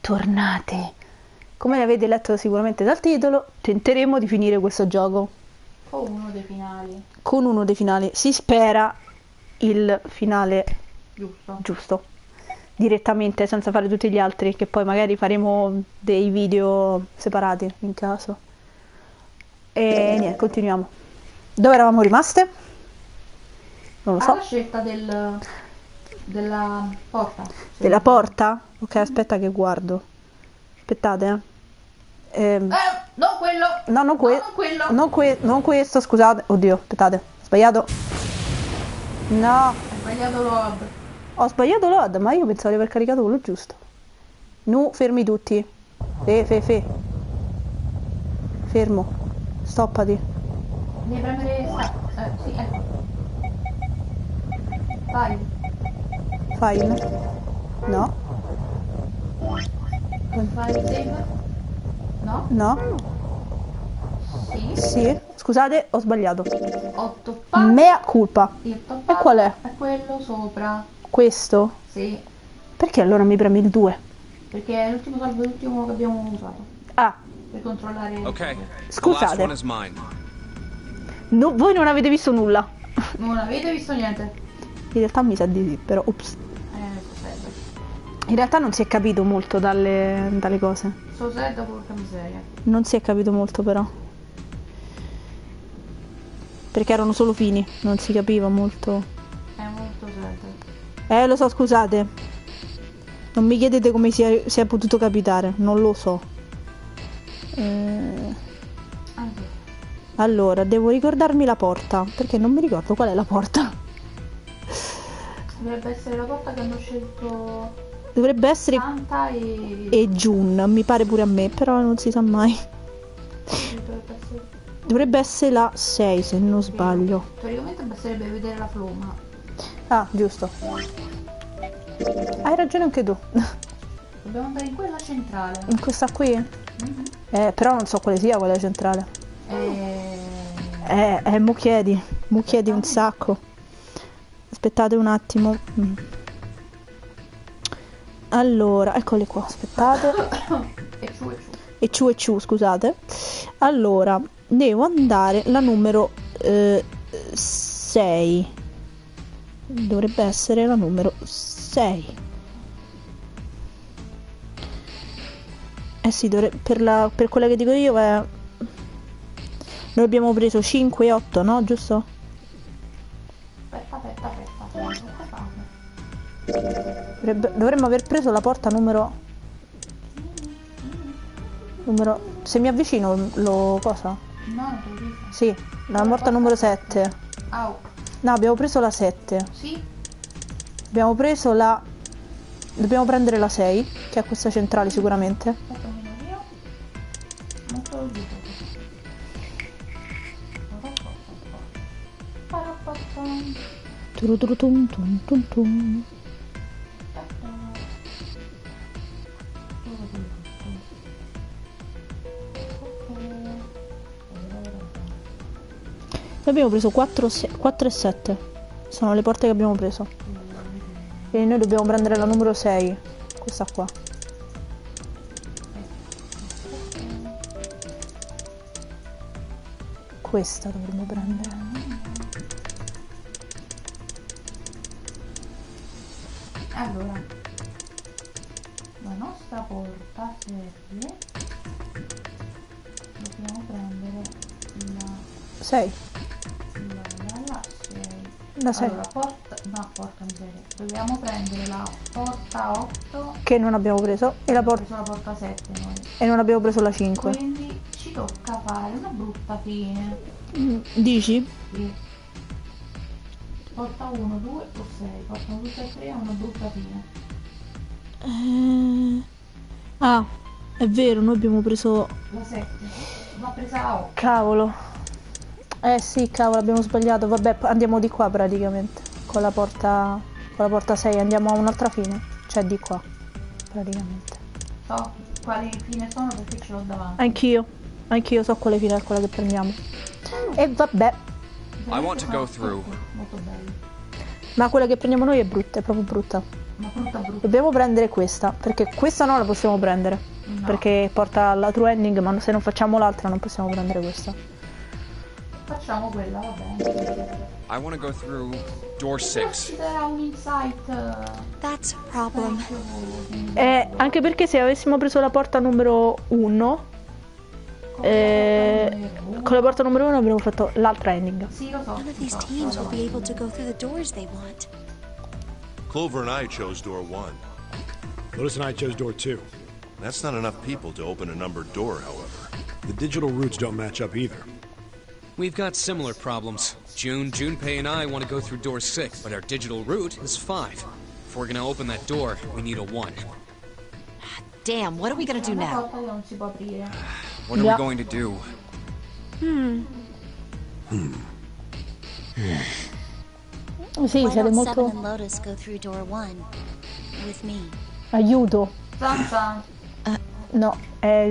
bentornati. Come avete letto sicuramente dal titolo, tenteremo di finire questo gioco. Con uno dei finali. Con uno dei finali. Si spera il finale giusto. Direttamente, senza fare tutti gli altri, che poi magari faremo dei video separati in caso. E niente, continuiamo. Dove eravamo rimaste? Non lo so. Alla scelta della porta. Della porta? Ok, aspetta che guardo. Aspettate, Non quello! No, non quello. Non quello! Non questo, scusate. Oddio, aspettate. Ho sbagliato. No, Hai sbagliato l'ob. ho sbagliato l'odd, ma io pensavo di aver caricato quello giusto. Nu, fermi tutti. Fermo. Stoppati. Devi premere start. Sì, ecco. File. No. File save? No? No. Sì. Sì. Scusate, ho sbagliato. 8 pazzi. Mea culpa. Il top E qual è? È quello sopra. Questo? Sì. Perché allora mi premi il 2? Perché è l'ultimo salvo e l'ultimo che abbiamo usato. Ah, Per controllare. Okay. Scusate. The last one is mine. no, voi non avete visto nulla. Non avete visto niente? In realtà mi sa di sì, però ops. Aspetta. In realtà non si è capito molto dalle cose. So se porca miseria. Non si è capito molto però. Perché erano solo fini, non si capiva molto. È molto sad. Lo so, scusate. Non mi chiedete come sia potuto capitare, non lo so. Anche. Allora, devo ricordarmi la porta, perché non mi ricordo qual è la porta. Dovrebbe essere la porta che hanno scelto Dovrebbe essere Santa e June, mi pare pure a me, però non si sa mai. Dovrebbe essere la 6 se non sbaglio. Teoricamente basterebbe vedere la floma. Ah, giusto. Hai ragione anche tu. Dobbiamo andare in quella centrale. In questa qui? Però non so quale sia quella centrale. Mo chiedi un sacco. Aspettate un attimo. Allora, eccole qua, aspettate. E ciu. Scusate. Allora, devo andare la numero 6. Dovrebbe essere la numero 6. Sì, per quella che dico io è... Noi abbiamo preso 5 e 8, no? Giusto? Aspetta. Dovremmo aver preso la porta numero... Se mi avvicino lo cosa? No, non te lo dico. Sì, la porta numero 7. Au. No, abbiamo preso la 7. Sì. Abbiamo preso la... Dobbiamo prendere la 6, che è questa centrale sicuramente. Aspetta un minuto io. Non te lo dico. Turuturutum, tum, tum, tum. Noi abbiamo preso 4 e 7. Sono le porte che abbiamo preso. E noi dobbiamo prendere la numero 6. Questa qua. Questa dovremmo prendere. Allora, la nostra porta serve. Dobbiamo prendere la 6. La 6. Allora, porca miseria. Dobbiamo prendere la porta 8. Che non abbiamo preso. E la Abbiamo preso la porta 7 noi. E non abbiamo preso la 5. Quindi ci tocca fare una brutta fine. Dici? Sì. Porta 1, 2 o 6. Portano tutte e tre è una brutta fine. Ah, è vero, noi abbiamo preso... La 7. Va presa la 8. Cavolo. Sì, cavolo, abbiamo sbagliato. Vabbè, andiamo di qua praticamente. Con la porta 6 andiamo a un'altra fine. Cioè di qua, praticamente. So quali fine sono perché ce l'ho davanti. Anch'io so quale fine è quella che prendiamo. E vabbè. I want to go through. Molto bello. Ma quella che prendiamo noi è brutta, è proprio brutta. Ma brutta brutta. Dobbiamo prendere questa, perché questa non la possiamo prendere. No. Perché porta alla true ending, ma se non facciamo l'altra non possiamo prendere questa. Facciamo quella, va bene. I want to go through door 6. Ci darà un insight. That's a problem. Anche perché se avessimo preso la porta numero 1, con la porta numero 1 avremmo fatto l'altra ending. Sì, lo so. None of these teams will be able to go through the doors they want. Clover and I chose door 1. Lotus and I chose door 2. That's not enough people to open a numbered door, however. The digital routes don't match up either. We've got similar problems. Junpei and I want to go through door 6, but our digital route is 5. If we're gonna open that door, we need a 1. Damn, what are we gonna do Una now? porta che non si può aprire. What are Yeah. we going to do? Sì, Why siete don't Seven molto... and Lotus go through door 1 with me? Aiuto. Zanza. No, è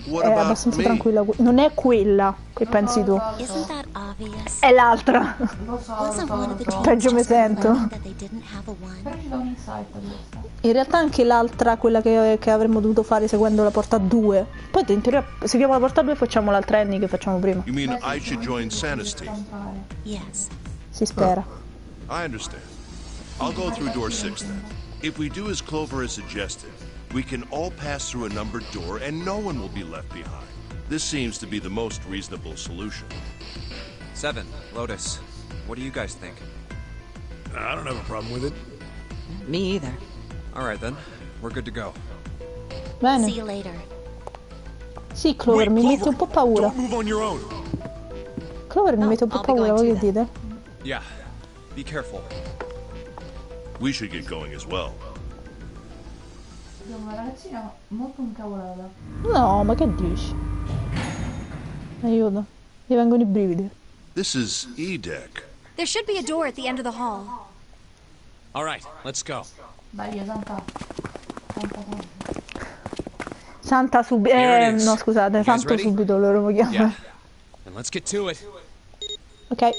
What about abbastanza me? tranquilla. Non è quella che pensi tu. Isn't that obvious? È l'altra. Lo so, Wasn't one of the teams Peggio mi just sento. complaining that they didn't have a one? Però ci dà un insight a questa. In realtà anche l'altra, quella che avremmo dovuto fare seguendo la porta 2. Poi in teoria seguiamo la porta 2 e facciamo l'altra ending che facciamo prima. You mean I should join Santa's team? Entrare. Yes. Si spera. I understand. I'll go through door 6 then. If we do as Clover has suggested, we can all pass through a numbered door and no one will be left behind. This seems to be the most reasonable solution. 7, Lotus. What do you guys think? I don't have a problem with it. Me either. Alright then, we're good to go. See Bene. you later. Sì, Clover, mi mette un po' paura. Don't move on your own. Clover mi mette un po' I'll be paura, going voi che too, dite? Yeah, be careful. We should get going as well. Abbiamo una ragazzina molto incavolata. No, ma che dici? Aiuto. Mi vengono i brividi. This is E-Deck. There should be a door at the end of the hall. Alright, let's go. Dai, via, Santa. Santa. Santa subito. Here it is. No, scusate, You guys Santo ready? subito loro mi chiamano. Yeah. And let's get to it. Ok.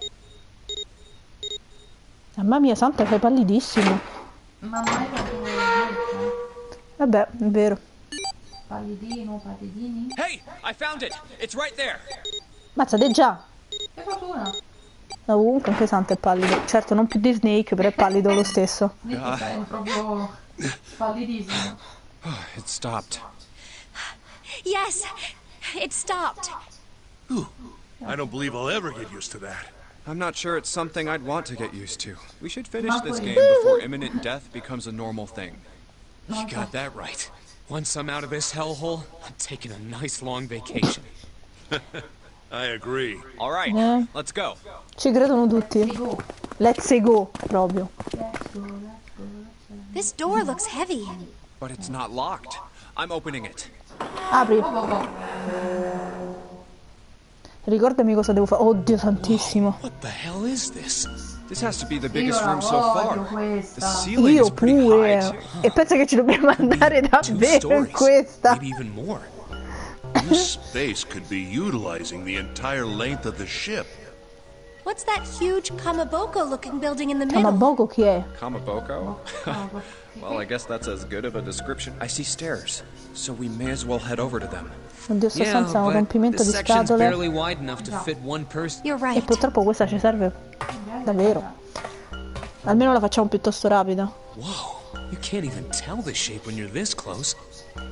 Mamma mia, Santa, sei pallidissimo. Ma mai fatto il Vabbè, è vero. pallidino, patidini. Hey, I found it. It's right there. Mazzate già. Che fortuna! No, comunque anche Santa è pallido. Certo, non più di Snake, però è pallido lo stesso. Nick è proprio pallidissimo. It stopped. Yes, it stopped. I don't believe I'll ever get used to that. I'm not sure it's something I'd want to get used to. We should finish Ma this poi- game before imminent death becomes a normal thing. You got that right. Once I'm out of this hellhole, I'm taking a nice long vacation. I agree. All right, Eh. let's go. Ci credono tutti. Go. Let's go, proprio. Let's go, let's go, let's go. This door looks heavy. But it's not locked. I'm opening it. Apri. Go, go, go. Ricordami cosa devo fare. Oddio santissimo. What the hell is this? This has to be the Io biggest la room so voglio far. The questa. ceiling Io is pretty high, pure. too. E pensa che ci dobbiamo andare 2 davvero in stories, questa. maybe even more. This space could be utilizing the entire length of the ship. What's that huge Kamaboko-looking building in the middle? Kamaboko chi è? Kamaboko? Well, I guess that's as good of a description. I see stairs, so we may as well head over to them. Oddio, sto stanza è un but rompimento this di section's scatole. barely wide enough to fit one person. You're E right. purtroppo questa ci serve davvero. Almeno la facciamo piuttosto rapida. Whoa, you can't even tell the shape when you're this close.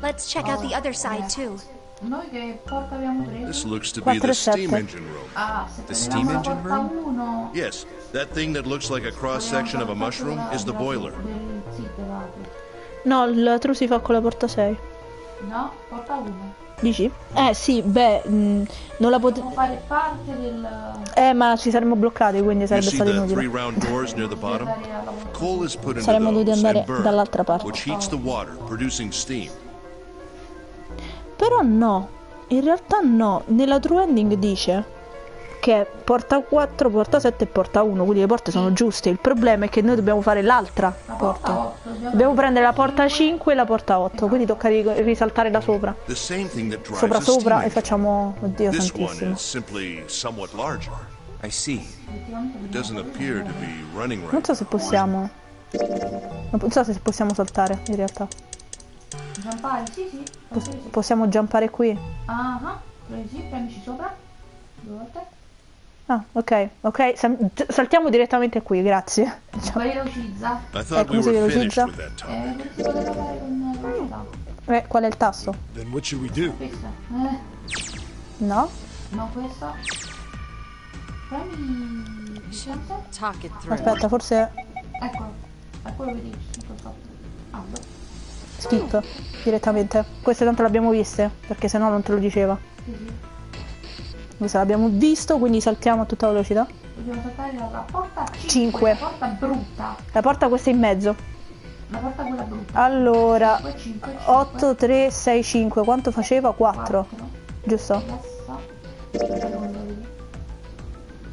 Let's check out the other side too. Noi che porta abbiamo preso? This looks to be the 4-7. steam engine room. Ah, se The prendiamo steam la engine porta room? 1 Yes, that thing that looks like a cross-section of a mushroom is the boiler. Sì, dell'altro. No, il true si fa con la porta 6. No, porta 1. Dici? Sì, beh, non la Devo potevo... fare parte del... Ma ci saremmo bloccati, quindi You sarebbe see stato the inutile. three round doors near the bottom? andare alla porta. Coal is put into Saremmo dovuti those andare and burned, dall'altra parte. which heats the water, producing steam. Però no, in realtà no. Nella true ending dice che è porta 4, porta 7 e porta 1, quindi le porte sono giuste. Il problema è che noi dobbiamo fare l'altra La porta porta. 8. Dobbiamo prendere la porta 5 e la porta 8, quindi tocca risaltare da sopra. The same thing that drives Sopra a steam sopra e engine. facciamo... Oddio This one santissimo. is simply somewhat larger. I see. It doesn't appear to be running Non right. so se possiamo... Non so se possiamo saltare, in realtà. Giampare? Sì, sì. Sì. Possiamo jumpare qui? Ah, sì, prendici sopra. 2 volte. Ah, ok, ok. Saltiamo direttamente qui, grazie. Poi velocizza. I thought we come si were finished velocizza? with that talk. Si poteva fare con velocità. Qual è il tasto? Then what should we do? Questa. No? No, questa. Premi... Talk it through. Aspetta, forse Eccolo. Eccolo, vedi. Tutto sotto. Ah, beh. skip direttamente. Queste tanto l'abbiamo viste, perché sennò non te lo diceva. Sì, sì. Questa l'abbiamo visto, quindi saltiamo a tutta velocità. Dobbiamo saltare la porta 5. Cinque. La porta brutta. La porta questa in mezzo. La porta quella brutta. Allora, 5, 8, 3, 6, 5. Quanto faceva? 4. Giusto? Adesso.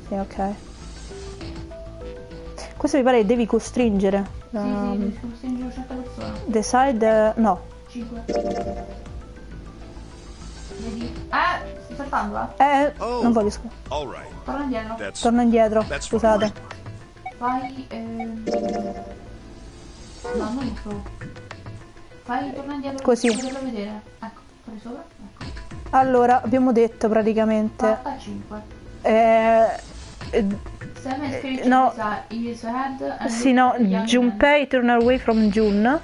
Sì, ok. Questo mi pare che devi costringere. Sì, devi costringere una certa persona. Decide... no. 5. Vedi? Stai saltando, Oh. Non voglio All right. Torna indietro. torno indietro, That's scusate. Fai... No, non il pro. Fai torna indietro Così. per poterlo vedere. Ecco, torni sopra. Ecco. Allora, abbiamo detto praticamente... Porta 5. Sam is no. his head and Sì, no, look at the young man. Junpei turn away from Jun,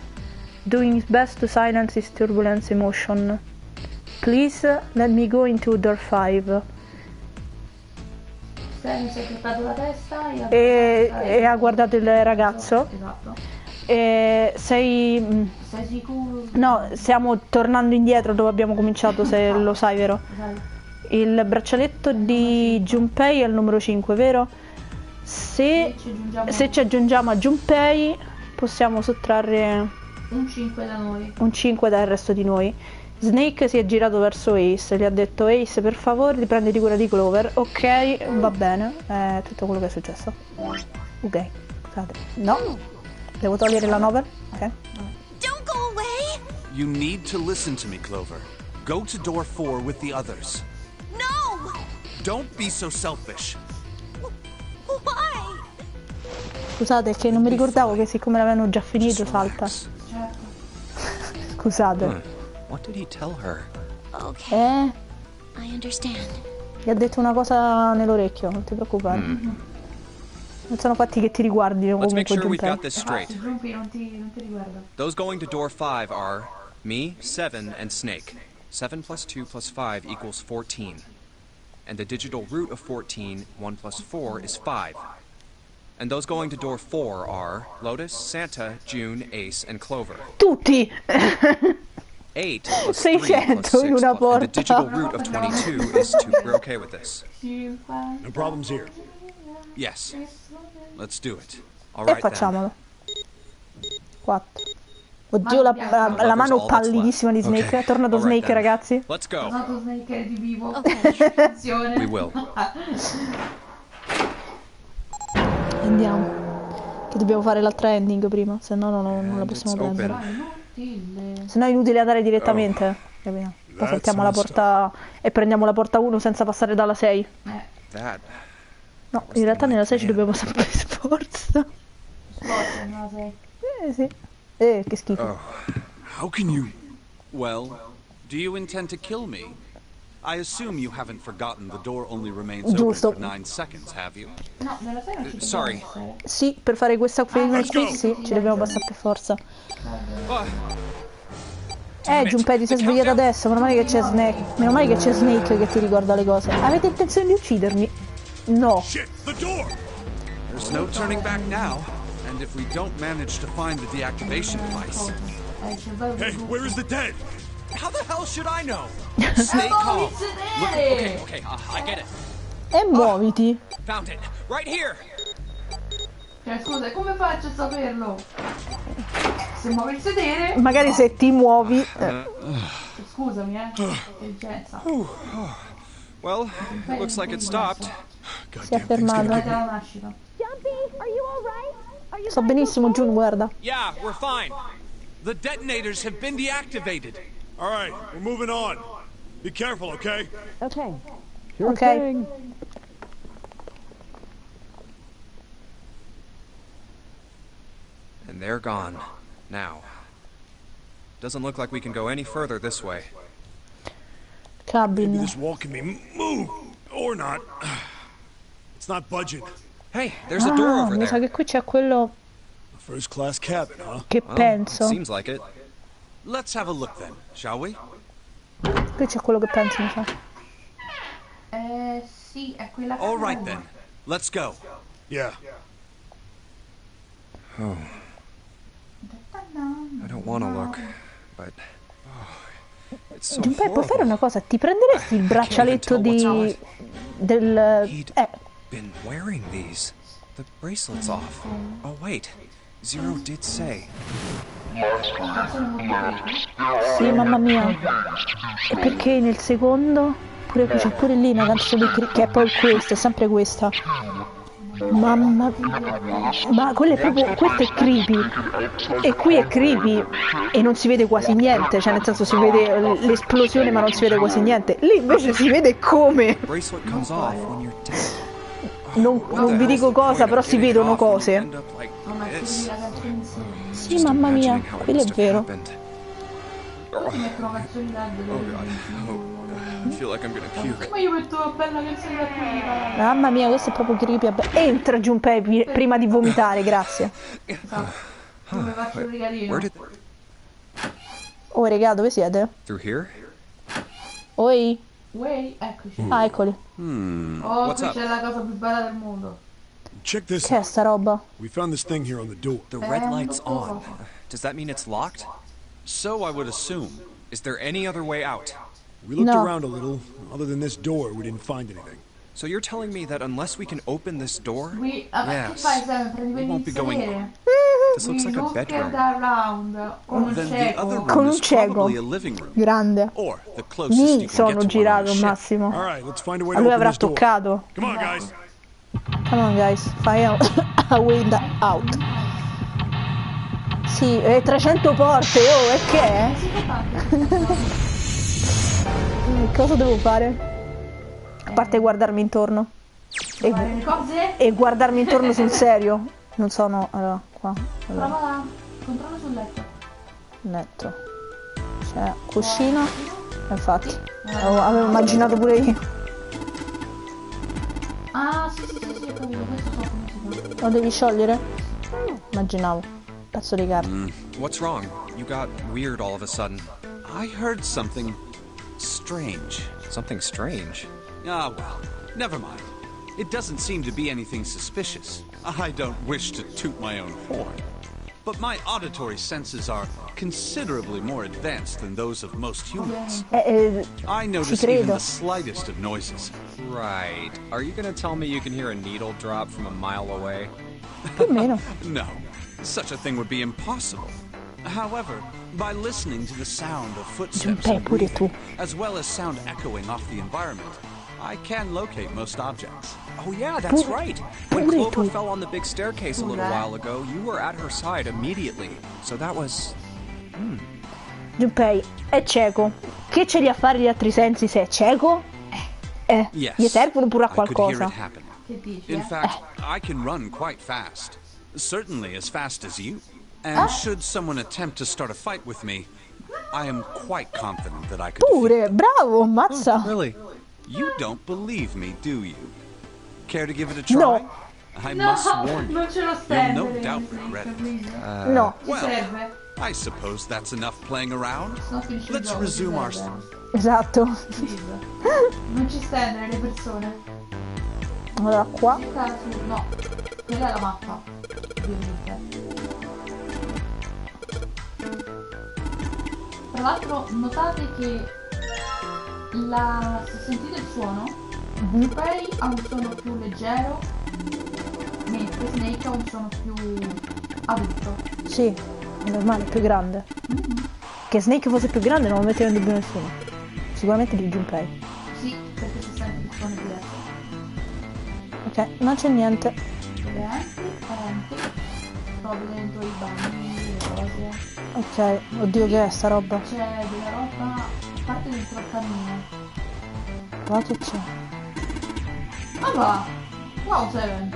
doing his best to silence his turbulence emotion. Please let me go into door 5. Sam si è portato la testa E ha guardato il ragazzo. Esatto. E sei... Sei sicuro? No, stiamo tornando indietro dove abbiamo cominciato, se lo sai, vero? Sai. Il braccialetto di Junpei è il numero 5, vero? Se ci aggiungiamo a Junpei possiamo sottrarre un 5 da noi. un 5 dal resto di noi. Snake si è girato verso Ace, gli ha detto: Ace, per favore, prenditi cura di Clover. Ok, va bene, è tutto quello che è successo. Ok, scusate. No, devo togliere la novel? Ok. Don't go away! You need to listen to me, Clover. Go to door 4 with the others. No! Don't be so selfish. Why? Scusate, che non mi ricordavo che siccome l'avevano già finito, salta. Certo. Scusate. What did he tell her? Okay, I understand. Gli ha detto una cosa nell'orecchio, non ti preoccupare. Non sono fatti che ti riguardino Let's make comunque, sure we've Junpei. got this straight. Giunpi non ti riguarda. Those going to door 5 are me, 7, and Snake. 7 plus 2 plus 5 equals 14. And the digital root of 14, 1 plus 4, is 5. And those going to door 4 are Lotus, Santa, June, Ace, and Clover. Tutti! 8 plus 3 600 plus 6 in una and the porta. digital root of 22 is 2. We're okay with this? No problems here. Yes. Let's do it. All E right then. facciamolo. 4. Oddio, la mano pallidissima di Snake. È tornato All right Snake, then. ragazzi. Let's go. Tornato Snake di vivo. Okay. We will. Andiamo. Che dobbiamo fare l'altra ending prima, se no non la possiamo it's prendere. open. Inutile. Se no è inutile andare direttamente. Capito? Poi saltiamo la porta e prendiamo la porta 1 senza passare dalla 6. That. No, in realtà nella 6 ci dobbiamo sempre sforza. Sforza, no, sei. Sì. Che schifo. How can you... Well, do you intend to kill me? I assume you haven't forgotten the door only remains open Giusto. for 9 seconds, have you? No, nella serie non ci Sorry. dobbiamo essere. Sì, per fare questa qui, sì, ci dobbiamo passare per forza. Junpei, ti sei svegliato adesso, meno male che c'è Snake. Meno male che c'è Snake che ti ricorda le cose. Avete intenzione di uccidermi? No. Shit, the door! There's no turning back now. And if we don't manage to find the deactivation device... Il cervello Hey, di where is the dead? How the hell should I know? Stay calm. il sedere! Okay, I get it. E muoviti. Found it. Right here. Cioè, scusa, come faccio a saperlo? Se muovi il sedere... Magari se ti muovi. Scusami, intelligenza. Well, it looks like it stopped. Si è fermato. Date la nascita. Sto benissimo, June, guarda. Yeah, we're fine. The detonators have been deactivated. All right, we're moving on. Be careful, okay? Ok. And And they're gone. Now. Doesn't look like we can go any further this way. Maybe Cabin. this wall can be moved. Or not. It's not budging. Hey, there's a door over Mi sa there. che qui c'è quello A first class cabin, huh? che Well, penso. seems like it. Let's have a look then, shall we? Qui c'è quello che penso, mi sa. Sì, è quella che... All right then. Let's go. Yeah. Oh, I don't want to look, but it's so Junpei, puoi fare horrible. una cosa? Ti prenderesti il braccialetto di... del... He'd been wearing these. The bracelet's off. Oh wait, Zero did say. Sì, mamma mia. E perché nel secondo? Pure qui c'è pure lì una canzone che è poi questa, è sempre questa. Mamma mia. Ma quello è proprio... questo è creepy. E qui è creepy e non si vede quasi niente, cioè nel senso si vede l'esplosione ma non si vede quasi niente. Lì invece si vede come. Bracelet comes off when you're dead. Non vi dico cosa, però si vedono cose. End up like this. la canzone insieme. Sì, Just mamma mia, imagining how it quello è must have vero. happened. Ti mettono canzoni là dove... Oh god. Oh, I feel like I'm gonna puke. Ma io metto una bella canzone da qui. Mamma mia, questo è proprio creepy. Entra Junpei prima di vomitare, grazie. Esatto. Come faccio il regalino. Where did... Oh, regà, dove siete? Through here? Oi? Uè, eccoci. Ah, eccoli. Oh, What's qui up? c'è la cosa più bella del mondo. Check this Che è out. sta roba? We found this thing here on the door. The red light's on. Does that mean it's locked? So I would assume. Is there any other way out? We looked No. around a little. Other than this door, we didn't find anything. So you're telling me that unless we can open this door? Qui, che Yes. fai sempre? Prendi quelli won't di be going- sedere. This looks like a Look bedroom. around. Con un Then the other cieco. Con room un is cieco. probably a living room. Grande. Or the closest Mi you can sono get to one on girato a al ship. massimo. All right, let's find a way A to lui open avrà this door. toccato. Come on, guys. Come on guys, fai a way out. Sì, 300 porte, oh, e che è? Cosa devo fare? A parte guardarmi intorno. Fare le cose? E guardarmi intorno sul serio. Non sono... Allora, qua. Allora, Prova là. Controllo sul letto. letto. C'è cuscino. Infatti. Avevo immaginato pure io. Ah, sì, ho capito. Questo so come si fa. Lo devi sciogliere? Immaginavo. Pezzo di carta. What's wrong? You got weird all of a sudden. I heard something strange. Something strange. Ah, well, never mind. It doesn't seem to be anything suspicious. I don't wish to toot my own horn. But my auditory senses are considerably more advanced than those of most humans. I Ci notice even credo. the slightest of noises. Right. Are you gonna tell me you can hear a needle drop from a mile away? Più o meno. No, such a thing would be impossible. However, by listening to the sound of footsteps Junpei, and pure breathing, tu. as well as sound echoing off the environment, I can locate most objects. Oh yeah, that's Pure- right. When pure Clover tu. fell on the big staircase a little while ago, you were at her side immediately. So that was... Junpei è cieco. Che ce li ha a fare gli altri sensi se è cieco? Yes, Gli servono pure a I could hear qualcosa. it happen. Che dici, In fact, I can run quite fast. Certainly as fast as you. And Ah. should someone attempt to start a fight with me, I am quite confident that I could defeat Pure, bravo, mazza. Really? You don't believe me, do you? Care to give it a try? No. I No, must warn you. non ce lo You'll stendere. no doubt regret it. No. Ci well, serve? I suppose that's enough playing around. No, finisce il Let's gioco, resume ci our... serve. Esatto. Please. Non ci stendere le persone. Allora qua. Clicca su... No. Quella è la mappa. Ovviamente. Tra l'altro notate che se sentite il suono, Junpei ha un suono più leggero, mentre Snake ha un suono più adulto. Sì, è normale, è più grande. Che Snake fosse più grande non lo metteva in dubbio nessuno. Sicuramente di Junpei. Sì, perché si sente il suono diverso. Ok, non c'è niente. Parenti. Sto vedendo i bagni, le cose. Ok, oddio che è sta roba? C'è della roba, a parte dentro il camino. Qua che c'è? Ah va! Wow, Seven!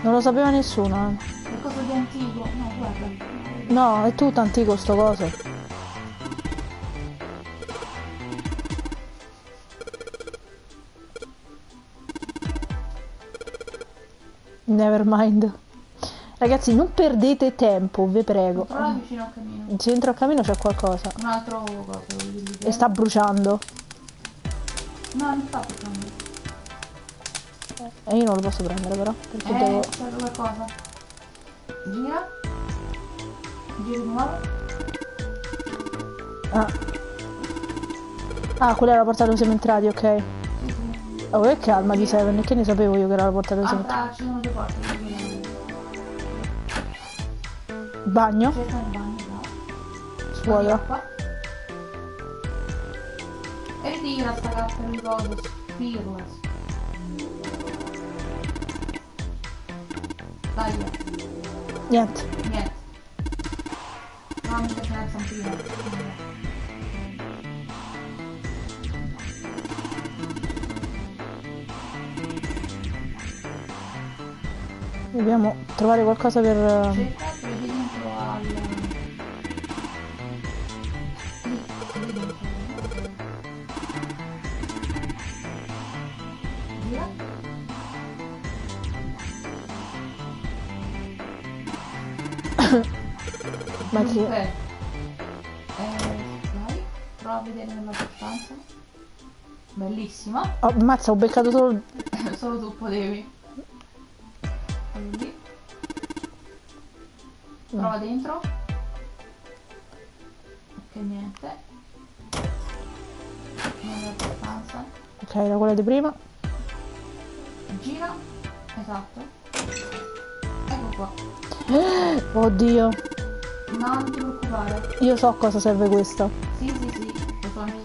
Non lo sapeva nessuno, Che qualcosa di antico. No, guarda. No, è tutto antico sto coso. Nevermind. Ragazzi, non perdete tempo, vi prego. Però vicino al camino. Se entro al camino c'è qualcosa. Un altro coso. E sta bruciando. No, non sta bruciando. E io non lo posso prendere però. Perché devo... Serve qualcosa. Gira. Gira di nuovo. Ah. Ah, quella era la porta dove siamo entrati, ok. Oh, che calma di Seven, che ne sapevo io che era la porta dove siamo entrati. Ci sono due porte. Bagno. Cerca il bagno, no. Scuola. E ritira sta carta di coso. Spirlas. Dai. Niente. Niente. No, mi piace la zampina. Dobbiamo trovare qualcosa per... Cerca, vedi dentro al... Lì dentro. Gira. Ma che... Dai, prova a vedere nella stanza. Bellissima. Oh, mazza, ho beccato solo... Solo tu potevi. Lì. Prova dentro. Ok, niente. Nella stanza. Ok, era quella di prima. Gira. Esatto. Ecco qua. Oddio. No, non ti preoccupare. Io so a cosa serve questo. Sì, lo so anch'io.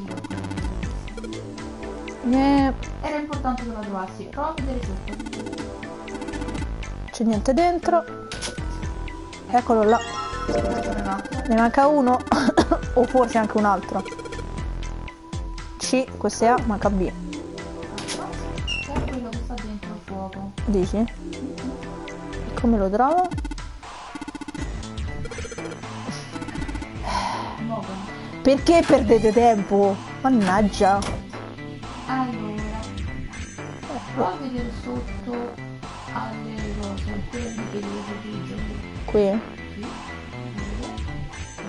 Era importante che la trovassi. Prova a vedere sotto. C'è niente dentro. Eccolo là. Ne manca uno. O forse anche un altro. C, questo è A, manca B. C'è quello che sta dentro il fuoco. Dici? E come lo trovo? Muovono. Perché perdete tempo? Mannaggia. Allora. Prova a vedere sotto alle cose. Quelle lì che devo grigio. Qui? Sì.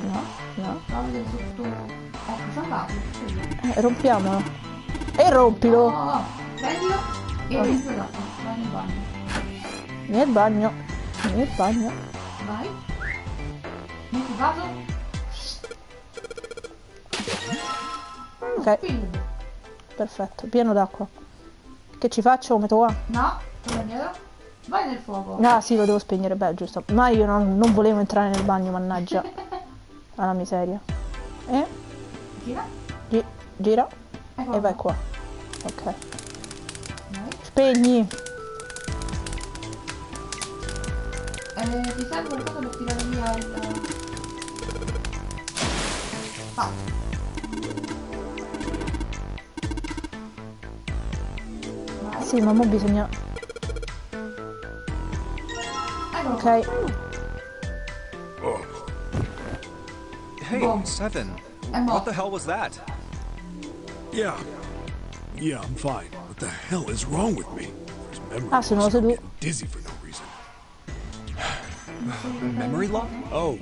No, no. Prova a vedere sotto. Ecco, c'è un lato. Rompiamolo. E rompilo. No. Prendilo e dentro l'acqua. Vai nel bagno. Nel bagno. Nel bagno. Vai. Metti il vaso. Ok. Spillo. Perfetto, pieno d'acqua. Che ci faccio? Lo metto qua? No, torna indietro. Vai nel fuoco. Ah sì, lo devo spegnere, beh, giusto. Ma io non volevo entrare nel bagno, mannaggia. Alla miseria. E? Gira. Gira. Ecco E vai qua. qua. Ok. Vai. Spegni. Ti serve qualcosa per tirare via il... Ah. Vai. Sì, ma mo bisogna... Eccolo. Ok. Hey, Boom. Seven. I'm What off. the hell was that? Yeah, I'm fine. What the hell is wrong with me? His memory Ah, se non lo sei I'm tu. getting dizzy for no reason. Memory loss? Oh,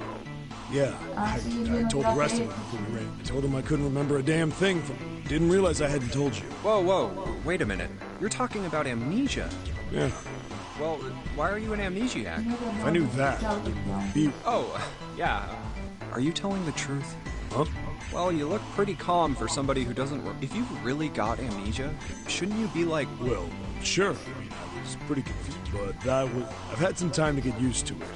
yeah. Ah, I sì, told the rest of them before we ran. I told them I couldn't remember a damn thing. Didn't realize I hadn't told you. Whoa, wait a minute. You're talking about amnesia. Yeah, Well, why are you an amnesiac? if I knew that, I'd be... Oh, yeah. Are you telling the truth? Huh? Well, you look pretty calm for somebody who doesn't... If you've really got amnesia, shouldn't you be like... Well, sure. I mean, I was pretty confused, but I've had some time to get used to it.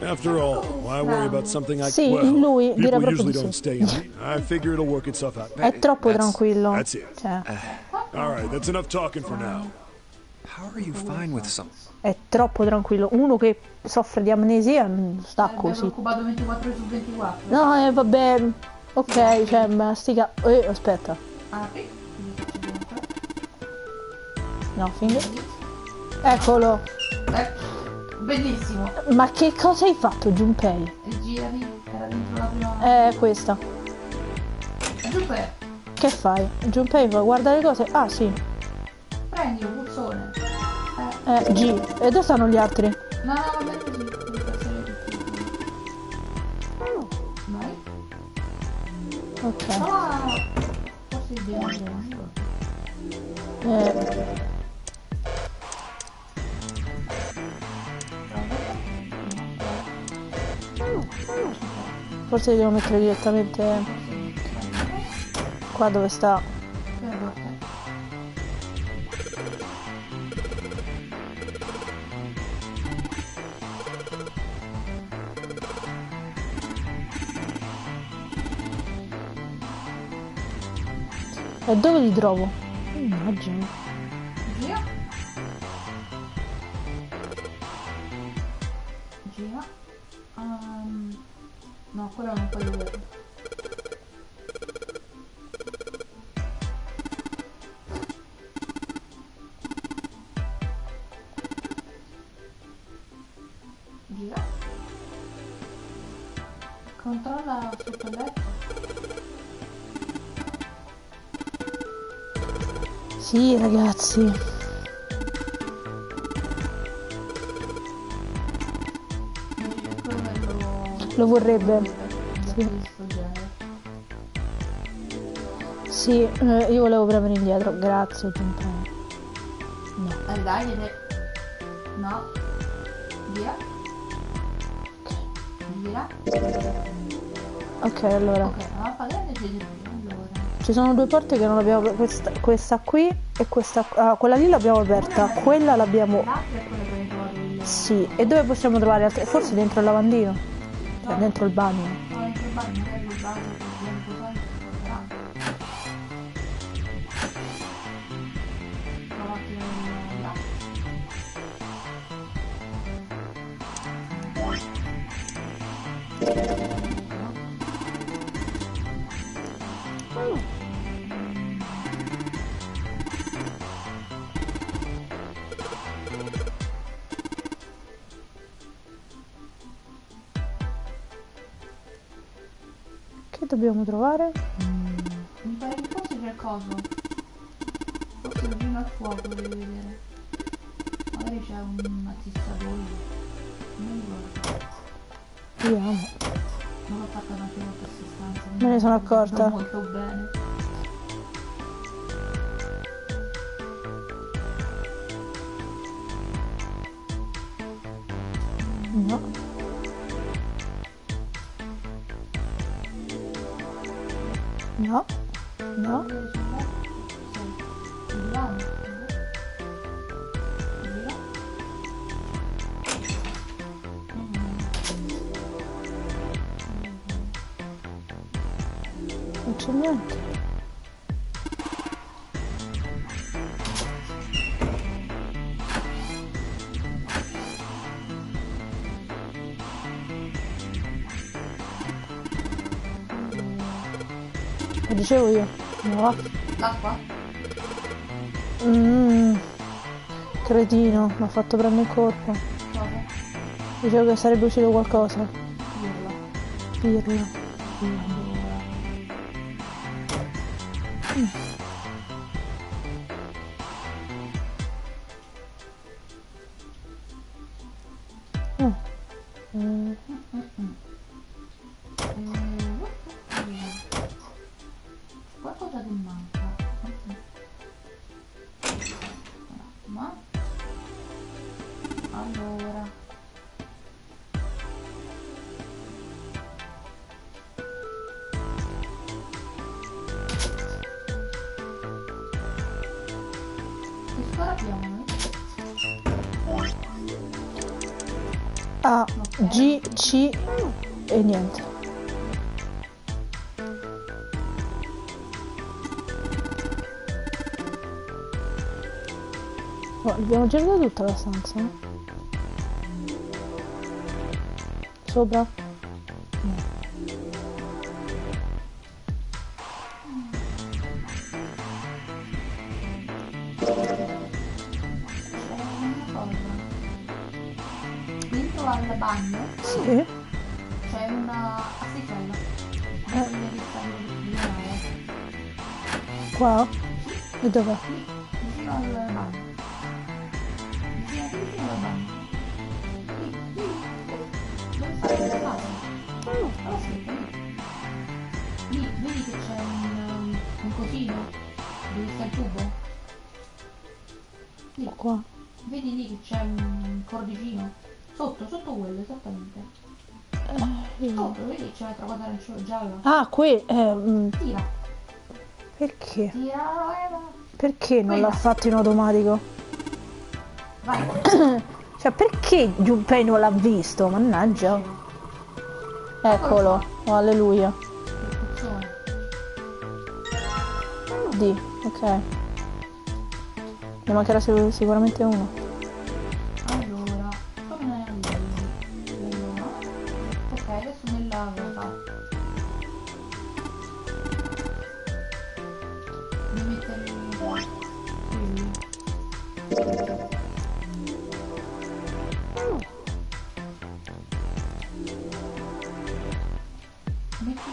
After all, why worry about something I... Sì, well, lui dirà people proprio usually di don't sì. stay in. I figure it'll work itself out. È troppo That's- tranquillo. That's it. Cioè, All right, that's enough talking for now. How are you fine with some... è troppo tranquillo. Uno che soffre di amnesia non sta Sarebbe così. preoccupato 24 ore su 24. No, vabbè. Ok, cioè, ma stica... aspetta. Apri. Quindi che c'è dentro. No, finger. Eccolo. Bellissimo. Ma che cosa hai fatto, Junpei? E girati, era dentro la prima. Questa. Super, Che fai? Junpei fa guarda le cose. Ah, sì. prendi un puzzone. G. E dove stanno gli altri? No, no, va bene così. Devi passare tutti. Vai. Ok. Ah, forse il devo. Forse li devo mettere direttamente qua dove sta. E dove li trovo? Immagino. Gira. Gira. No, quello non puoi vedere. Gira. Controlla sotto il letto. Sì, ragazzi. Lo vorrebbe. Sì. Sì, io volevo premere indietro. Grazie, Junpei. No. Dai, no. Gira. Gira. Ok, allora. Ok, la mappa grande c'è di più. Allora. Ci sono due porte che non abbiamo questa qui e questa. Quella lì l'abbiamo aperta, quella l'abbiamo. L'altra è quella che hai trovato il. Sì, e dove possiamo trovare altre? Forse dentro il lavandino. Cioè dentro il bagno. No, dentro il bagno, magari il bagno che dobbiamo posare si porterà. Trovati là. Che dobbiamo trovare? Mi pare che forse c'è il coso. Forse vicino al fuoco devi vedere. Magari c'è una tissatoio. Non mi ricordo. Vediamo. Non l'ho fatta tante volte questa stanza. Me ne sono accorta. Molto bene. No. No. No. Non c'è niente. Lo dicevo io. No, va. L'acqua? Cretino, mi ha fatto prendere il colpo. Cosa? Dicevo che sarebbe uscito qualcosa. Pirla. Qualcosa che manca. Ma allora che scuola abbiamo noi? A, G, C e niente. Oh, abbiamo girato tutta la stanza, no? Sopra? No. al bagno Sì. c'è una asticella. Qua? E dov'è? Vicino al bagno. Vicino al bagno. Dove sta il bagno? Ah sì, lì, vedi che c'è un cosino? Dove sta il tubo? Lì. Qua. Vedi lì che c'è un cordicino? Sotto quello, esattamente. Sotto, vedi c'è un'altra cosa gialla. Ah, qui. Tira. Perché? Tira, Eva. Perché non l'ha Quella. fatto in automatico? Vai. Cioè, perché Junpei non l'ha visto? Mannaggia. Eccolo. Oh, alleluia. D, ok. Ne mancherà sicuramente uno. Allora, come allora. Ok, adesso nella ruota. Mi mettere quelli. Metti.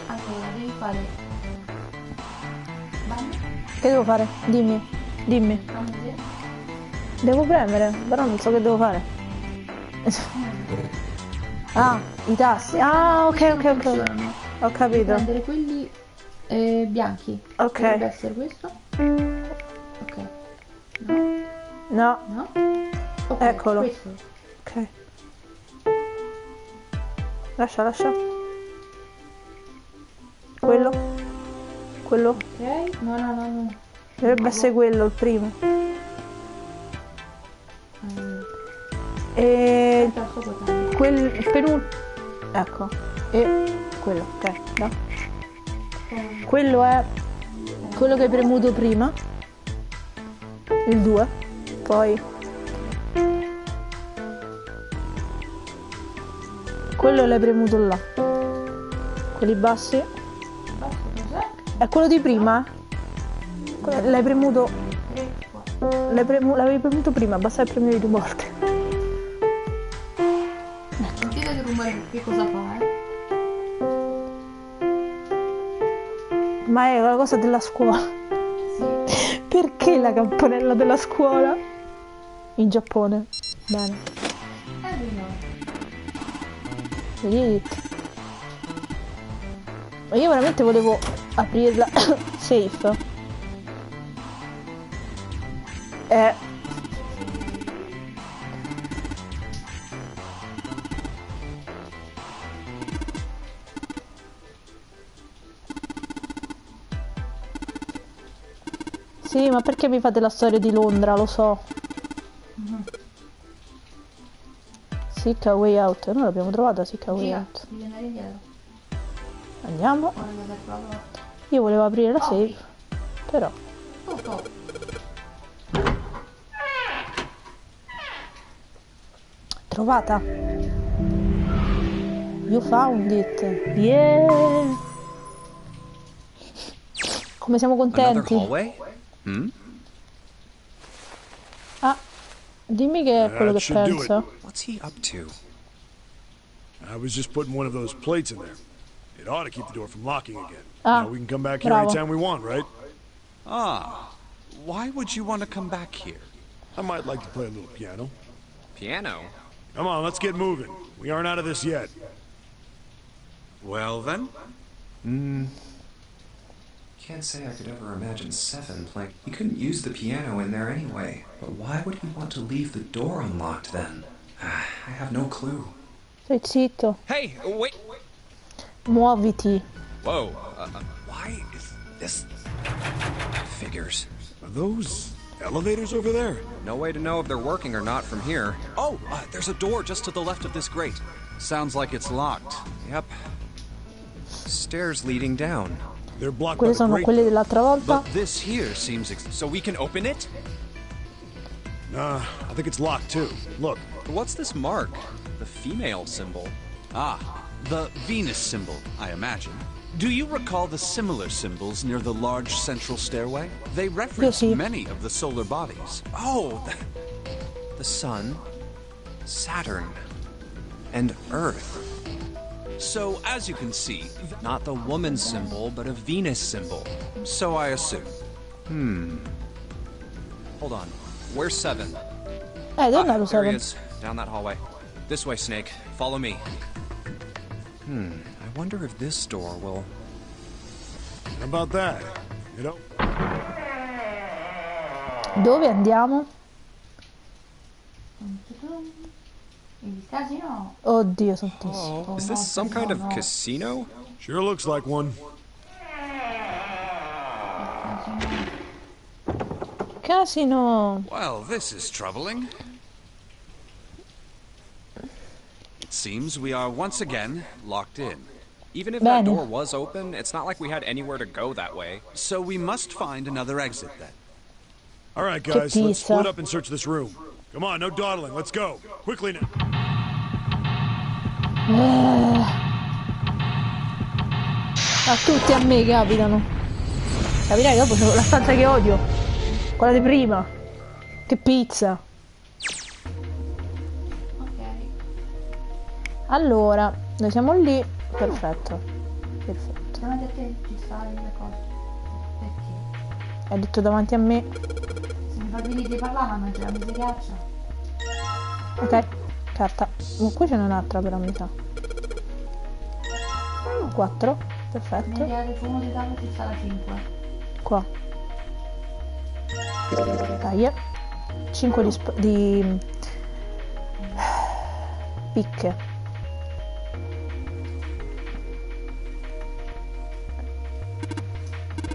Allora, devi fare bagno, Che devo fare? Dimmi. Dimmi. fammi vedere. Devo premere, però non so che devo fare. Ah, i tasti. Ah, ok. Funzionano. Ho Devi capito. prendere quelli bianchi. Ok. Dovrebbe essere questo. Ok. No? No, No? Ok, Eccolo. questo. ok. Lascia. Quello. Ok. No. Dovrebbe essere quello il primo. E Aspetta, sto guardando. quel penultimo. Ecco. E quello, ok. No. Quello è quello che hai premuto prima. Il 2. Poi quello l'hai premuto là. Quelli bassi. Basta, cos'è? È quello di prima? L'hai premuto. 3, 4. L'avevi premuto prima, basta che premere 2 volte. Sentite che rumore, che cosa fa, Ma è una cosa della scuola. Sì. Perché la campanella della scuola? In Giappone. Bene. Vediamo. Vedi? Ma io veramente volevo aprirla safe. Sì, ma perché mi fate la storia di Londra? Lo so. Sick a way out. Noi l'abbiamo trovata Sick a way Gira, out. devi andare indietro. Andiamo. Ora devi aver provato. Io volevo aprire la Apri. safe. Però. Stop. Trovata. You found it. Yeah. Come siamo Another contenti. hallway? Hmm? Ah, dimmi che è quello That che should do it. penso. What's he up to? I was just putting one of those plates in there. It ought to keep the door from locking again. Ah, Now we can come back here bravo. anytime we want, right? Ah, why would you want to come back here? I might like to play a little piano. Piano? Come on, let's get moving. We aren't out of this yet. Well then, Can't say I could ever imagine Seven playing. He couldn't use the piano in there anyway. But why would he want to leave the door unlocked then? I have no clue. Stai zitto. Hey, wait! Muoviti. Whoa, why is this... Figures. Are those elevators over there? No way to know if they're working or not from here. oh, there's a door just to the left of this grate. Sounds like it's locked. Yep. Stairs leading down. They're blocked by Quelle the sono grate. quelle dell'altra volta. But this here seems So we can open it? I think it's locked too. Look. What's this mark? The female symbol. Ah, the Venus symbol, I imagine. Do you recall the similar symbols near the large central stairway? They reference many of the solar bodies. Oh, the Sun, Saturn, and Earth. So, as you can see, Not the woman symbol, but a Venus symbol. so I assume. Hold on. Where's 7? Dove è andato There he Seven? is. Down that hallway. This way, Snake. Follow me. I wonder if this door will... How about that? You know? Dove andiamo? Il casino. Oddio, santissimo. Oh, is this some kind of casino? Sure looks like one. Casino. Well, this is troubling. It seems we are once again locked in. Even if that Bene. door was open, it's not like we had anywhere to go that way. So we must find another exit then. All right, guys, let's pizza. split up and search this room. Come on, no dawdling. Let's go. Quickly now. A tutti a me capitano. Capirai, dopo c'è la stanza che odio. Quella di prima. Che pizza. Ok. Allora, noi siamo lì. Perfetto. Perfetto. Davanti a te ci stanno le cose. Perché? Hai detto davanti a me. Se mi fa venire di parlare, ma mangia la miseriaccia. Ok. Carta. Oh, qui ce n'è un'altra però mi sa. 4. Perfetto. Nell'area del fumo di tavolo ci sta la 5. Qua. Dai. 5 di picche.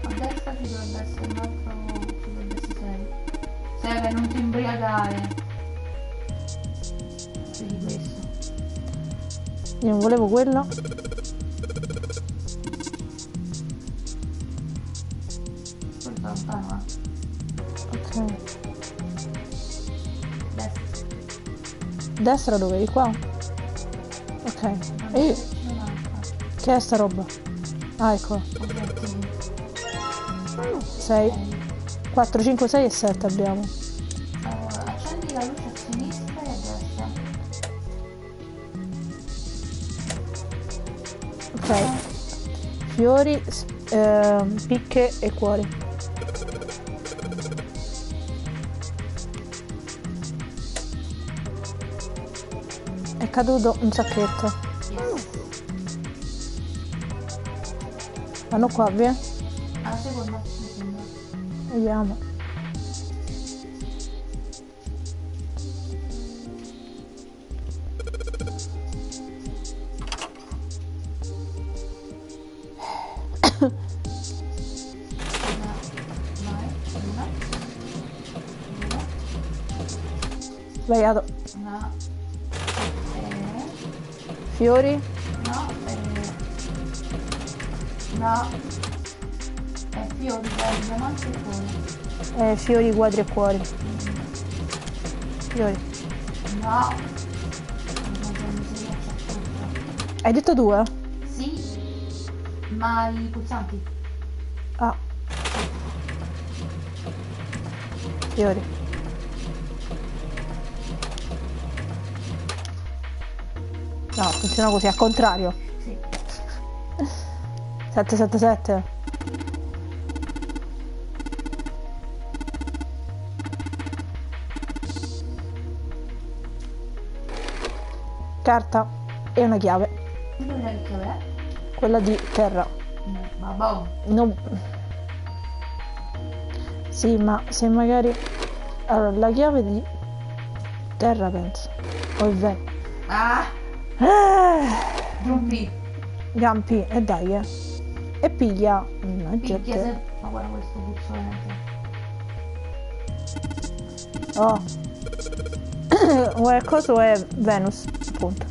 A destra ci dovrebbe essere un altro. Ci dovrebbe essere 6. Serve, non ti imbriagare. Vedi questo. Io non volevo quello. Questo è lontano, Ok. Destra. Destra dove? Di qua? Ok. E C'è un'altra. che è sta roba? Ah, ecco. Obiettivi. 6. 4, 5, 6 e 7 abbiamo. Allora, accendi la luce a sinistra e a destra. Ok. Fiori, picche e cuori. È caduto un sacchetto. Yes. Vanno qua, via. Alla seconda, mi sembra. Vediamo. Vai, una. Due. Sbagliato. Una. Fiori. No. No. È fiori, diamanti e cuore. Fiori, quadri e cuori. Fiori. No. Non c'è miseriaccia sotto. Hai detto 2? Sì. Ma i pulsanti. Ah. Fiori. No, funziona così, al contrario. Sì. 777. Carta e una chiave. Dove è che è? Quella di terra. Vabbè. Non... Sì, ma se magari... Allora, la chiave di terra penso. O il vento. Ah! Giumpi. Gampi, e dai, E piglia. Picchia Gente. se... Ma guarda questo puzzolente. Oh. O è coso o è Venus, appunto.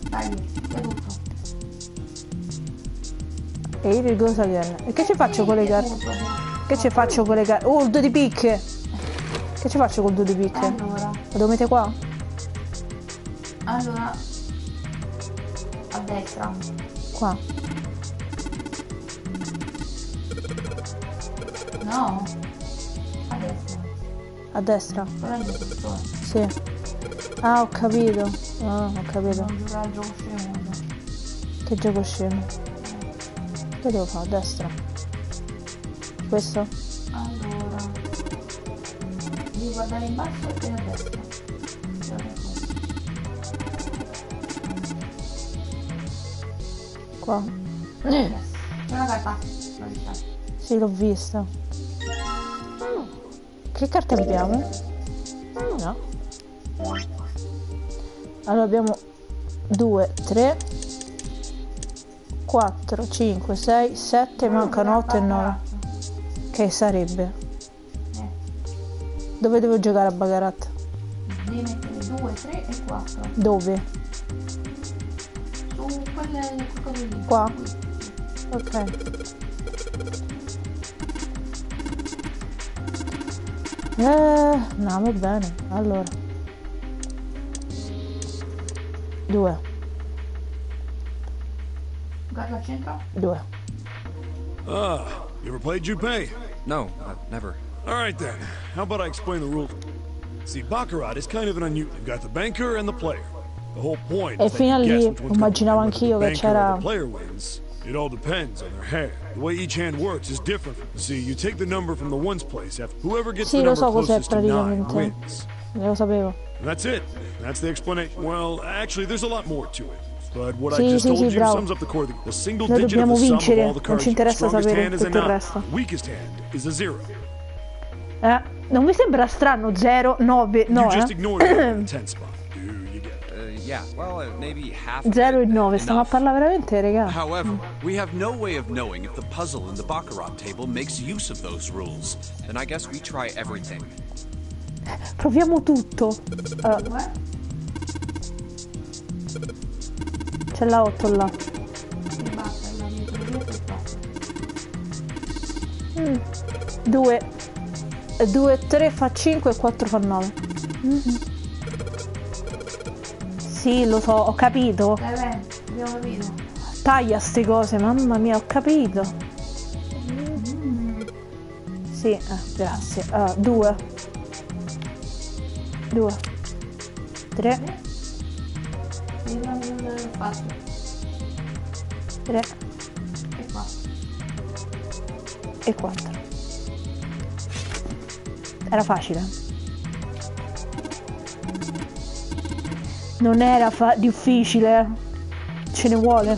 Dai, è tutto. E io cosa viene? E che ci faccio con le carte? Tutto. Che ci faccio con le carte? Urdo di picche! Che ci faccio col 2 di picche? Allora, Lo devo mettere qua? allora, a destra. Qua. No, a destra. A destra? Prendi questo. Sì. Ah, ho capito. Ah, ho capito. Non giocare al gioco scemo. Che gioco scemo. Che devo fare? A destra. Questo? Allora, devi guardare in basso e a destra. Qua. Yes. C'è una carta. L'ho vista. Sì, l'ho vista. Che carte abbiamo? No. Allora abbiamo 2, 3, 4, 5, 6, 7, mancano 8 e 9. Che sarebbe? Dove devo giocare a Baccarat? Devi mettere 2, 3 e 4. Dove? Su quelle cose lì. Qua? Ok. No, va bene. Allora. 2. Guarda al centro. 2. Ah, you ever played Junpei? No, never. All right then. How about I explain the rules? See, Baccarat is kind of an unusual. You've got the banker and the player. The whole point E is that fino a you guess lì which one's immaginavo gonna win, anch'io whether che the banker or c'era. the player wins. It all depends on their hand. The way each hand works is different. See, you take the number from the ones place. After whoever gets Sì, the lo number so cos'è closest to 9 praticamente. wins. Lo sapevo. And that's it. That's the explanation. Well, actually, there's a lot more to it. But what Sì, I just sì, told sì, you bravo. sums up the core. The single Noi digit of dobbiamo the sum of vincere, all the non cards. ci interessa Strongest sapere hand is a tutto il 9. resto. Weakest hand is a 0. Non mi sembra strano 0, 9, no, You just ignore the 10 spot. Do you get it? Yeah, well, maybe half. 0 e 9, stiamo a parlare veramente, raga. However, we have no way of knowing if the puzzle in the Baccarat table makes use of those rules. Then I guess we try everything. Proviamo tutto. C'è la 8 là. E basta, la dietro 2 e 4. 2, 2, 3 fa 5 e 4 fa 9. Sì, lo so, ho capito. Bene, abbiamo capito. Taglia ste cose, mamma mia, ho capito. Sì, grazie. 2, 2, 3, Devi prendere il spazio. 3 E 4. e 4. Era facile. Non era difficile. Ce ne vuole.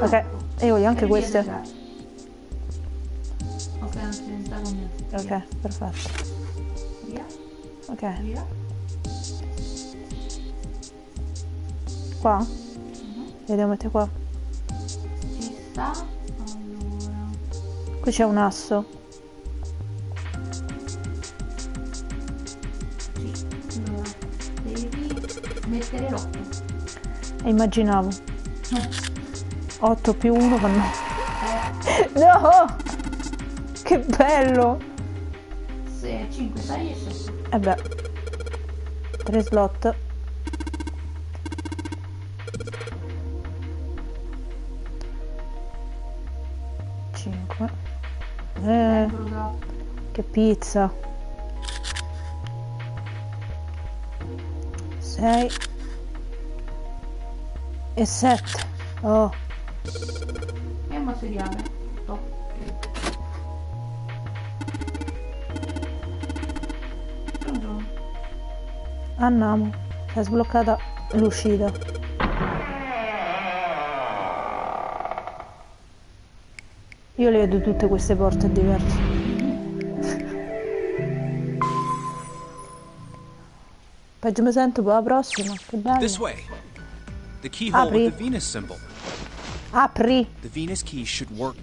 Ok, e io voglio anche queste. Ok, non ce ne sta con me. Ok, perfetto. Via, Ok, via. qua? Vediamo, mette qua. Ci sta. Allora. Qui c'è un asso. Allora, devi mettere l'8. E immaginavo. 8 più 1 fanno. No! Che bello! 5, 6 e 7. E beh. 3 slot. Che pizza. 6 e 7. Oh. È un materiale. Top. Andiamo. Si è sbloccata l'uscita. Io le vedo tutte queste porte diverse. Peggio mi sento per la prossima. Che bello. This way. The keyhole Apri. with the Venus symbol. Apri. The Venus key should work.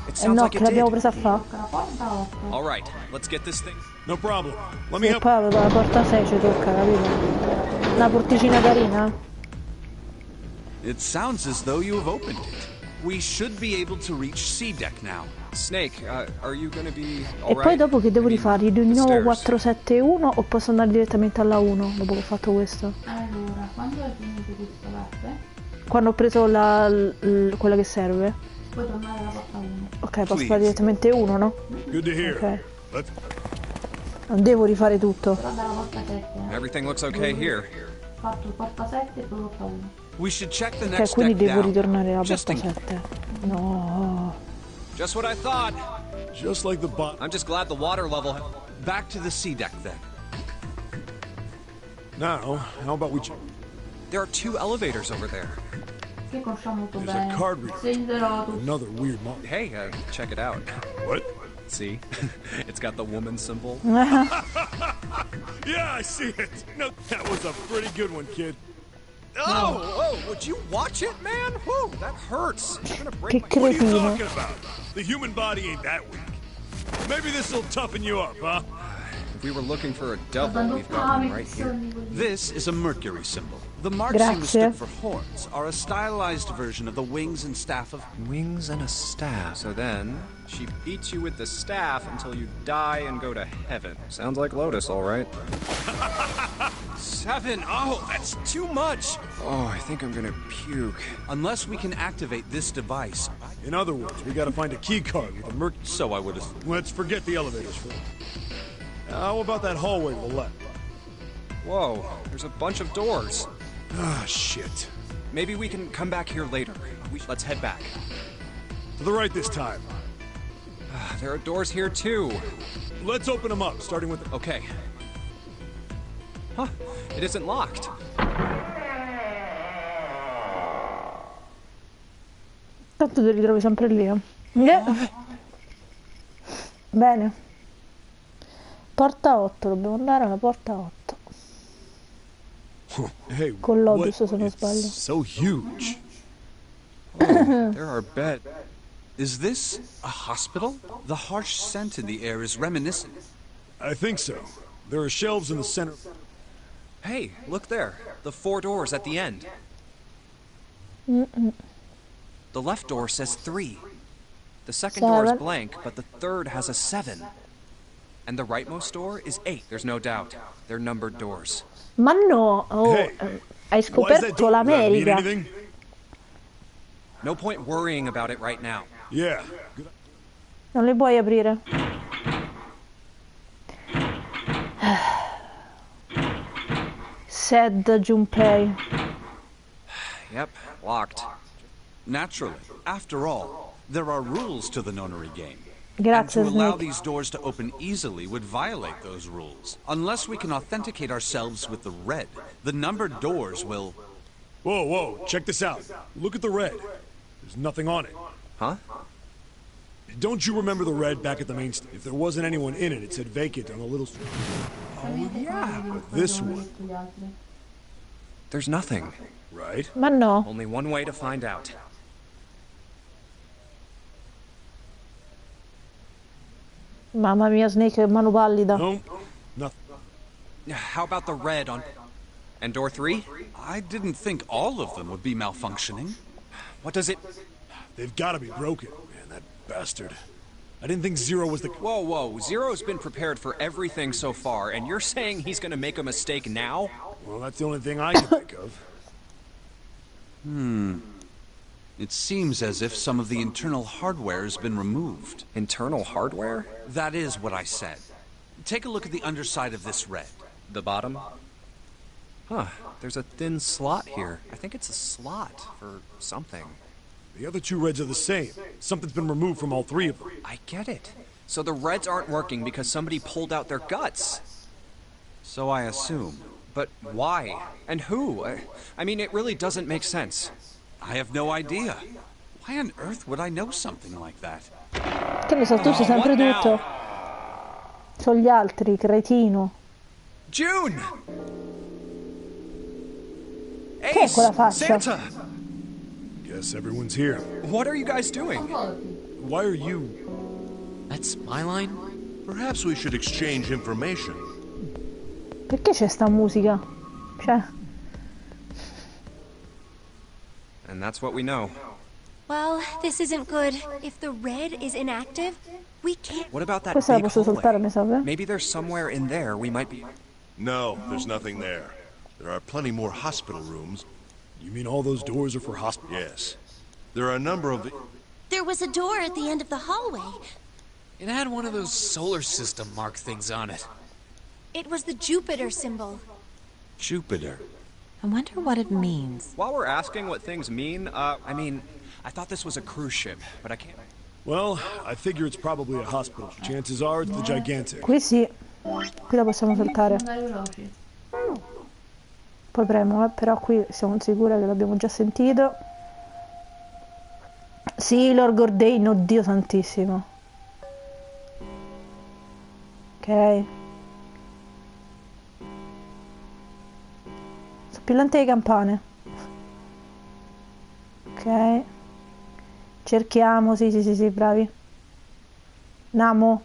It Eh sounds no, like che it l'abbiamo did. presa a fa'. La porta 8. All right, let's get this thing. No problem. Let me E help. poi la porta 6 ci tocca, capito? Una porticina carina. It sounds as though you have opened it. We should be able to reach C deck now. Snake, are you gonna be E poi alright? dopo che devo I mean, rifare? Di the nuovo stairs. 471 o posso andare direttamente alla 1 dopo che ho fatto questo? Allora, quando hai finito questa parte, Quando ho preso quella che serve? puoi tornare alla porta 1. Ok, posso fare direttamente 1, no? Good to hear. Ok. Let's... Non devo rifare tutto. Però dalla porta 7. Everything looks okay here. Ho fatto porta 7 e poi porta 1. We should check the Ok, next quindi deck devo down. ritornare alla Just porta in- 7. No. Just what I thought. Just like the bot. I'm just glad the water level. Back to the sea deck then. Now, how about we check? There are 2 elevators over there. Che conosciamo molto There's bene. a card reader. Segnerò tutto. Another weird mod. Hey, check it out. What? See? It's got the woman symbol. Yeah, I see it. No, that was a pretty good one, kid. Oh, would you watch it, man? Whew, that hurts. You're gonna break Che my... What are you cretino. talking about? The human body ain't that weak. Maybe this'll toughen you up, huh? If we were looking for a devil, we've got one right here. This is a Mercury symbol. The marks you Grazie. mistook for horns are a stylized version of the wings and staff of... Wings and a staff. So then, she beats you with the staff until you die and go to heaven. Sounds like Lotus, all right. 7! Oh, that's too much! Oh, I think I'm gonna puke. Unless we can activate this device, In other words, we gotta find a key card with a merc. so I would have... Let's forget the elevators for now. How about that hallway to the left? Whoa, there's a bunch of doors. Ah, shit. Maybe we can come back here later. Let's head back. To the right this time. There are doors here too. Let's open them up, starting with the... Okay. Huh, it isn't locked. Tanto ti ritrovi sempre lì. Bene. Porta 8, dobbiamo andare alla porta 8. Hey, Con what? l'Odus, se non It's sbaglio. so huge. There are beds. Is this a hospital? The harsh scent in the air is reminiscent. I think so. There are shelves in the center. Hey, look there. The 4 doors at the end. The left door says 3. The second door is 7. blank, but the third has a 7. And the rightmost door is 8. There's no doubt. They're numbered doors. Ma no, oh, Hey, hai Why is that scoperto door? Does that mean l'America. anything? No point worrying about it right now. Yeah. Good. Non le puoi aprire. Said Junpei. Yep, locked. Naturally. After all, there are rules to the nonary game. And Grazie, to allow Snake. these doors to open easily would violate those rules. Unless we can authenticate ourselves with the red, the numbered doors will... Whoa, whoa, check this out. Look at the red. There's nothing on it. Huh? Don't you remember the red back at the main stage? If there wasn't anyone in it, it said vacant on a little... Oh yeah, but this one, Gli altri. There's nothing. right? Ma no. Only one way to find out. Mamma mia, Snake, mano pallida. No, nothing. How about the red on... And door 3? I didn't think all of them would be malfunctioning. What does it... They've got to be broken. Man, that bastard. I didn't think Zero was the... Whoa, whoa. Zero's been prepared for everything so far, and you're saying he's gonna make a mistake now? Well, that's the only thing I can think of. It seems as if some of the internal hardware has been removed. Internal hardware? That is what I said. Take a look at the underside of this red. The bottom? Huh. There's a thin slot here. I think it's a slot for something. The other two reds are the same. Something's been removed from all three of them. I get it. So the reds aren't working because somebody pulled out their guts. So I assume. But why? And who? I mean, it really doesn't make sense. I have no idea. Why on earth would I know something like that? Che ne so, tu sai sempre what now? tutto. Sono gli altri, cretino. June! Che è quella faccia? Santa! Guess everyone's here. What are you guys doing? Why are you... That's my line? Perhaps we should exchange information. Perché c'è sta musica? Cioè, And that's what we know. Well, this isn't good. If the red is inactive, we can't... What about that Questa la big posso saltare, hallway? mi sa. Maybe there's somewhere in there we might be... No, there's nothing there. There are plenty more hospital rooms. You mean all those doors are for hospital? Yes. There are a number of... There was a door at the end of the hallway. It had one of those solar system mark things on it. It was the Jupiter symbol. Jupiter. I wonder what it means. While we're asking what things mean, I thought this was a cruise ship, but I can't... Well, I figure it's probably a hospital. Chances are it's the gigantic. Qui sì. Qui la possiamo saltare. Andare veloci. Poi premo, però qui siamo sicure che l'abbiamo già sentito. Sì, Lord Gordain, oddio santissimo. Ok. Sono più lente di campane. Ok. Cerchiamo, sì, bravi. Andiamo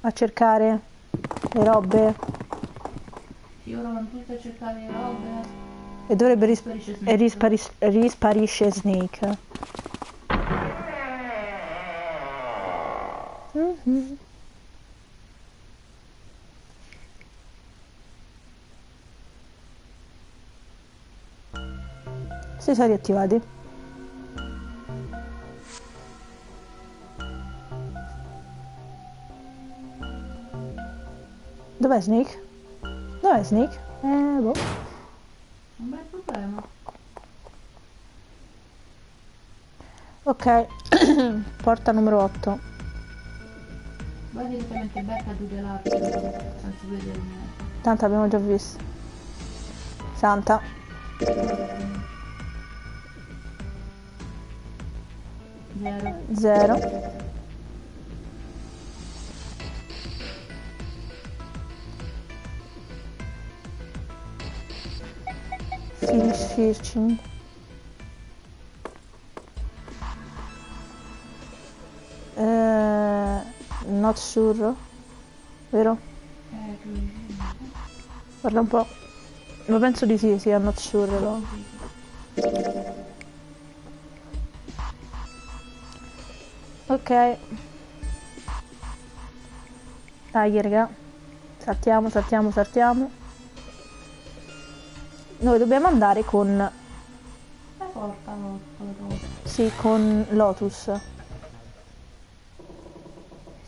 a cercare le robe. Sì, ora vanno tutti a cercare le robe. E dovrebbe Risparisce risparisce Snake. Mhm. Si sono riattivati. Dov'è Snake? Dov'è Snake? Boh. Un bel problema. Ok. Porta numero 8. Vai direttamente becca a tutelarti senza vedere niente. Tanto abbiamo già visto. Santa. Zero. 0. Finish searching. Not sure. Vero? Guarda un po'. Ma penso di sì, I'm not sure. No? Ok. Dai, raga. Saltiamo. Noi dobbiamo andare con... Porta Sì, con Lotus.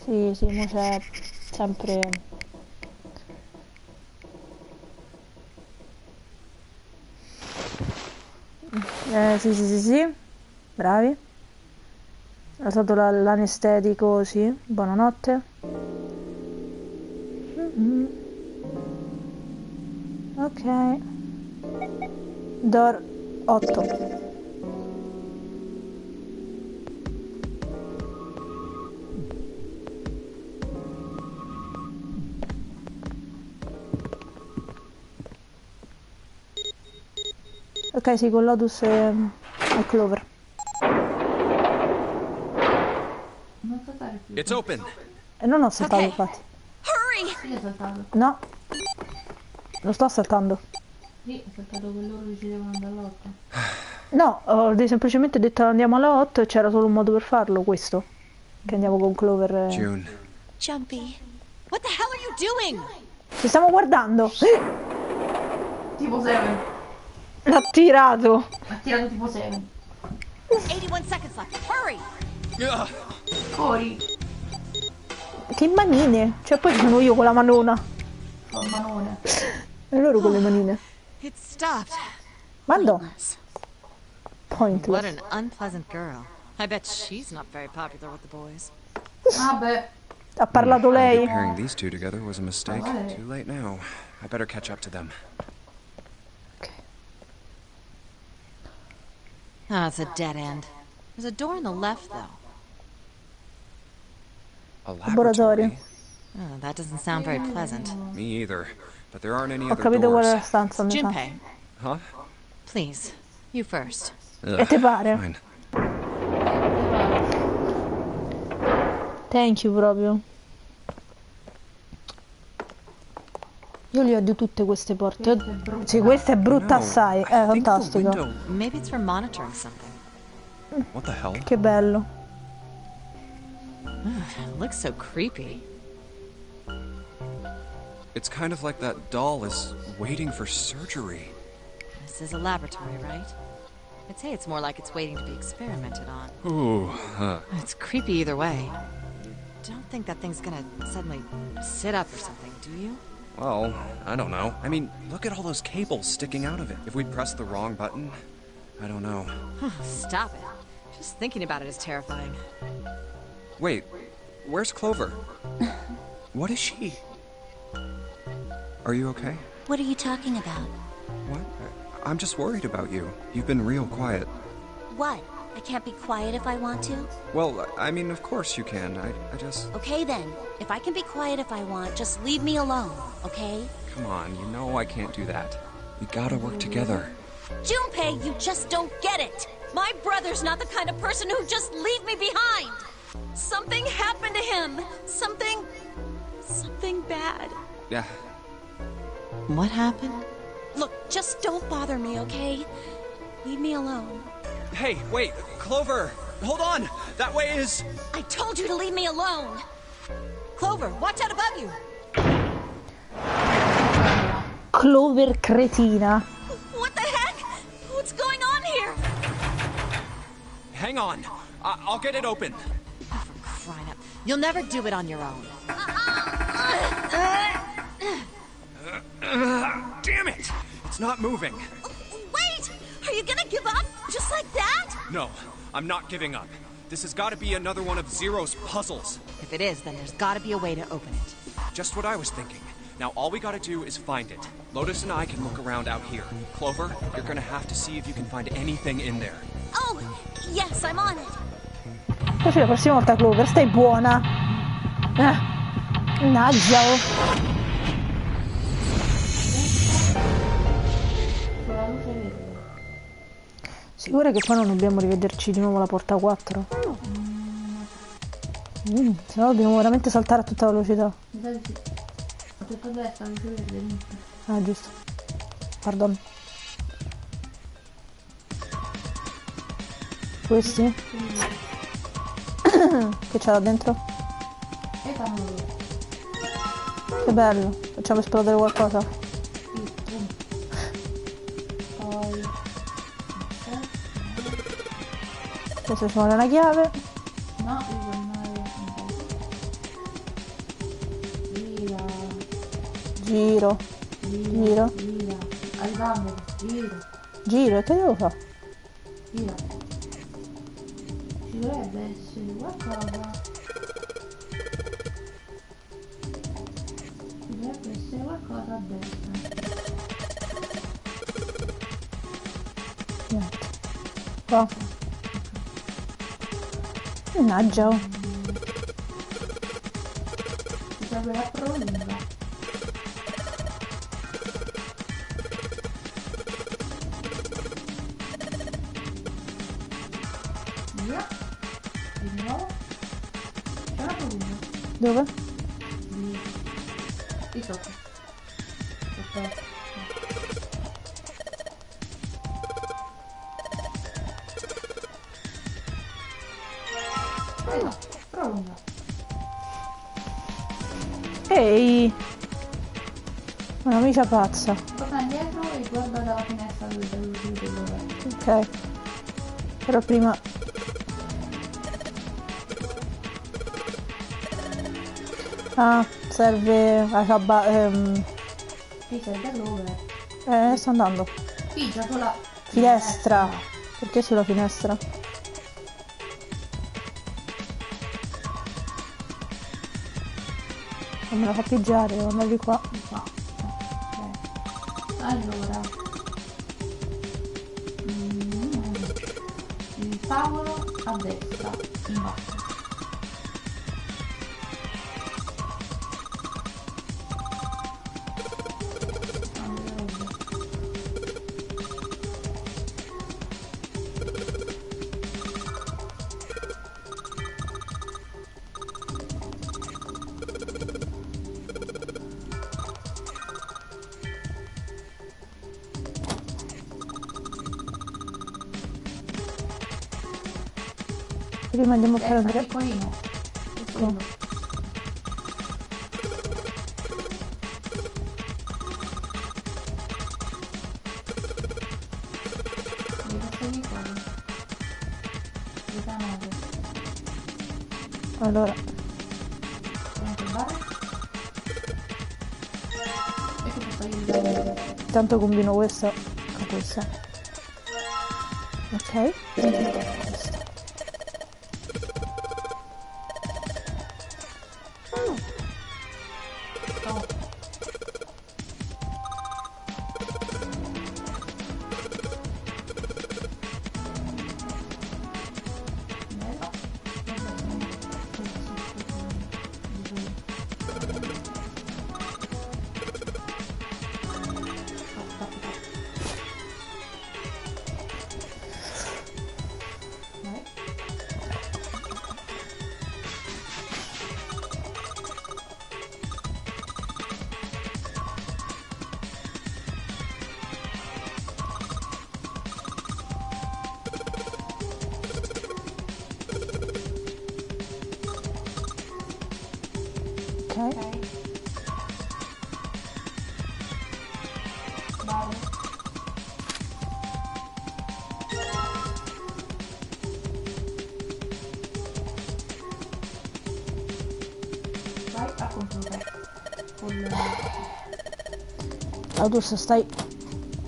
Sì, mo c'è sempre... Sì. Bravi. Ho usato l'anestetico, sì. Buonanotte. Ok. Door 8. Ok, sì, con Lotus e Clover. Non saltare più. It's open. E non ho saltato, infatti. Hurry! Sì, è saltato. No. Lo sto saltando. Sì, è saltato che loro decidevano andare all'8. No, ho semplicemente detto andiamo alla 8 e c'era solo un modo per farlo, questo. Che andiamo con Clover. June. Jumpy. What the hell are you doing? Ci stiamo guardando. Tipo 7. L'ha tirato. Ha tirato tipo 7. 81 seconds left. Hurry! Fuori. Che manine. Cioè poi sono io con la manona. Col manone. E loro con le manine. It stopped. Mando. What Pointless. an unpleasant girl. I bet she's not very popular with the boys. Vabbè. Ha parlato lei. Pairing these two together was a mistake. Too late now. I better catch up to them. Oh, it's a dead end. There's a door on the left, though. A Laboratorio. laboratory? Oh, that doesn't sound very pleasant. Me either. But there aren't any Ho other capito qual è la doors. stanza, mi sa. Junpei, Huh? please, you first. E te pare? Fine. Thank you proprio. Io li odio tutte queste porte. Sì, questa è brutta No, assai. I È think the fantastico. window- Maybe it's for monitoring something. What the hell? Che bello. It looks so creepy. It's kind of like that doll is waiting for surgery. This is a laboratory, right? I'd say it's more like it's waiting to be experimented on. Ooh, It's creepy either way. Don't think that thing's gonna suddenly sit up or something, do you? Well, I don't know. I mean, look at all those cables sticking out of it. If we press the wrong button, I don't know. Stop it. Just thinking about it is terrifying. Wait, where's Clover? What is she? Are you okay? What are you talking about? What? I'm just worried about you. You've been real quiet. What? I can't be quiet if I want to? Well, I mean, of course you can. I just... Okay then. If I can be quiet if I want, just leave me alone, okay? Come on, you know I can't do that. We gotta work together. Junpei, you just don't get it! My brother's not the kind of person who'd just leave me behind! Something happened to him! Something bad. Yeah. What happened? Look, just don't bother me, okay? Leave me alone. Hey, wait, Clover! Hold on! That way is... I told you to leave me alone! Clover, watch out above you! Clover cretina. What the heck? What's going on here? Hang on. I'll get it open. Oh, for crying out. You'll never do it on your own. Damn it! It's not moving. Wait! Are you gonna give up? Just like that? No, I'm not giving up. This has got to be another one of Zero's puzzles. If it is, then there's gotta be a way to open it. Just what I was thinking. Now all we gotta do is find it. Lotus and I can look around out here. Clover, you're gonna have to see if you can find anything in there. Oh, yes, I'm on it. Così la prossima volta, Clover, stai buona. Mannaggia. Sicura che poi non dobbiamo rivederci di nuovo la porta 4? Se no dobbiamo veramente saltare a tutta velocità. Ho detto destra, luce verde. Ah, giusto. Pardon. Questi? Che c'è là dentro? Che bello. Facciamo esplodere qualcosa. Poi... Adesso ci vuole una chiave. No, io voglio andare... Gira. Giro. Gira. Arrivando. Giro. Giro, che devo fare? Gira. Ci dovrebbe essere qualcosa. Ci dovrebbe essere qualcosa a destra. Niente. Qua. Mannaggia. Ci serve la prolunga. Via. Di nuovo. C'è una prolunga. Dove? Di sopra. Sopra. No, prolunga. Ehi! Una micia pazza. Torna indietro e guarda dalla finestra dove sei uscito dove. Ok. Però prima... Ah, serve la Sì, serve dove? sto andando. Pigia sulla Finestra. Perché sulla finestra? Non me la fa pigiare, devo andare di qua. Qua. Allora. Il tavolo a destra, in basso. Prima andiamo a È prendere... piccolino. Piccolino. Allora, intanto combino questa con questa. Ok. Questa. Ok. Vai a computer. Adesso stai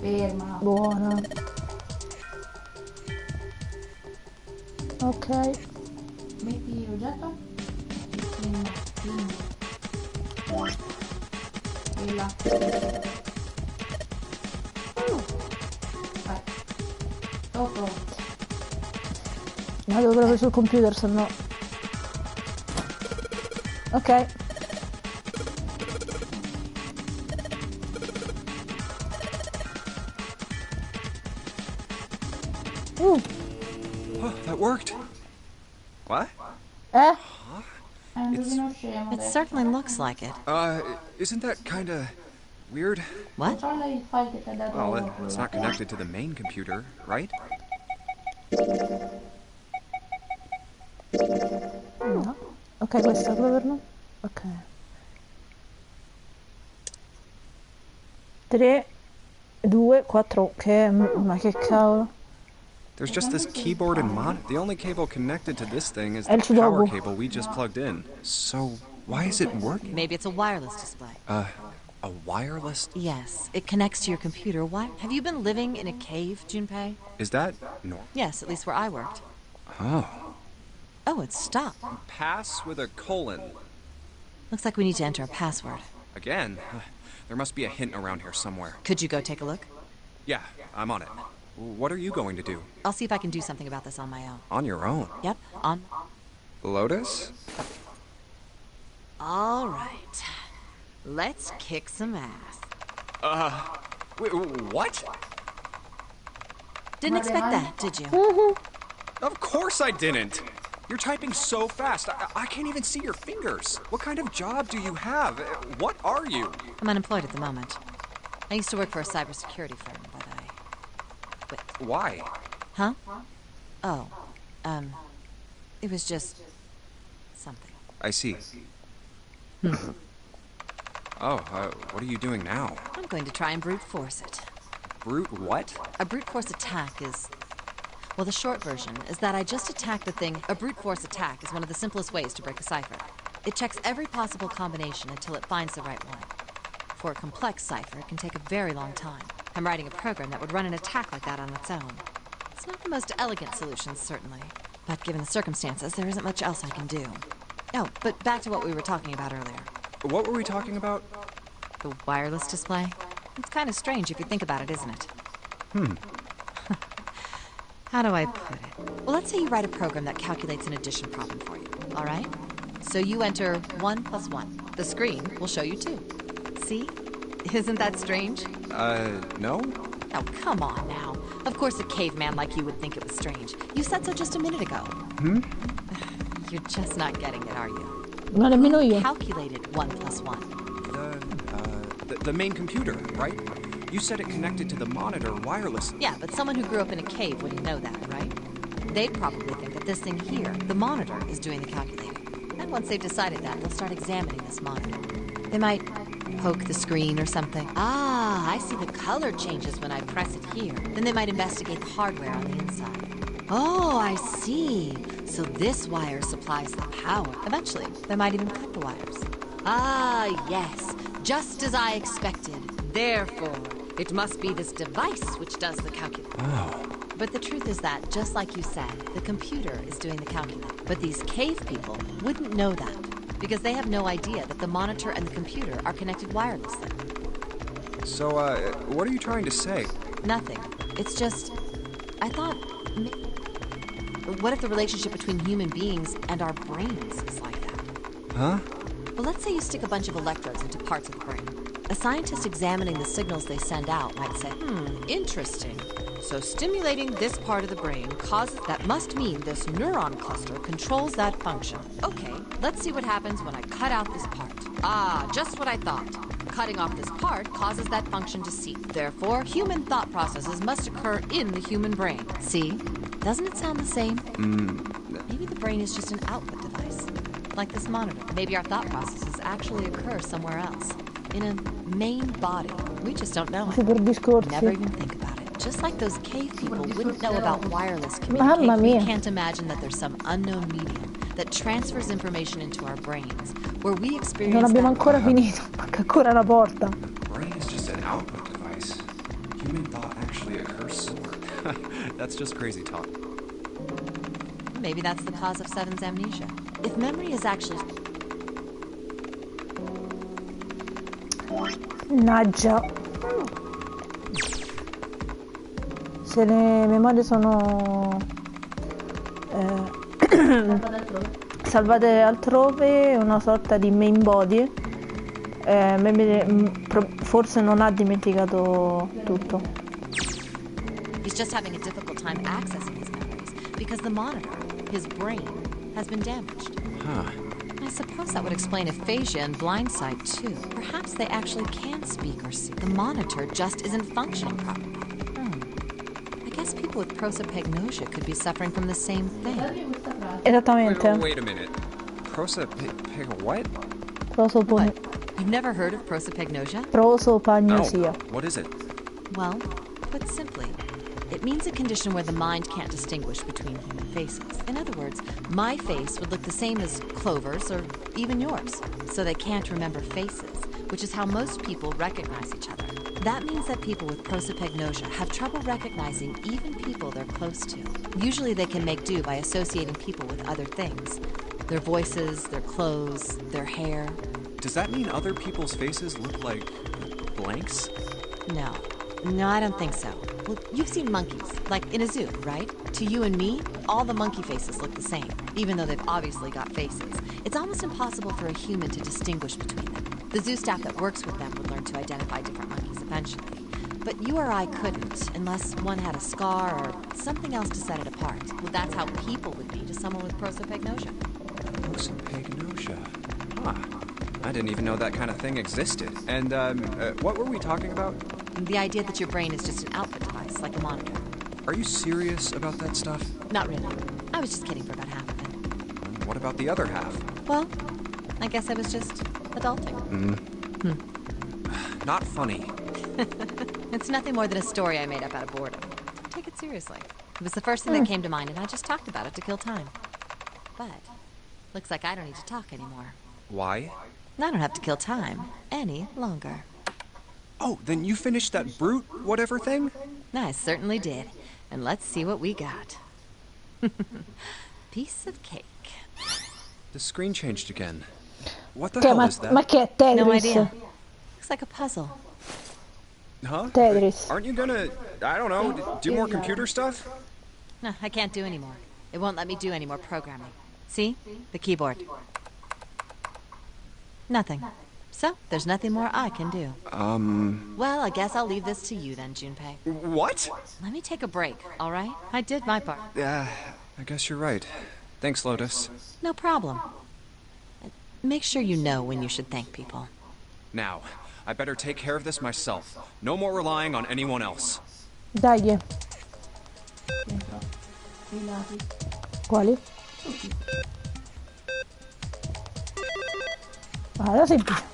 Ferma. buona. Ok. Metti l'oggetto. E là. Vai. Dopo. Vado proprio sul computer, se no... Ok. Oh, that worked. What? Eh? It certainly looks like it. Isn't that kinda weird? What? Controlla il file che ti ha dato. Well, it's not connected to the main computer, right? No. Ok, questa come per noi? Ok. 3, 2, 4. Ma che cavolo. There's just this keyboard and monitor. The only cable connected to this thing is El the power sudoku. cable we just plugged in. So, why is it working? Maybe it's a wireless display. A wireless? Yes, it connects to your computer. Why? Have you been living in a cave, Junpei? Is that normal? Yes, at least where I worked. Oh. Oh, it's stopped. Pass with a colon. Looks like we need to enter a password. Again? There must be a hint around here somewhere. Could you go take a look? Yeah, I'm on it. What are you going to do? I'll see if I can do something about this on my own. On your own? Yep, on. Lotus? All right. Let's kick some ass. Wait, what? Didn't expect that, did you? Of course I didn't! You're typing so fast, I can't even see your fingers. What kind of job do you have? What are you? I'm unemployed at the moment. I used to work for a cybersecurity firm, but Why? Huh? Oh, it was just... something. I see. Oh, what are you doing now? I'm going to try and brute force it. Brute what? A brute force attack is... Well, the short version is that I just attacked the thing... A brute force attack is one of the simplest ways to break a cipher. It checks every possible combination until it finds the right one. For a complex cipher, it can take a very long time. I'm writing a program that would run an attack like that on its own. It's not the most elegant solution, certainly. But given the circumstances, there isn't much else I can do. Oh, but back to what we were talking about earlier. What were we talking about? The wireless display? It's kind of strange if you think about it, isn't it? How do I put it? Well, let's say you write a program that calculates an addition problem for you, all right? So you enter 1 + 1. The screen will show you 2. See? Isn't that strange? No? Oh, come on now. Of course a caveman like you would think it was strange. You said so just a minute ago. You're just not getting it, are you? Ma nemmeno io. Calculated 1 + 1. The main computer, right? You said it connected to the monitor wirelessly. Yeah, but someone who grew up in a cave wouldn't know that, right? they'd probably think that this thing here, the monitor, is doing the calculating. And once they've decided that, they'll start examining this monitor. They might poke the screen or something. Ah, I see the color changes when I press it here. Then they might investigate the hardware on the inside. Oh, I see. So this wire supplies the power. Eventually, they might even cut the wires. Ah, yes. Just as I expected. Therefore, it must be this device which does the calculation. Oh. But the truth is that, just like you said, the computer is doing the calculating. But these cave people wouldn't know that, because they have no idea that the monitor and the computer are connected wirelessly. So, what are you trying to say? Nothing. It's just, I thought, what if the relationship between human beings and our brains is like that? Huh? Well, let's say you stick a bunch of electrodes into parts of the brain. A scientist examining the signals they send out might say, interesting. So stimulating this part of the brain causes, that must mean this neuron cluster controls that function. Okay, let's see what happens when I cut out this part. Ah, just what I thought. Cutting off this part causes that function to cease. Therefore, human thought processes must occur in the human brain. See? Doesn't it sound the same? Maybe the brain is just an output device. Like this monitor. Maybe our thought processes actually occur somewhere else. In a main body. We just don't know it. Never even think about it. Just like those cave people wouldn't know about wireless communication, we can't imagine that there's some unknown medium that transfers information into our brains, where we experience. Non abbiamo ancora finito, manca ancora la porta. The brain is just an output device. Human thought actually occurs somewhere. That's just crazy talk. Maybe that's the cause of Seven's amnesia. If memory is actually. Mannaggia. Se le memorie sono salvate altrove, è una sorta di main body. Forse non ha dimenticato tutto. He's just having a difficult time accessing his memories because the monitor, his brain, has been damaged. Huh. I suppose that would explain aphasia and blindsight, too. Perhaps they actually can speak or see. The monitor just isn't functioning properly. I guess people with prosopagnosia could be suffering from the same thing. Esattamente. Wait a minute. What? What? You've never heard of prosopagnosia? Prosopagnosia. No. What is it? Well, put simply, it means a condition where the mind can't distinguish between human faces. In other words, my face would look the same as Clover's or even yours, so they can't remember faces, which is how most people recognize each other. That means that people with prosopagnosia have trouble recognizing even people they're close to. Usually they can make do by associating people with other things. Their voices, their clothes, their hair. Does that mean other people's faces look like blanks? No, I don't think so. Well, you've seen monkeys, like in a zoo, right? To you and me, all the monkey faces look the same, even though they've obviously got faces. It's almost impossible for a human to distinguish between them. The zoo staff that works with them would learn to identify different monkeys eventually. But you or I couldn't, unless one had a scar or something else to set it apart. Well, that's how people would be to someone with prosopagnosia. Prosopagnosia. Huh. I didn't even know that kind of thing existed. And, what were we talking about? The idea that your brain is just an output device, like a monitor. Are you serious about that stuff? Not really. I was just kidding for about half of it. What about the other half? Well, I guess I was just adulting. Not funny. It's nothing more than a story I made up out of boredom. Take it seriously. It was the first thing that came to mind, and I just talked about it to kill time. But, looks like I don't need to talk anymore. Why? I don't have to kill time any longer. Oh, then you finished that brute whatever thing? I certainly did. And let's see what we got. Piece of cake. The screen changed again. What the hell is that? Ma che è Tetris? No idea. Looks like a puzzle. Huh? Tetris. Aren't you gonna, I don't know, do more computer stuff? No, I can't do anymore. It won't let me do any more programming. See? The keyboard. Nothing. So, there's nothing more I can do. Well, I guess I'll leave this to you then, Junpei. What? Let me take a break, all right? I did my part. I guess you're right. Thanks, Lotus. No problem. Make sure you know when you should thank people. Now, I better take care of this myself. No more relying on anyone else. Dai. I lati. Quali? Tutti. Ah, era semplice.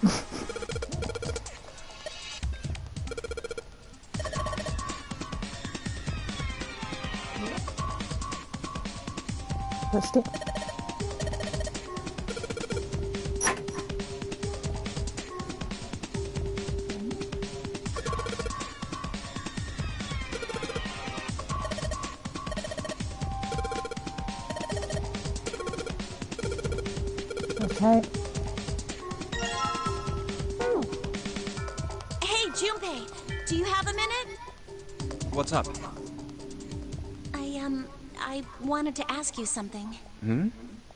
Questi. Ok. Hey, Junpei, do you have a minute? What's up? I wanted to ask you something. Hmm?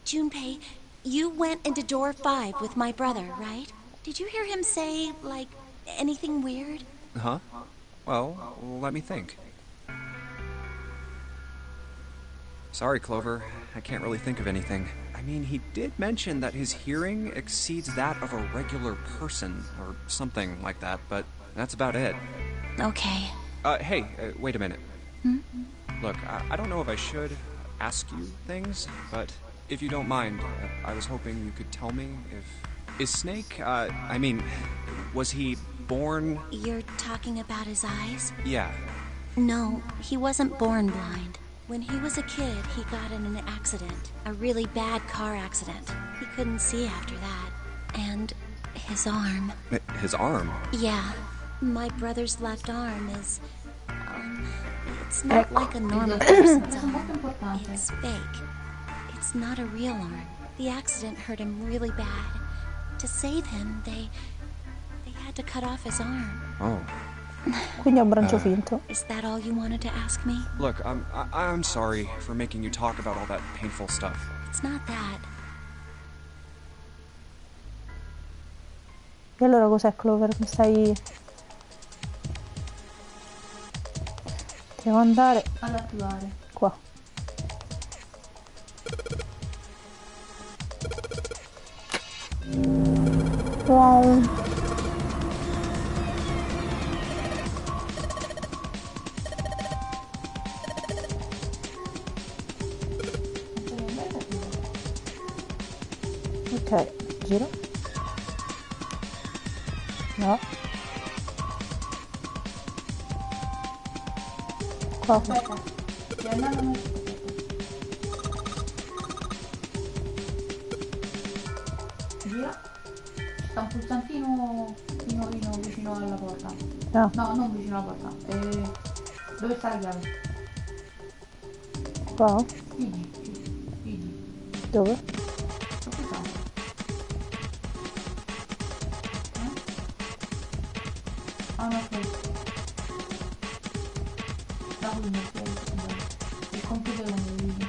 Junpei, you went into door 5 with my brother, right? Did you hear him say, like, anything weird? Huh? Well, let me think. Sorry, Clover. I can't really think of anything. I mean, he did mention that his hearing exceeds that of a regular person, or something like that, but that's about it. Okay. Hey, wait a minute. Look, I don't know if I should ask you things, but if you don't mind, I was hoping you could tell me if... Is Snake, I mean, was he born... You're talking about his eyes? Yeah. No, he wasn't born blind. When he was a kid, he got in an accident. A really bad car accident. He couldn't see after that. And his arm. His arm? Yeah. My brother's left arm is... it's not like a normal person's arm. It's fake. It's not a real arm. The accident hurt him really bad. To save him, they had to cut off his arm. Oh. Quindi è un brancio finto. Is that all you wanted to ask me? Look, I'm sorry for making you talk about all that painful stuff. It's not that. E allora cos'è, Clover? Mi stai... Devo andare Ad attivare. qua. Wow. Ok, giro. No. Qua. Aspetta. Stai andando aspetta. Gira. Sta un pulsantino vicino alla porta. No. No, non vicino alla porta. Dove sta la chiave? Qua? Figi. Figi. Dove? Sto pulsando. Ah, no, aspetta. Da qui non si il computer non mi vedi.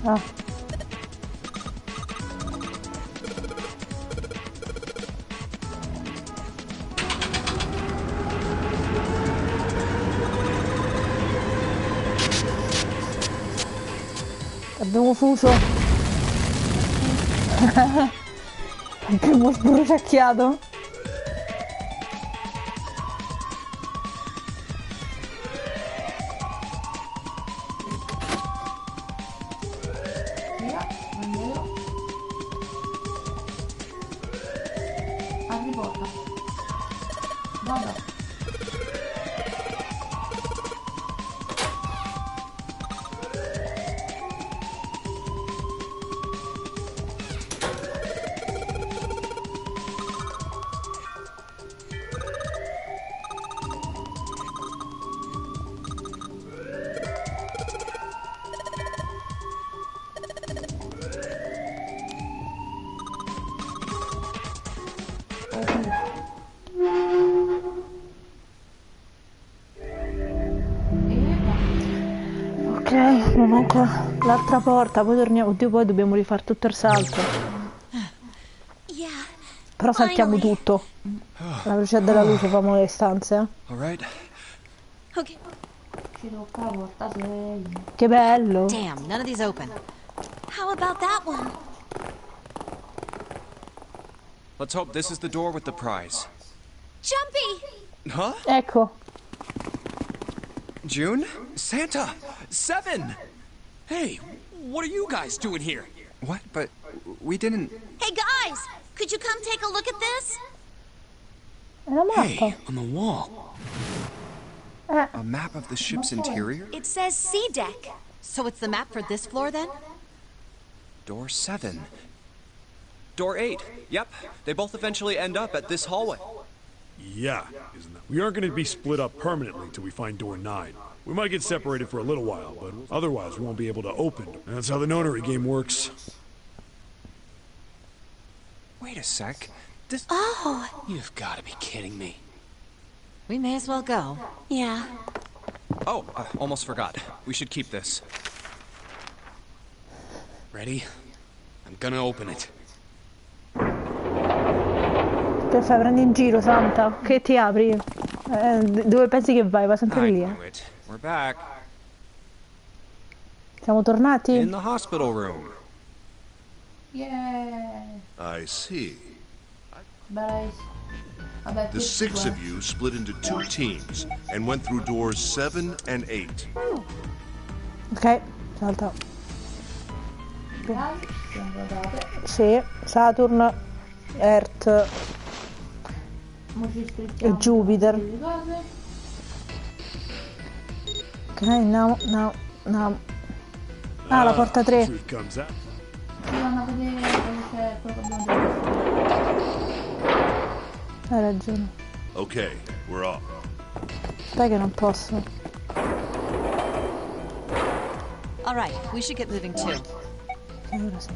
Ah. Abbiamo fuso. Abbiamo sbruciacchiato. Apri porta. Vada. Ok, mi manca l'altra porta, poi torniamo. Oddio, poi dobbiamo rifare tutto il salto. Yeah. Però saltiamo Finally. tutto. La velocità della luce, famo le stanze. All right. Okay. Ci tocca la porta 6. Che bello. Damn, none of these open. How about that one? Let's hope this is the door with the prize. Jumpy! Huh? Ecco. June? Santa! 7! Hey, what are you guys doing here? What? But we didn't... Hey guys, could you come take a look at this? È la mappa. Hey, on the wall. A map of the ship's interior? It says C deck. So it's the map for this floor then? Door 7. Door 8. Yep. They both eventually end up at this hallway. Yeah, isn't that? We aren't going to be split up permanently till we find door 9. We might get separated for a little while, but otherwise we won't be able to open. That's how the nonary game works. Wait a sec. This... Oh, You've got to be kidding me. We may as well go. yeah. Oh, almost forgot. We should keep this. Ready? I'm gonna open it. Che fai? Prendi in giro, Santa? Che ti apri? Dove pensi che vai? Va sempre I lì, knew it. We're back. Siamo tornati? In the hospital room. Yeah. I see. Vabbè, The tutti 6 qua. of you split into 2 teams and went through doors 7 and 8. Ok, salta. Dai, siamo guardate. Sì, Saturn, Earth Mo ci strizziamo e Jupiter. le cose. Ok, no. Ah, la porta 3. Truth comes out. Ci vanno a vedere dove c'è quello che abbiamo già visto. Hai ragione. Okay, we're off. Sai che non posso. All right, we should get moving too. Che ora sì.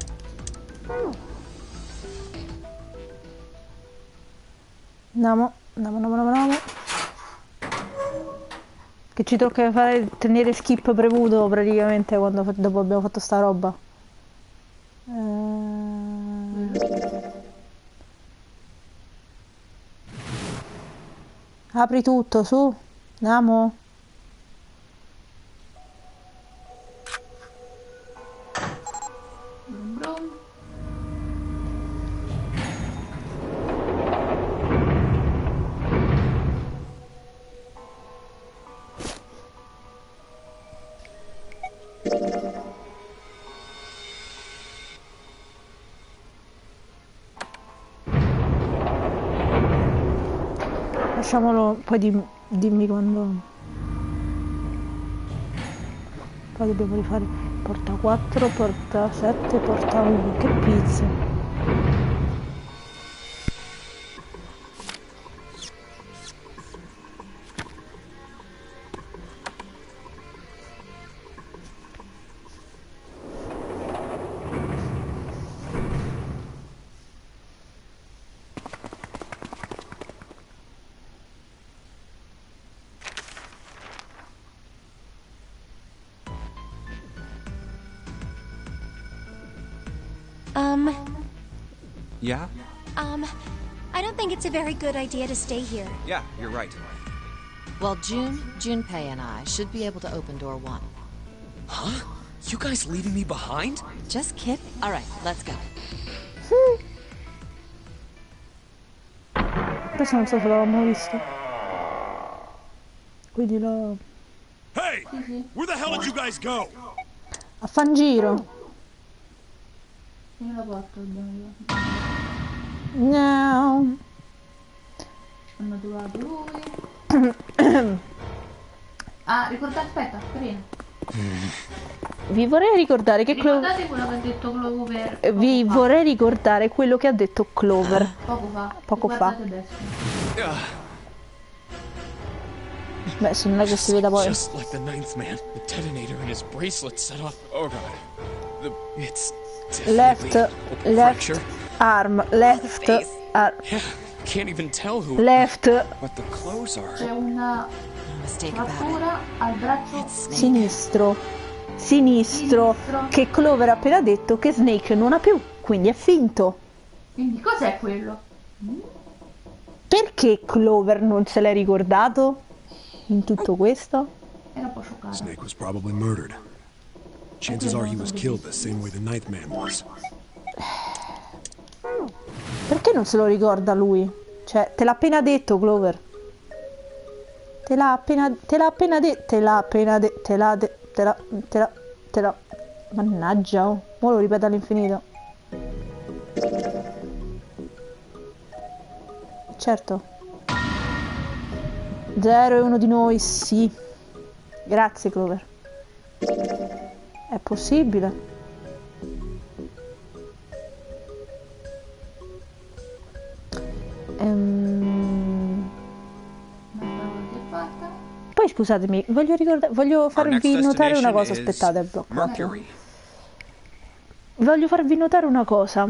Andiamo. Che ci tocca fare, tenere skip premuto praticamente quando dopo abbiamo fatto sta roba. Apri tutto, su. Andiamo. Brum brum. Lasciamolo, poi dimmi quando. Poi dobbiamo rifare porta 4, porta 7, porta 1. Che pizza. Yeah? I don't think it's a very good idea to stay here. Yeah, you're right. Well, Junpei and I should be able to open door 1. Huh? You guys leaving me behind? Just kidding. All right, let's go. Questo non so se l'avevamo visto. Quindi lo. Hey! Where the hell did you guys go? A fan giro. Io la porto, dobbiamo No. hanno trovato lui. Ah, ricordate, aspetta, carino. Vi vorrei ricordare che Ricordate quello che ha detto Clover Vi poco fa? vorrei ricordare quello che ha detto Clover. Poco fa. fa. Guardate adesso. Beh, se non è che si veda poi. Just like the 9th man, the detonator and his bracelet set off. Oh god. It's Left, definitely open left fracture. arm, left arm, Yeah, can't even tell who. left But the clothes are... C'è una No mistake about it. frattura al braccio Snake. sinistro. sinistro che Clover ha appena detto che Snake non ha più, quindi è finto. Quindi cos'è quello? Perché Clover non se l'è ricordato in tutto questo? Era un po' scioccata. Snake was probably murdered. Chances are he was killed the same way the Ninth Man was. Perché non se lo ricorda lui? Cioè, te l'ha appena detto Clover. Te l'ha appena detto. Mannaggia, oh. Ora lo ripeto all'infinito. Certo. 0 è uno di noi, sì. Grazie Clover. È possibile. Poi scusatemi, voglio farvi notare una cosa, aspettate, blocco. Voglio farvi notare una cosa.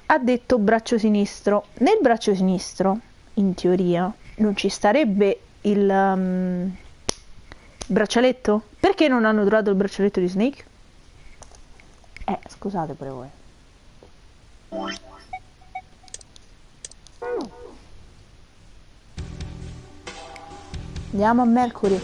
Ha detto braccio sinistro. Nel braccio sinistro, in teoria, non ci starebbe il braccialetto? Perché non hanno trovato il braccialetto di Snake? Scusate pure voi. Andiamo a Mercury.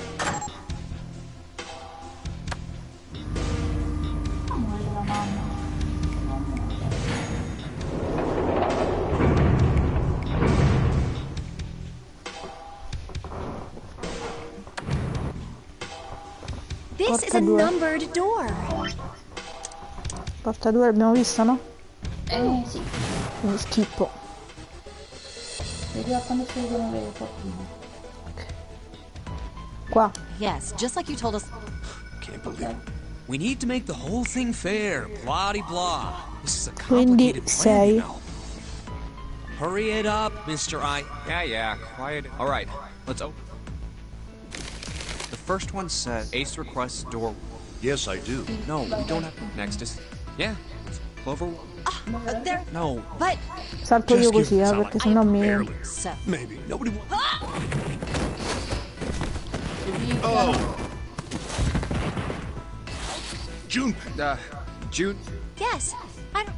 This is a numbered door. Porta 2 l'abbiamo vista, no? Sì. Quindi schippo. Vediamo quando si vedono le fortune. Qua. Yes, just like you told us. Can't believe it. We need to make the whole thing fair. Blah de blah. This is a Quindi complicated plan, 6. you know. Hurry it up, Mr. I. Yeah, quiet. All right, let's open. The first one says Ace requests door. Yes, I do. No, we don't have. Next is. Yeah, Clover. There. No. But. Salto io così, perché sennò mi... So. Maybe. Nobody will... Oh! June! June. Yes, I don't.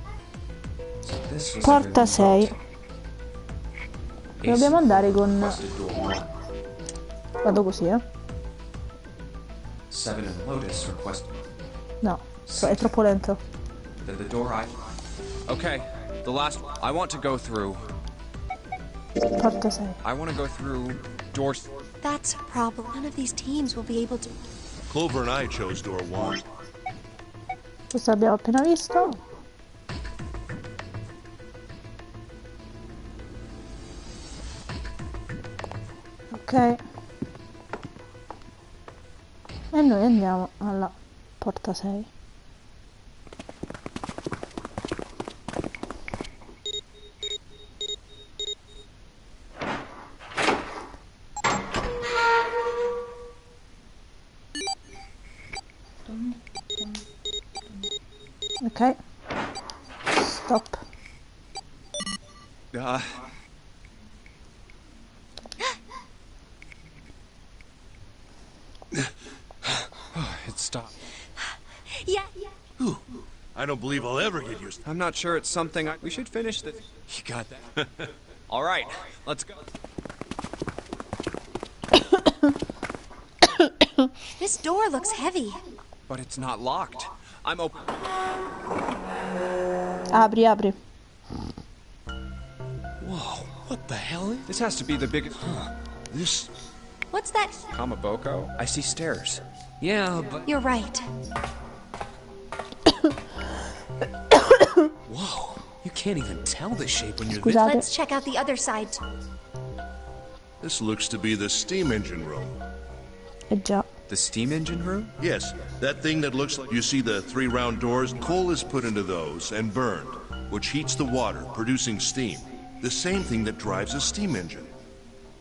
This is Porta 6. Ace Dobbiamo andare con... requested door 1. Vado così, 7 and Lotus requested. No, è troppo lento. Then the door I. Okay, the last one. I want to go through. Porta 6. I want to go through doors. That's a problem. None of these teams will be able to. Clover and I chose door 1. Questo l'abbiamo appena visto. Ok. E noi andiamo alla porta 6. Ok. Stop. It stopped. Yeah. I don't believe I'll ever get used to I'm not sure it's something we should finish this. You got that? All right, let's go. This door looks heavy. But it's not locked. I'm open. Apri, apri. Whoa, what the hell is This has to be the biggest. this. What's that? Kamaboko? I see stairs. Yeah, but. You're right. Whoa, you can't even tell the shape when you're Scusate. Let's check out the other side. This looks to be the steam engine room. Già. The steam engine room? Yes, that thing that looks like you see the 3 round doors. Coal is put into those and burned, which heats the water, producing steam. The same thing that drives a steam engine.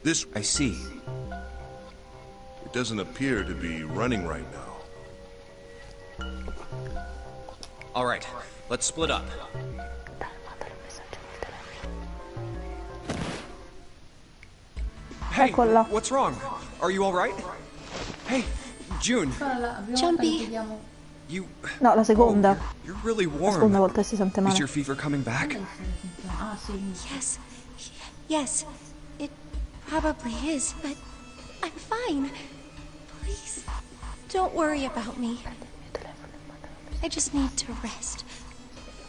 This, I see. it doesn't appear to be running right now. All right, let's split up. Hey, Eccola. what's wrong? Are you all right? Hey, June. Prima volta Jumpy. che vediamo No, la seconda. Oh, you're really La warm. seconda volta si sente Is male. your fever coming back? Ah, sì. Yes. Yes. It probably is, but I'm fine. Please, don't worry about me. I just need to rest.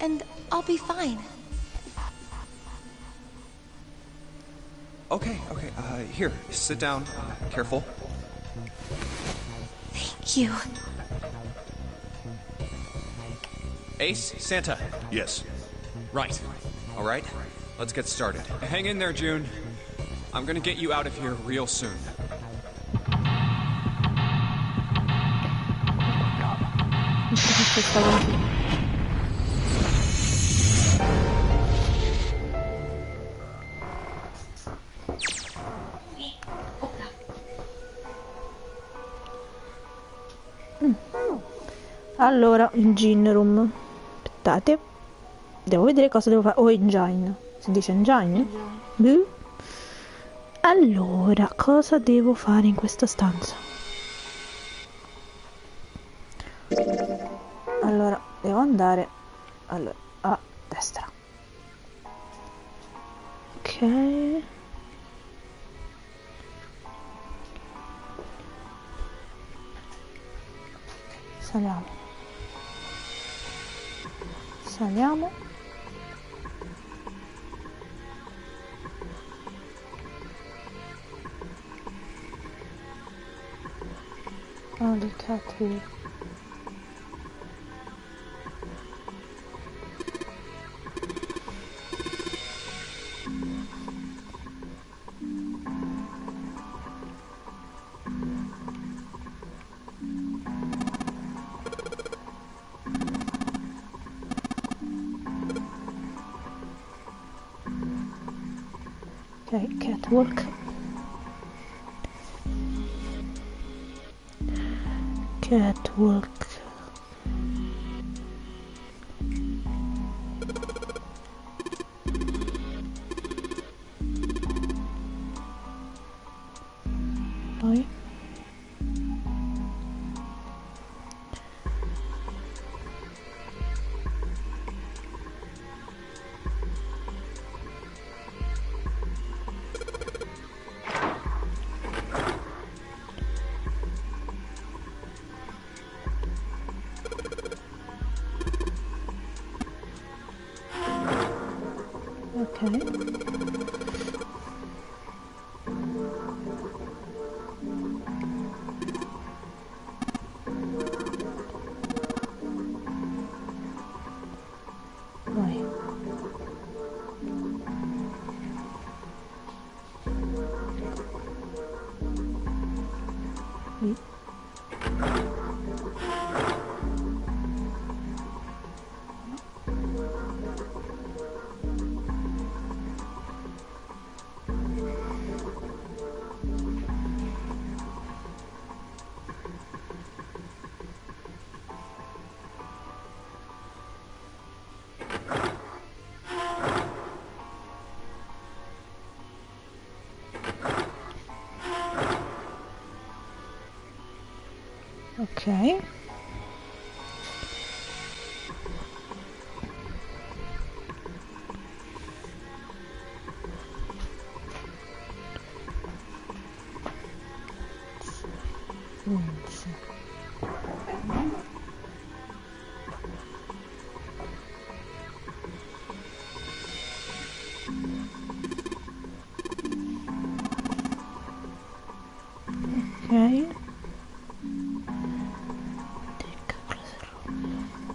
And I'll be fine. Okay. Here, sit down. Careful. Thank you. Ace, Santa. Yes. Right. All right, let's get started. Hang in there, June. I'm gonna get you out of here real soon. Allora, engine room. Aspettate. Devo vedere cosa devo fare. Oh, engine. Si dice engine? Allora, cosa devo fare in questa stanza? Allora, devo andare a destra. Ok. Saliamo. Oh, le cattive. Ok, catwalk. Poi ok. Ok.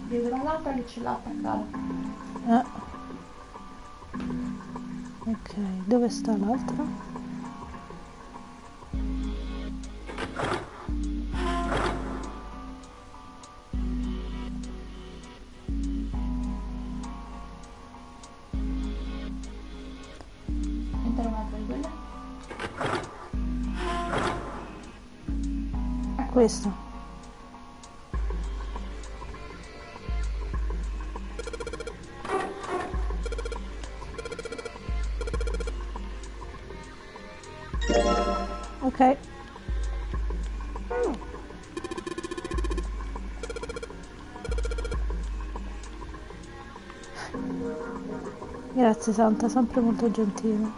Dietro l'altra che ce l'ha attaccata. Ok, dove sta l'altra? Entra un'altra di quelle. Questo. Ok. Grazie Santa, sempre molto gentile.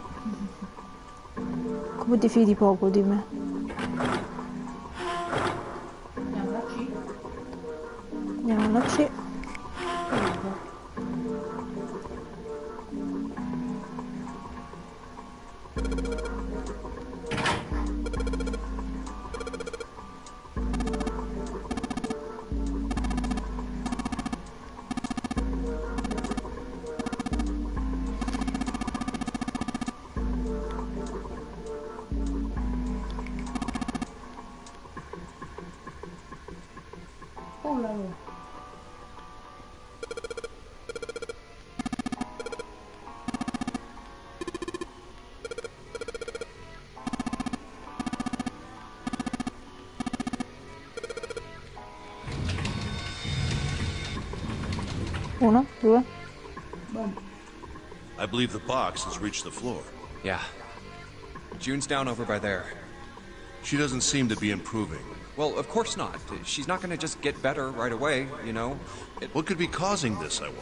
Come ti fidi poco di me? Andiamo alla C. Andiamo alla C. Oh là là. Uno, due. I believe the box has reached the floor. Yeah. June's down over by there. She doesn't seem to be improving. Well, of course not. She's not gonna just get better right away, you know? What could be causing this, I wonder?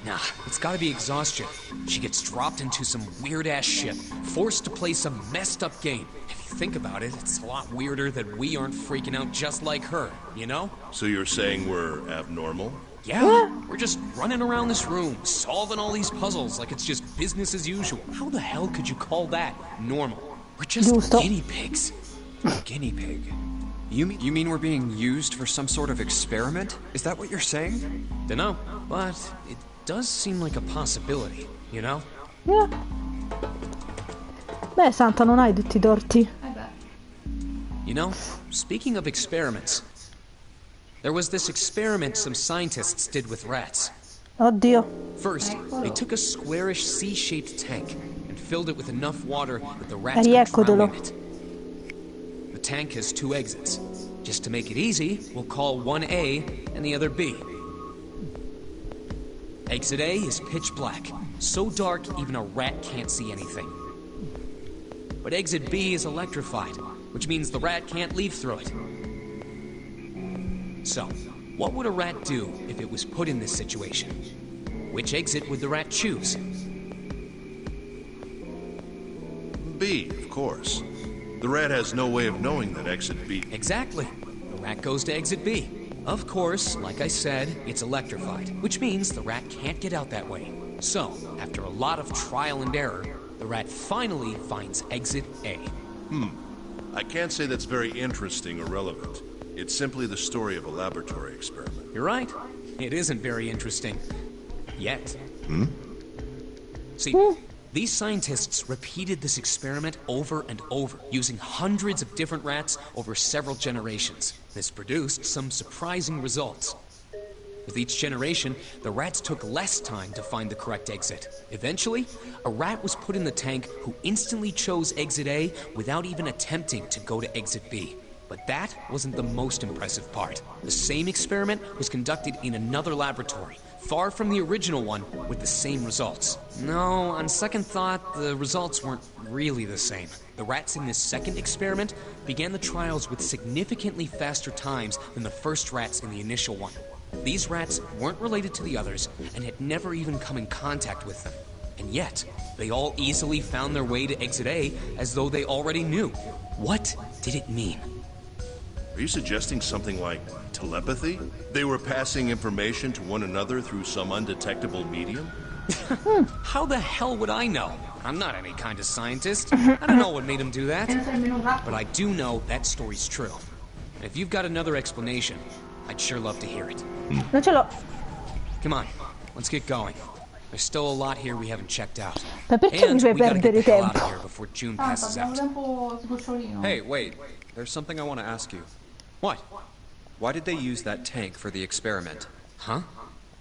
Nah, it's gotta be exhaustion. She gets dropped into some weird-ass shit, forced to play some messed-up game. If you think about it, it's a lot weirder that we aren't freaking out just like her, you know? So you're saying we're abnormal? Yeah, we're just running around this room, solving all these puzzles like it's just business as usual. How the hell could you call that normal? We're just Giusto. guinea pigs. Guinea pig. You mean we're being used for some sort of experiment? Is that what you're saying? Dunno, but it does seem like a possibility, you know? Yeah. Beh, Santa, non hai tutti i torti. You know, speaking of experiments, there was this experiment some scientists did with rats. Oddio. First, they took a squarish C-shaped tank and filled it with enough water that the rats could drown in it. The tank has two exits. Just to make it easy, we'll call one A and the other B. Exit A is pitch black, so dark even a rat can't see anything. But exit B is electrified, which means the rat can't leave through it. So, what would a rat do if it was put in this situation? Which exit would the rat choose? B, of course. The rat has no way of knowing that exit B... Exactly. The rat goes to exit B. Of course, like I said, it's electrified, which means the rat can't get out that way. So, after a lot of trial and error, the rat finally finds exit A. I can't say that's very interesting or relevant. It's simply the story of a laboratory experiment. You're right. It isn't very interesting. Yet. See, these scientists repeated this experiment over and over, using hundreds of different rats over several generations. This produced some surprising results. With each generation, the rats took less time to find the correct exit. Eventually, a rat was put in the tank who instantly chose exit A without even attempting to go to exit B. But that wasn't the most impressive part. The same experiment was conducted in another laboratory, far from the original one, with the same results. No, on second thought, the results weren't really the same. The rats in this second experiment began the trials with significantly faster times than the first rats in the initial one. These rats weren't related to the others and had never even come in contact with them. And yet, they all easily found their way to exit A as though they already knew. What did it mean? Are you suggesting something like telepathy? They were passing information to one another through some undetectable medium? How the hell would I know? I'm not any kind of scientist. I don't know what made them do that. But I do know that story's true. And if you've got another explanation, I'd sure love to hear it. Non ce l'ho. Come on, let's get going. There's still a lot here we haven't checked out. Ma perché mi And fai we gotta get perdere the hell out tempo? of here before June Tanto passes abbiamo out. tempo sgocciolino. Hey, wait. There's something I want to ask you. What? Why did they use that tank for the experiment? Huh?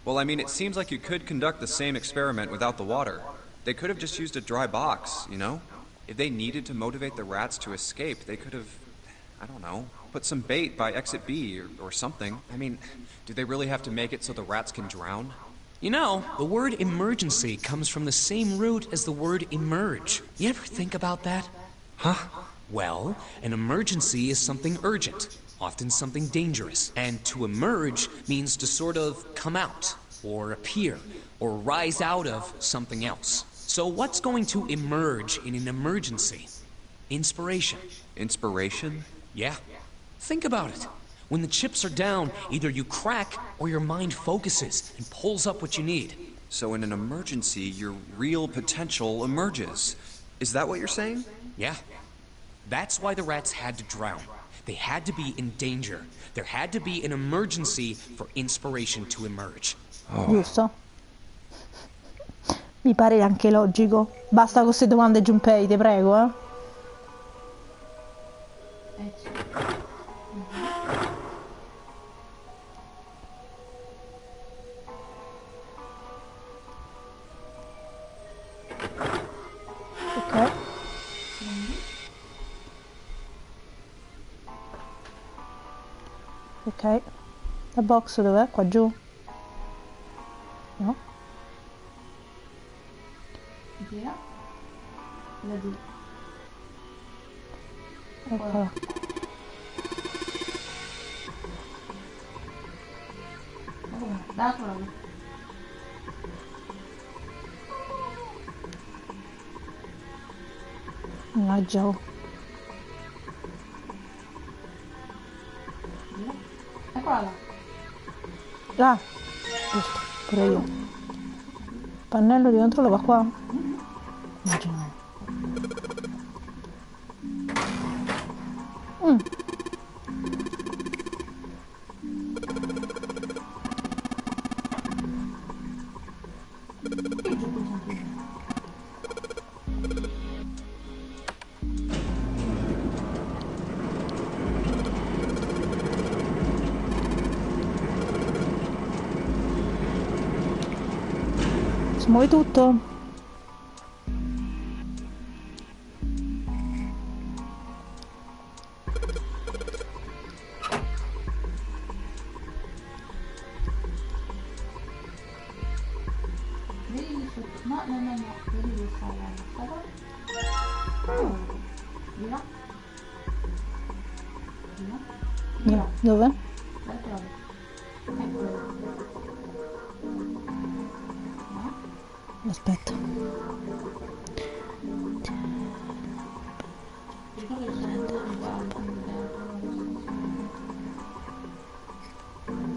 Well, I mean, it seems like you could conduct the same experiment without the water. They could have just used a dry box, you know? If they needed to motivate the rats to escape, they could have, I don't know, put some bait by exit B or something. I mean, do they really have to make it so the rats can drown? You know, the word emergency comes from the same root as the word emerge. You ever think about that? Huh? Well, an emergency is something urgent, often something dangerous. And to emerge means to sort of come out. or appear, or rise out of something else. So what's going to emerge in an emergency? Inspiration. Inspiration? Yeah. Think about it. When the chips are down, either you crack or your mind focuses and pulls up what you need. So in an emergency, your real potential emerges. Is that what you're saying? Yeah. That's why the rats had to drown. They had to be in danger. There had to be an emergency for inspiration to emerge. Giusto? Mi pare anche logico. Basta con queste domande, Junpei, ti prego, eh. Sì. Ok. Ok. La box dov'è? Qua giù? No? Gira. Da giù. Eccola. Da trovo. Mannaggia. Oh. Gira. Eccola là. Là. Giusto, pure io. Pannello di controllo va qua? Immagino. Si muove tutto? Vedi lì sotto. No. Vedi dove sta la scatola? Gira. Gira. Gira. Dove? Da trovo. Eccolo. No? Aspetta. Ricordo che sono due uguali, quindi dentro.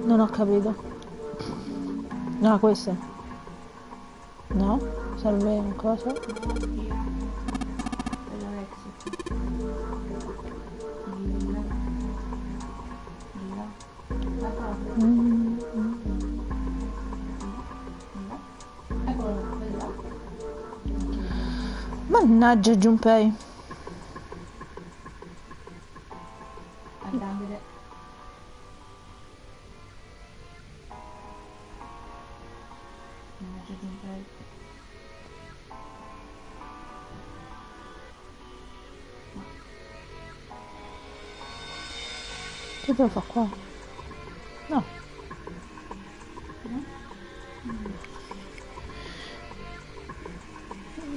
Non ho capito. No, questo. No? Serve un coso? No, gira. Quello exit. Gira. Gira. Da trovo. Gira. Eccolo là, vedi là? Mannaggia Junpei. A grande. Mannaggia Junpei. Che devo fare qua? No.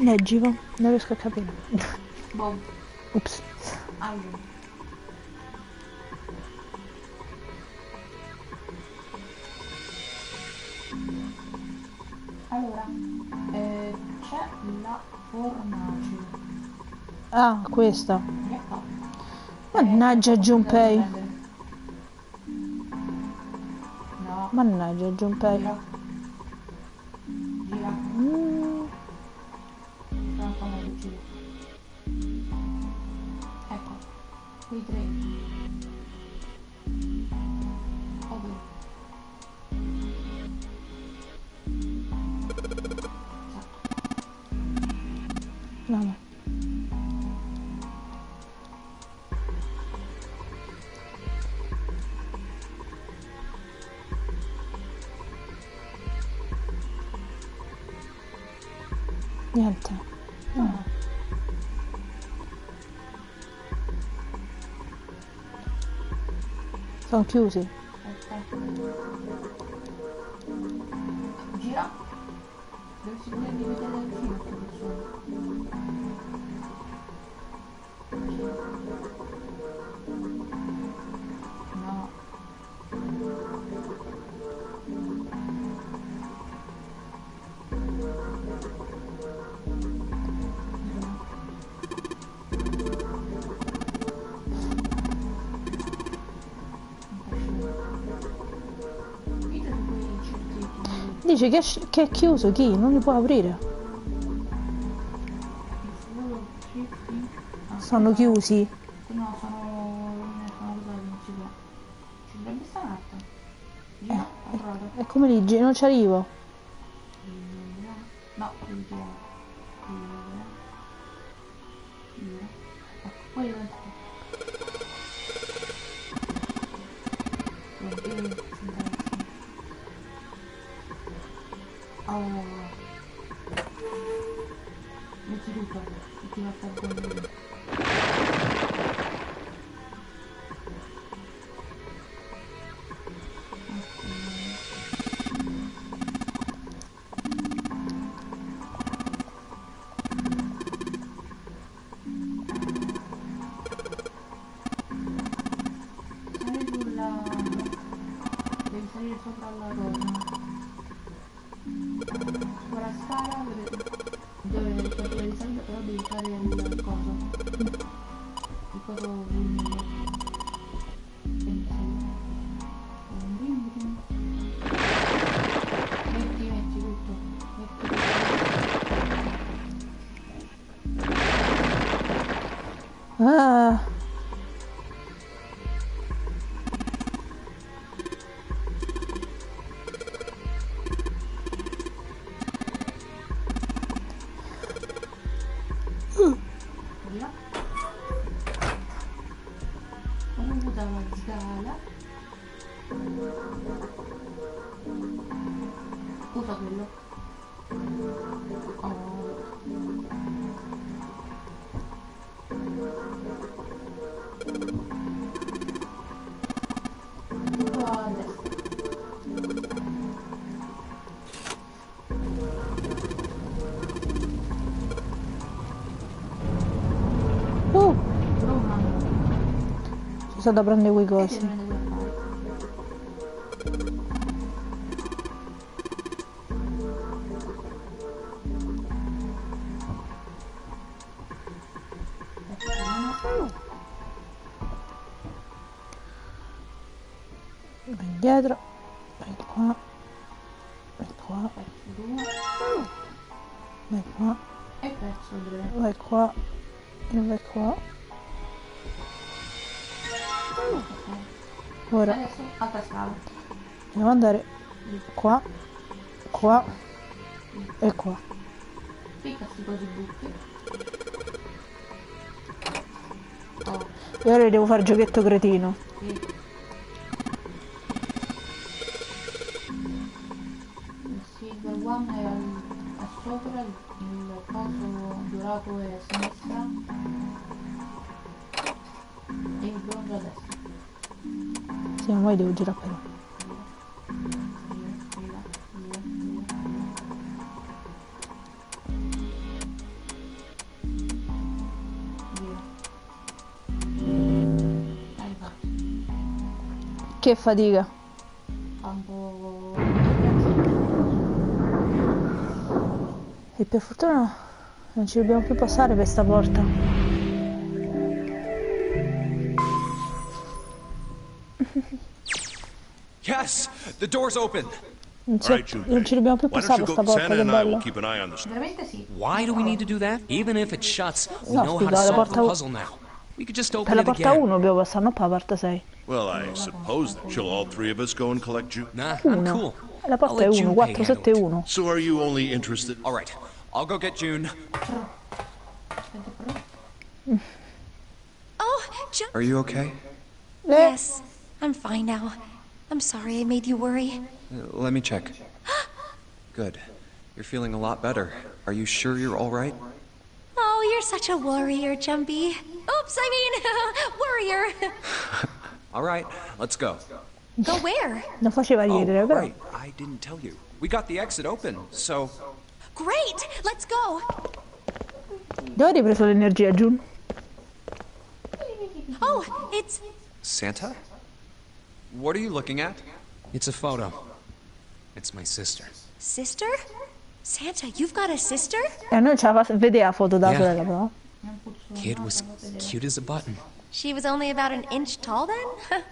Leggi, va. Non riesco a capire. Boh. Ups. Allora. Allora, c'è la fornace. Ah, questa. Yep. Mannaggia Junpei. No. Mannaggia Junpei. Gira. Gira. Sono comodo, gira. Ecco. Quei tre. Ovvio. No. Niente. No. Sono chiusi. Gira. Dovresti potermi vedere da vicino come sono. No. Dice che è chiuso, chi? Non li può aprire. Sono chiusi. No, sono usati, non si può. Ci dovrebbe stare un'altra. Gira, controlla. E come lì? Non ci arrivo. No, gira. Ecco, poi metti tutto e ti va a fare. Devi salire sopra la cosa. Sopra la scala dove capire di salire, però devi fare il coso. Il coso vulnero. Metti tutto. Ah. Dalla scala. Usa quello. Tutto a destra. Ci sono da prendere quei cosi. Vai indietro, vai qua, vai qua, vai qua, E pezzo dove? vai qua e vai qua. Ora Adesso altra scala. dobbiamo andare qua, qua e qua. Picca sti cosi butti. E ora devo fare giochetto cretino. Sì. Il silver one è a sopra, il coso dorato è a sinistra e il bronzo a destra. Sì, ma poi devo girare però. Che fatica. E per fortuna non ci dobbiamo più passare per sta porta. Yes! The door's open! Non ci dobbiamo più Why don't passare you per go? sta porta, Santa che and I will bello. keep an eye on the store. Veramente sì. Why do we need to do that? Even if it shuts, we No, know how to scusa, la solve the porta puzzle now. We could just per open la it porta again. 1 dobbiamo passare, non per la porta 6. Well, I suppose that. Shall all three of us go and collect June? Nah, I'm 1. cool. La I'll porta è let 1, Junpei 4, handle 7, it. 1. So are you only interested? All right, I'll go get June. Oh, Are you okay? Yes, I'm fine now. I'm sorry I made you worry. Let me check. Good. You're feeling a lot better. Are you sure you're all right? Oh, you're such a worrier, Jumpy. Oops, I mean, worrier. All right, let's go. Go where? Non faceva ridere, però. Right. I didn't tell you. We got the exit open, so... Great, let's go. Dove hai ripreso l'energia, June? Oh, it's... Santa? What are you looking at? It's a photo. It's my sister. Sister? Santa, you've got a sister? E a noi ce la fa vedere la foto da Yeah. sorella, però. Kid was cute as a button. She was only about an inch tall then?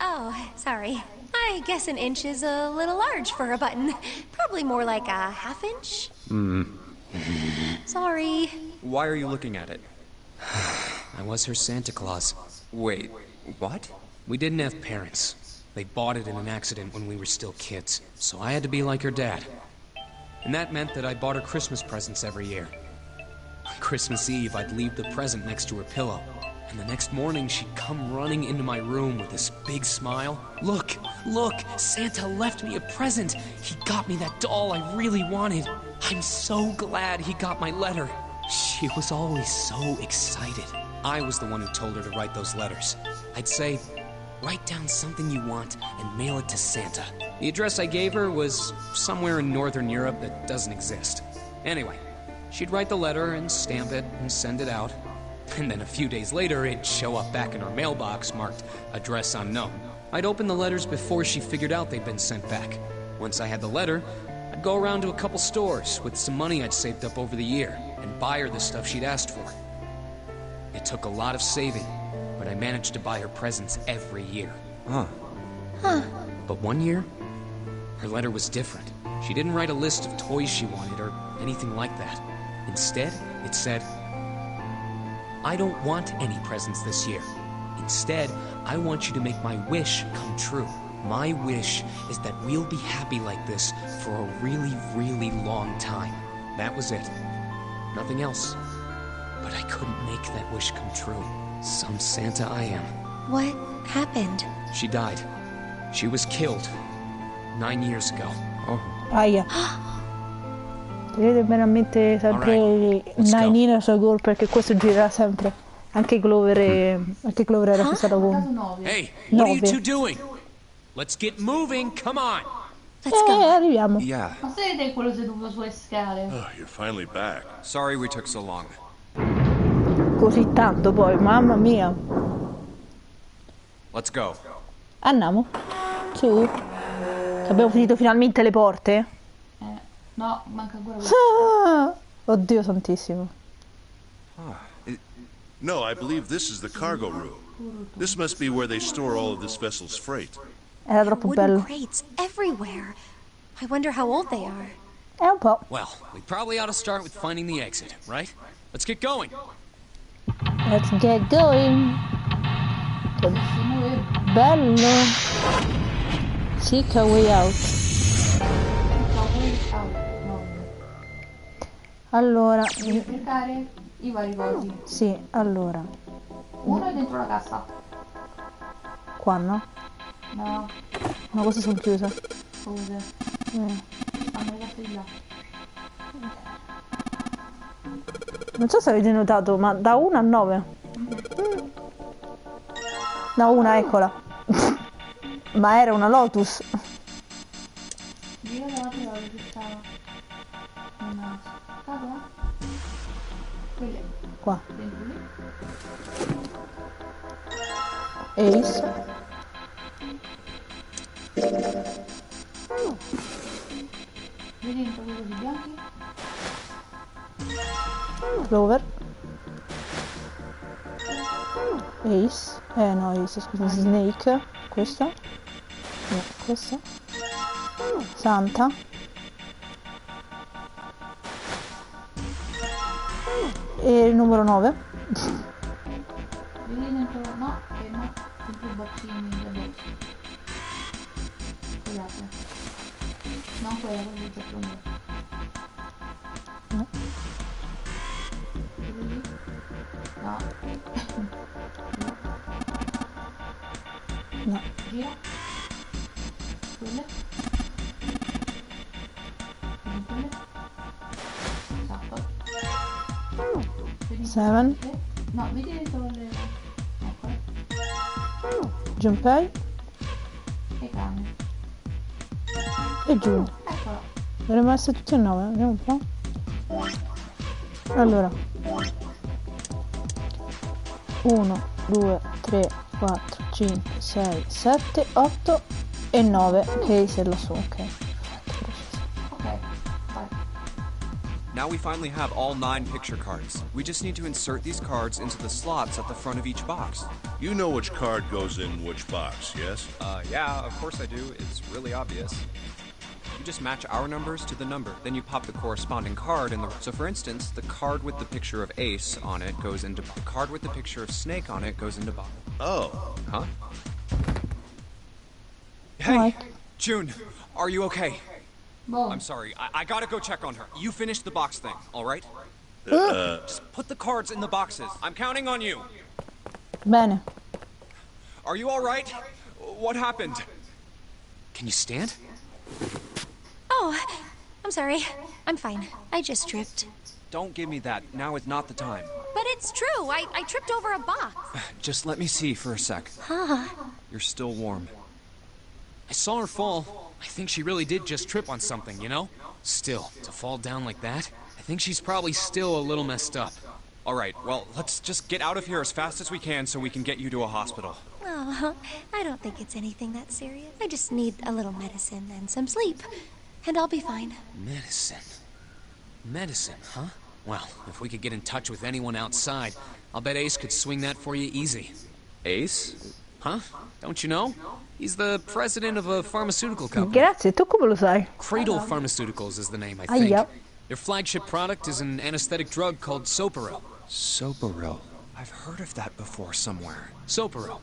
Oh, sorry. I guess an inch is a little large for a button. Probably more like a half inch. Sorry. Why are you looking at it? I was her Santa Claus. Wait, what? We didn't have parents. They bought it in an accident when we were still kids, so I had to be like her dad. And that meant that I bought her Christmas presents every year. On Christmas Eve, I'd leave the present next to her pillow. And the next morning, she'd come running into my room with this big smile. Look, look, Santa left me a present. He got me that doll I really wanted. I'm so glad he got my letter. She was always so excited. I was the one who told her to write those letters. I'd say, write down something you want and mail it to Santa. The address I gave her was somewhere in Northern Europe that doesn't exist. Anyway, she'd write the letter and stamp it and send it out. And then a few days later, it'd show up back in her mailbox marked address unknown. I'd open the letters before she figured out they'd been sent back. Once I had the letter, I'd go around to a couple stores with some money I'd saved up over the year and buy her the stuff she'd asked for. It took a lot of saving, but I managed to buy her presents every year. But one year, her letter was different. She didn't write a list of toys she wanted or anything like that. Instead, it said, I don't want any presents this year. Instead, I want you to make my wish come true. My wish is that we'll be happy like this for a really, really long time. That was it. Nothing else. But I couldn't make that wish come true. Some Santa I am. What happened? She died. She was killed 9 years ago. Aia. Vedete veramente sempre Nine in a sua goal, perché questo girerà sempre. Anche Clover era fissato con Hey, what are you two doing? Let's get moving, come on. Let's go. Arriviamo. Yeah. Ma se vede quello seduto sulle scale? Oh, you're finally back. Sorry we took so long. Così tanto poi, mamma mia. Let's go. Andiamo. Su. Abbiamo finito finalmente le porte. No, manca ancora questo. Oddio santissimo. No, I believe this is the cargo room. This must be where they store all of this vessel's freight. Era troppo Wooden bello. crates everywhere. I wonder how old they are. È un po'. Well, we probably ought to start with finding the exit, right? Let's get going. Let's get going. Bello. Seek a way out. Allora. Devi cercare i vari cosi. Sì, allora. Uno è dentro la cassa. Qua no? No, Ma queste sono chiuse. cose. Stanno le casse di là. Non so se avete notato, ma da 1 a 9. No, una, eccola. Ma era una Lotus. Gira davanti alla che stava. Una scatola. Quelle Qua. dentro lì. Ace. Vedi dentro quei cosi bianchi? Clover. Ace. No, Ace, scusa, Snake. Questa. No, questa. Santa. E il numero 9. Vedi dentro, no, dentro i boccini, le borse. Scusate. Non quella che c'è pronto. No. Vedi lì? No. No. Gira. Quelle. Vedi quelle. Esatto. Vedi 7. no, vedi dentro le... Ecco. Junpei. E cane. E giù. Eccola. Dovremmo essere tutti a 9. Vediamo un po'. Allora. 1, 2, 3, 4, 5, 6, 7, 8 e 9. Che se lo so, ok. Ok, vai. Now we finally have all 9 picture cards. We just need to insert these cards into the slots at the front of each box. You know which card goes in which box, yes? Yeah, of course I do. It's really obvious. You just match our numbers to the number. Then you pop the corresponding card in the... So for instance, the card with the picture of Ace on it goes into... The card with the picture of Snake on it goes into box. Oh. Huh? Hey, June, are you okay? Boh. I'm sorry, I gotta go check on her. You finish the box thing, all right? Just put the cards in the boxes. I'm counting on you. Bene. Are you all right? What happened? Can you stand? Oh, I'm sorry. I'm fine. I just tripped. Don't give me that. Now is not the time. But it's true. I tripped over a box. Just let me see for a sec. Huh. You're still warm. I saw her fall. I think she really did just trip on something, you know? Still, to fall down like that, I think she's probably still a little messed up. All right, well, let's just get out of here as fast as we can so we can get you to a hospital. Oh, I don't think it's anything that serious. I just need a little medicine and some sleep, and I'll be fine. Medicine. Medicine, huh? Well, if we could get in touch with anyone outside, I'll bet Ace could swing that for you easy. Ace? Huh? Don't you know? He's the president of a pharmaceutical company. Grazie, tu come lo sai? Cradle Pharmaceuticals is the name, I think. Aia. Their flagship product is an anesthetic drug called Soparil. Soparil. I've heard of that before somewhere. Soparil.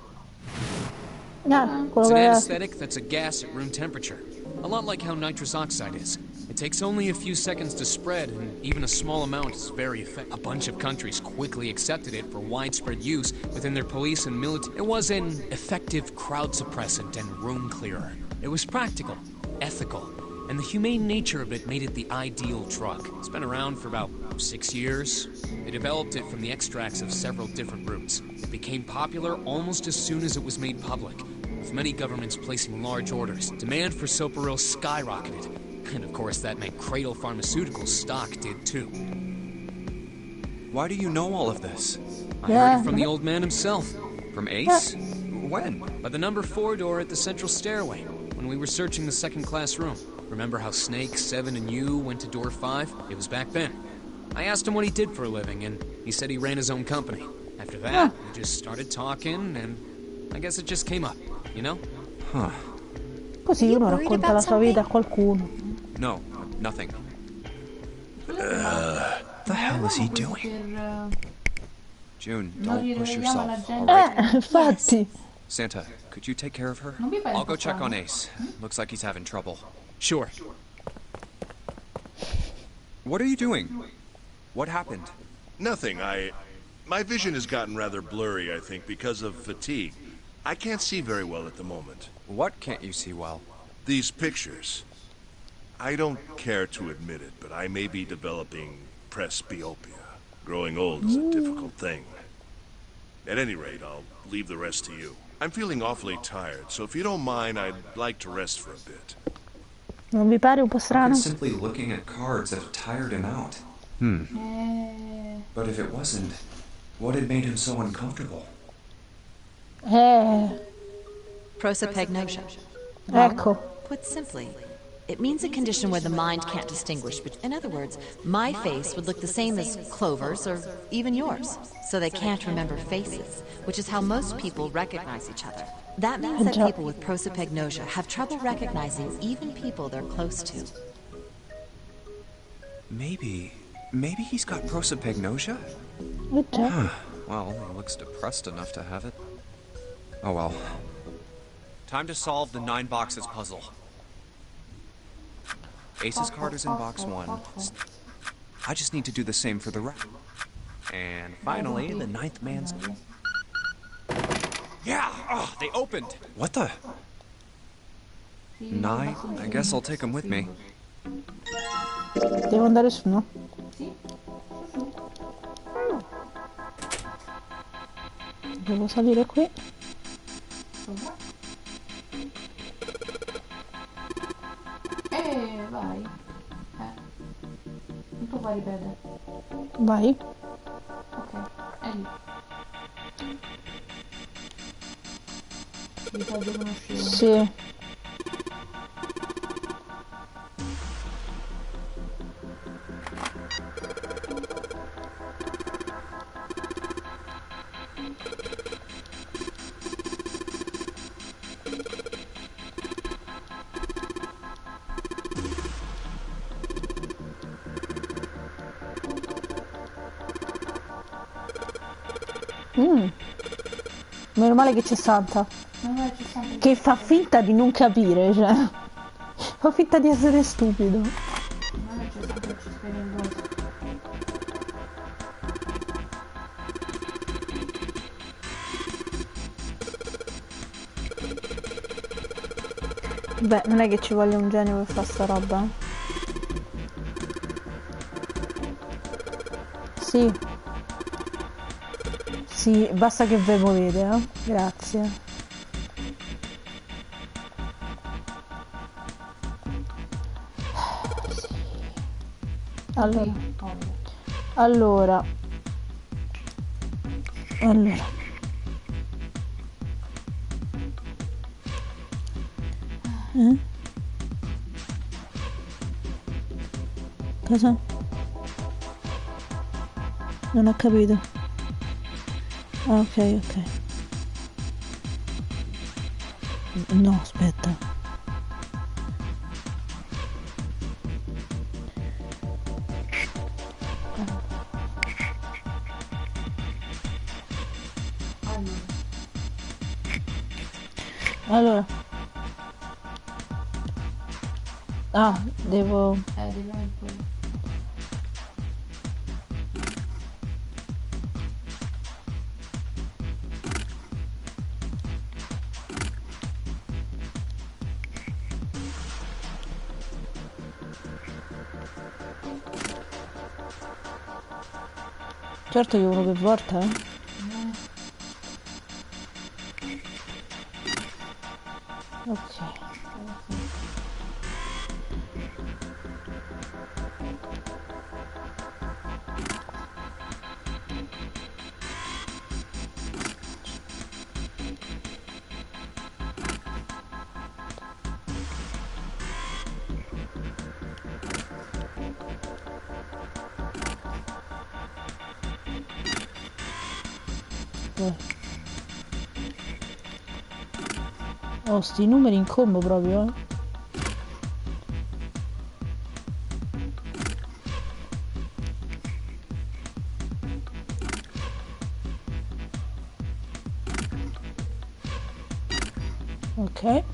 Ah, It's quello an che... anesthetic that's a gas at room temperature. A lot like how nitrous oxide is. It takes only a few seconds to spread, and even a small amount is very effective. A bunch of countries quickly accepted it for widespread use within their police and military. It was an effective crowd suppressant and room clearer. It was practical, ethical, and the humane nature of it made it the ideal drug. It's been around for about 6 years. They developed it from the extracts of several different roots. It became popular almost as soon as it was made public, with many governments placing large orders. Demand for Soparil skyrocketed. And of course, that meant Cradle Pharmaceuticals' stock did too. Why do you know all of this? I heard it from the old man himself. From Ace? When? By the number 4 door at the central stairway, when we were searching the second-class room. Remember how Snake, 7, and you went to door 5? It was back then. I asked him what he did for a living, and he said he ran his own company. After that, we just started talking, and I guess it just came up, you know? Huh. Così uno racconta la sua vita a qualcuno. No, nothing. The hell is he doing? June, don't push yourself, alright? Infatti. Santa, could you take care of her? Non mi pare I'll go check on strano. Ace. Looks like he's having trouble. Sure. What are you doing? What happened? Nothing. My vision has gotten rather blurry, I think, because of fatigue. I can't see very well at the moment. What can't you see well? These pictures. I don't care to admit it, but I may be developing presbyopia. Growing old is a difficult thing. At any rate, I'll leave the rest to you. I'm feeling awfully tired, so if you don't mind, I'd like to rest for a bit. Non vi pare un po' strano? Simply looking at cards that have tired him out. But if it wasn't, what had made him so uncomfortable? Prosopagnosia. Ecco. Put simply, it means a condition where the mind can't distinguish. In other words, my face would look the same as Clover's or even yours. So they can't remember faces, which is how most people recognize each other. That means that people with prosopagnosia have trouble recognizing even people they're close to. Maybe he's got prosopagnosia? Well, he looks depressed enough to have it. Oh well. Time to solve the 9 boxes puzzle. Ace's card is in box 1. I just need to do the same for the rest. And finally, the 9th man's... Yeah! Oh, they opened! What the? 9? I guess I'll take them with me. Devo andare su, no? Devo salire qui. Vai. Non tu puoi ripetere. Vai. Ok, è lì. Mi sa devono uscire. Sì. Meno male che c'è Santa. Non è c'è sempre Che fa finta di non capire, cioè. Fa finta di essere stupido. non è c'è sempre che ci spiega il voto. Beh, non è che ci voglia un genio per fare sta roba. Sì. Sì, basta che ve muovete, eh. Grazie. Allora. Allora. Allora. Cosa? Non ho capito. Ah, ok, ok. No, aspetta. Allora. Ah, devo... Devi avere quello. Certo che uno per volta, eh. Ok. Oh, sti numeri in combo proprio, eh. Ok.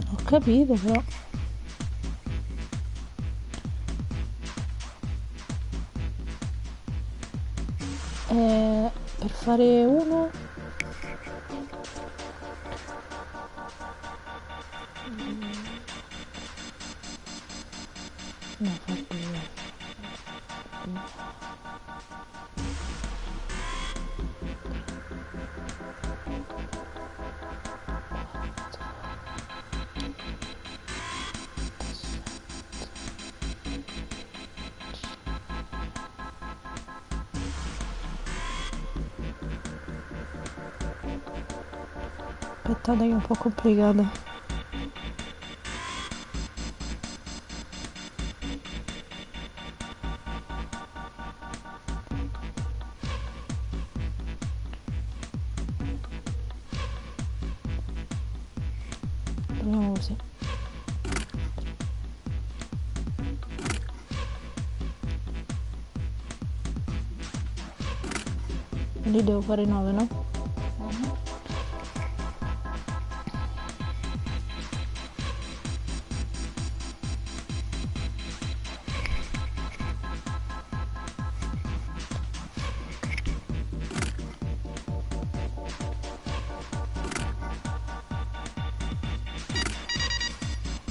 Ho capito però. Per fare uno. No, fa due. Aspettate che è un po' complicato. Proviamo così. Lì devo fare 9, no?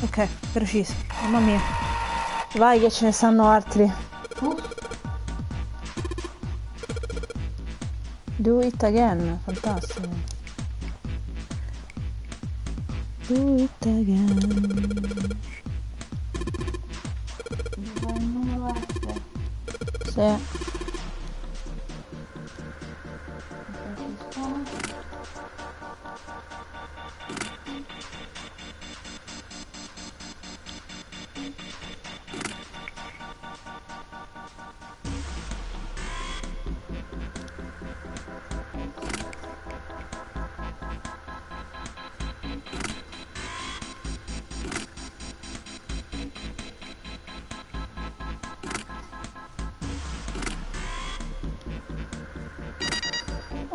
Ok, preciso. Mamma mia. Vai che ce ne stanno altri. Do it again. Fantastico. Do it again. Sì.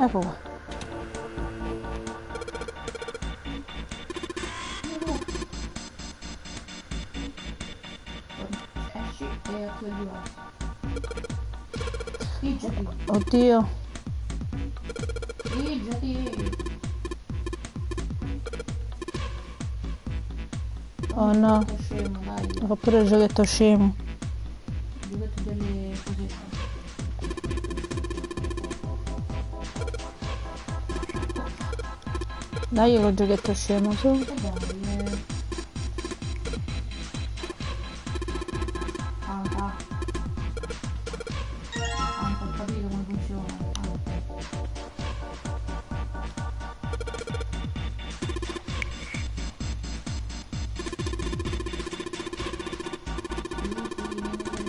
Ecco qua. Esci e attivi il spingi. Oddio. Spingiti. Oh no. Scemo, dai. Fa pure il giochetto scemo. Il giochetto delle cosette. Dai lo giochetto scemo su. E dai. Anta. Anta, ho capito come funziona.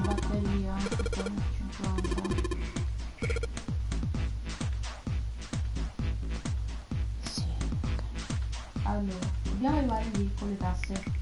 Batteria 50. Sì. Allora, dobbiamo arrivare lì con le tasse.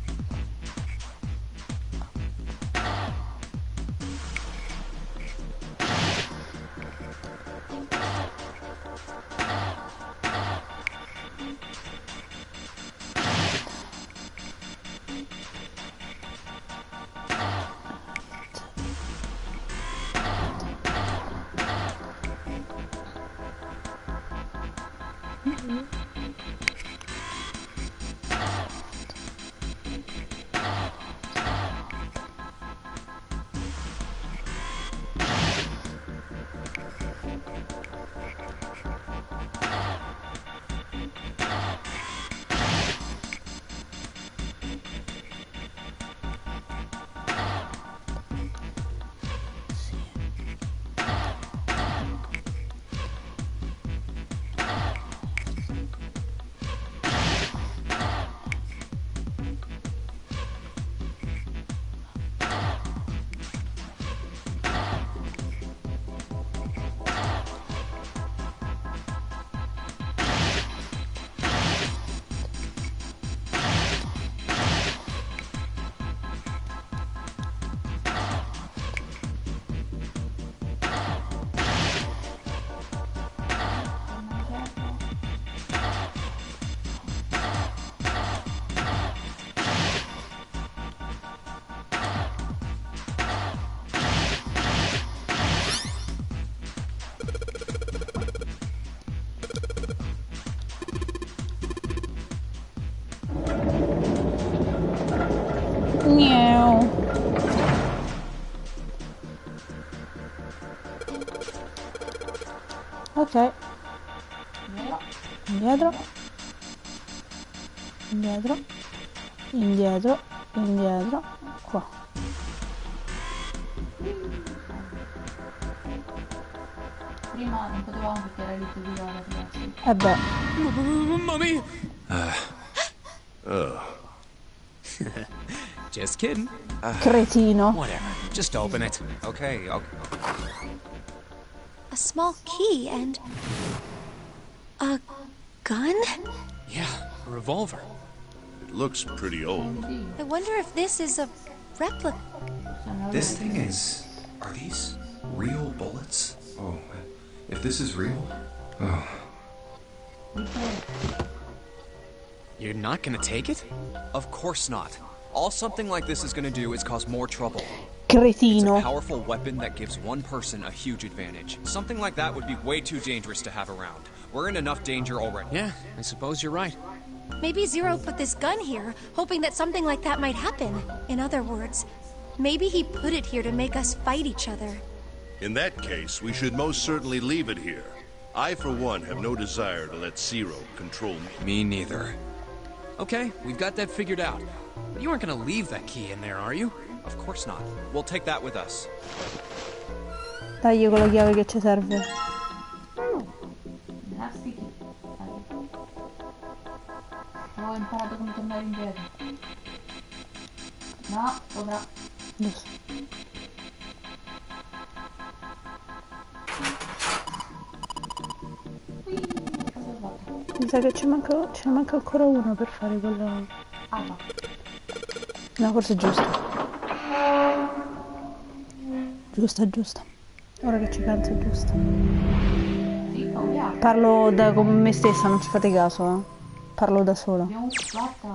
Miau. Ok. Indietro. Indietro. Indietro. Indietro. Qua. Prima non potevamo perché era lì più di là, ragazzi. E beh. Mommy! Oh. Just kidding. Cretino. Whatever. Just open it. Okay, A small key and a gun? Yeah, a revolver. It looks pretty old. I wonder if this is a replica. This thing is... Are these real bullets? Oh, if this is real... Oh. You're not gonna take it? Of course not. All something like this is gonna do is cause more trouble. It's a Cretino. powerful weapon that gives one person a huge advantage. Something like that would be way too dangerous to have around. We're in enough danger already. Yeah, I suppose you're right. Maybe Zero put this gun here, hoping that something like that might happen. In other words, maybe he put it here to make us fight each other. In that case, we should most certainly leave it here. I, for one, have no desire to let Zero control me. Me neither. Okay, we've got that figured out. But you aren't gonna leave that key in there, are you? Of course not. We'll take that with us. Dai con la chiave che ci serve. Elastichi. Ho imparato come tornare indietro. No, sopra. Giusto. Mi sa che ce ne manca ancora uno per fare quello. Ah, no. No, forse è giusto. Giusto. Ora che ci penso è giusto. Sì, cambiamo. Parlo con me stessa, non ci fate caso, eh. Parlo da sola. Abbiamo fatta.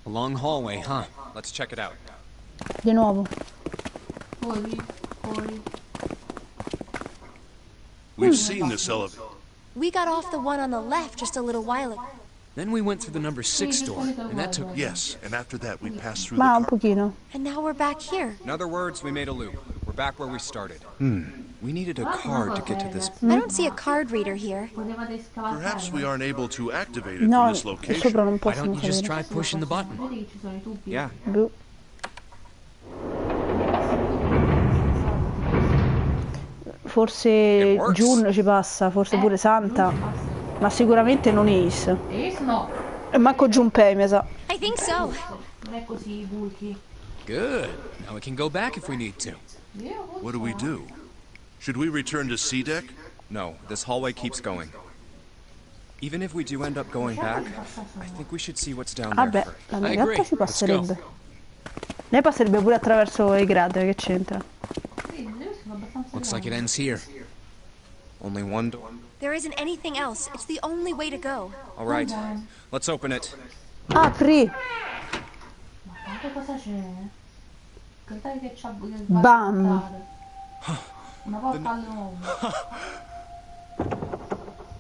A long hallway, huh? Let's check it out. Di nuovo. Fuori. We've seen this elevator. We got off the one on the left just a little while ago. Then we went through the number 6 door, and that took... Yes, and after that we passed through Ma the un car. pochino. And now we're back here. In other words, we made a loop. We're back where we started. We needed a card to get to this. I don't see a card reader here. Potevate scavalcare. Perhaps we aren't able to activate it No, from this sopra location. non Why possono don't you just salire. try pushing the button? Vedi che ci sono i tubi? Yeah. Boh. Forse It works. June ci passa, forse pure Santa, ma sicuramente non Ace. Ace no. E manco Junpei, mi sa. I think so. Non è così bulky. Good. Now we can go back if we need to. What do we do? Should we return to C deck? No, this hallway keeps going. Even if we do end up going back, I think we should see what's down there Vabbè, first. la mia I gatta agree. ci Let's passerebbe. Lei passerebbe pure attraverso i gradi, che c'entra? Sì, sono abbastanza Looks like it grandi. ends here. Only one door. There isn't anything else. It's the only way to go. All right, let's open it. Apri! Guardate cosa c'è. Guardate che c'ha Bam. Una porta all'uomo.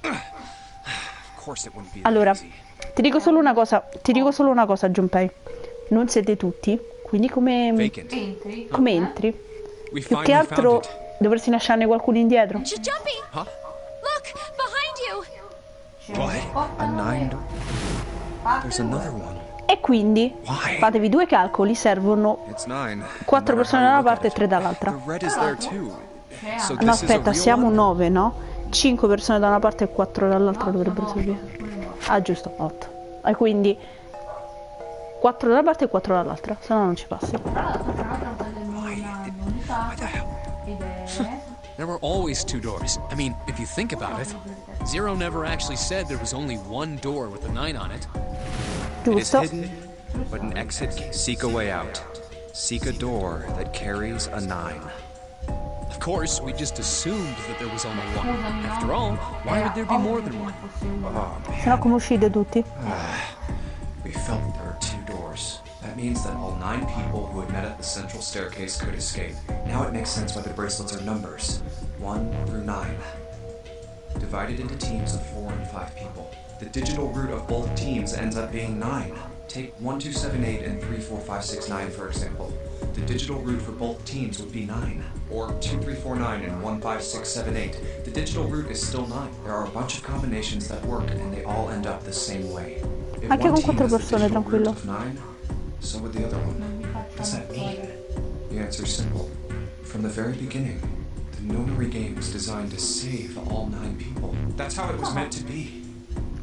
Of course it wouldn't be that Allora, easy. ti dico solo una cosa, Junpei. Non siete tutti, quindi come Vacant. Entri. entri? We Più che finally altro found it. dovresti lasciarne qualcuno indietro. She's jumping. Huh? Look, behind you. C'è una porta A all'uomo. 9 door? There's another one. E quindi Why? fatevi due calcoli, servono It's 9. 4 no matter persone how da una you look parte e at 3 it. dall'altra. The red is there too. So No, this is a aspetta, real siamo one? 9, no? 5 persone da una parte e 4 dall'altra dovrebbero servire. Ah, giusto, 8. E quindi 4 da una parte e 4 dall'altra, se no non ci passi. Tra l'altro c'è un'altra cosa che non ha notato. Ed è... There were always 2 doors. I mean, if you think about it, Zero never actually said there was only one door with a 9 on it. It is Giusto? hidden, but an exit. Seek a way out. Seek a door that carries a 9. Of course, we just assumed that there was only one. After all, why would there be more than one? Se no come uscite tutti? We felt there were 2 doors. That means that all 9 people who had met at the central staircase could escape. Now it makes sense why the bracelets are numbers. 1 through 9. Divided into teams of 4 and 5 people. The digital root of both teams ends up being 9. Take 1, 2, 7, 8 and 3, 4, 5, 6, 9 for example. The digital root for both teams would be 9. Or 2, 3, 4, 9 and 1, 5, 6, 7, 8. The digital root is still 9. There are a bunch of combinations that work and they all end up the same way. If Anche one con team 4 has the persone, digital root tranquillo. of 9, so would the other one. What does that mean? The answer is simple. From the very beginning, the Nonary game was designed to save all 9 people. That's how it was meant to be.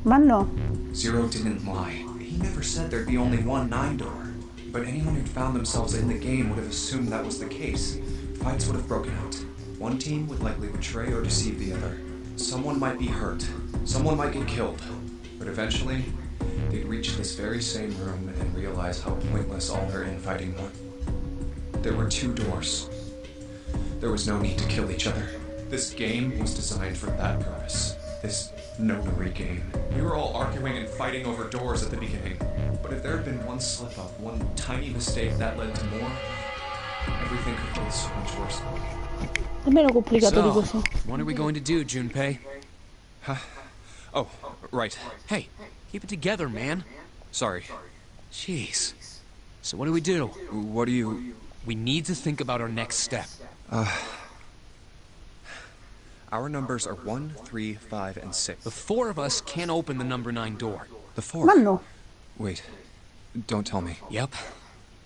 Ma no. Zero didn't lie. He never said there'd be only one 9 door. But anyone who'd found themselves in the game would have assumed that was the case. Fights would have broken out. One team would likely betray or deceive the other. Someone might be hurt. Someone might get killed. But eventually, they'd reach this very same room and realize how pointless all their infighting was. There were 2 doors. There was no need to kill each other. This game was designed for that purpose. This Nonary game. We were all arguing and fighting over doors at the beginning. But if there had been one slip-up, one tiny mistake that led to more, everything could get so much worse. È meno complicato di So, così. what are we going to do, Junpei? Oh, right. Hey, keep it together, man. Sorry. Jeez. So what do we do? What do you... We need to think about our next step. Our numbers are 1, 3, 5, and 6. The 4 of us can't open the number 9 door. The 4. Ma no. Wait. Don't tell me. Yep.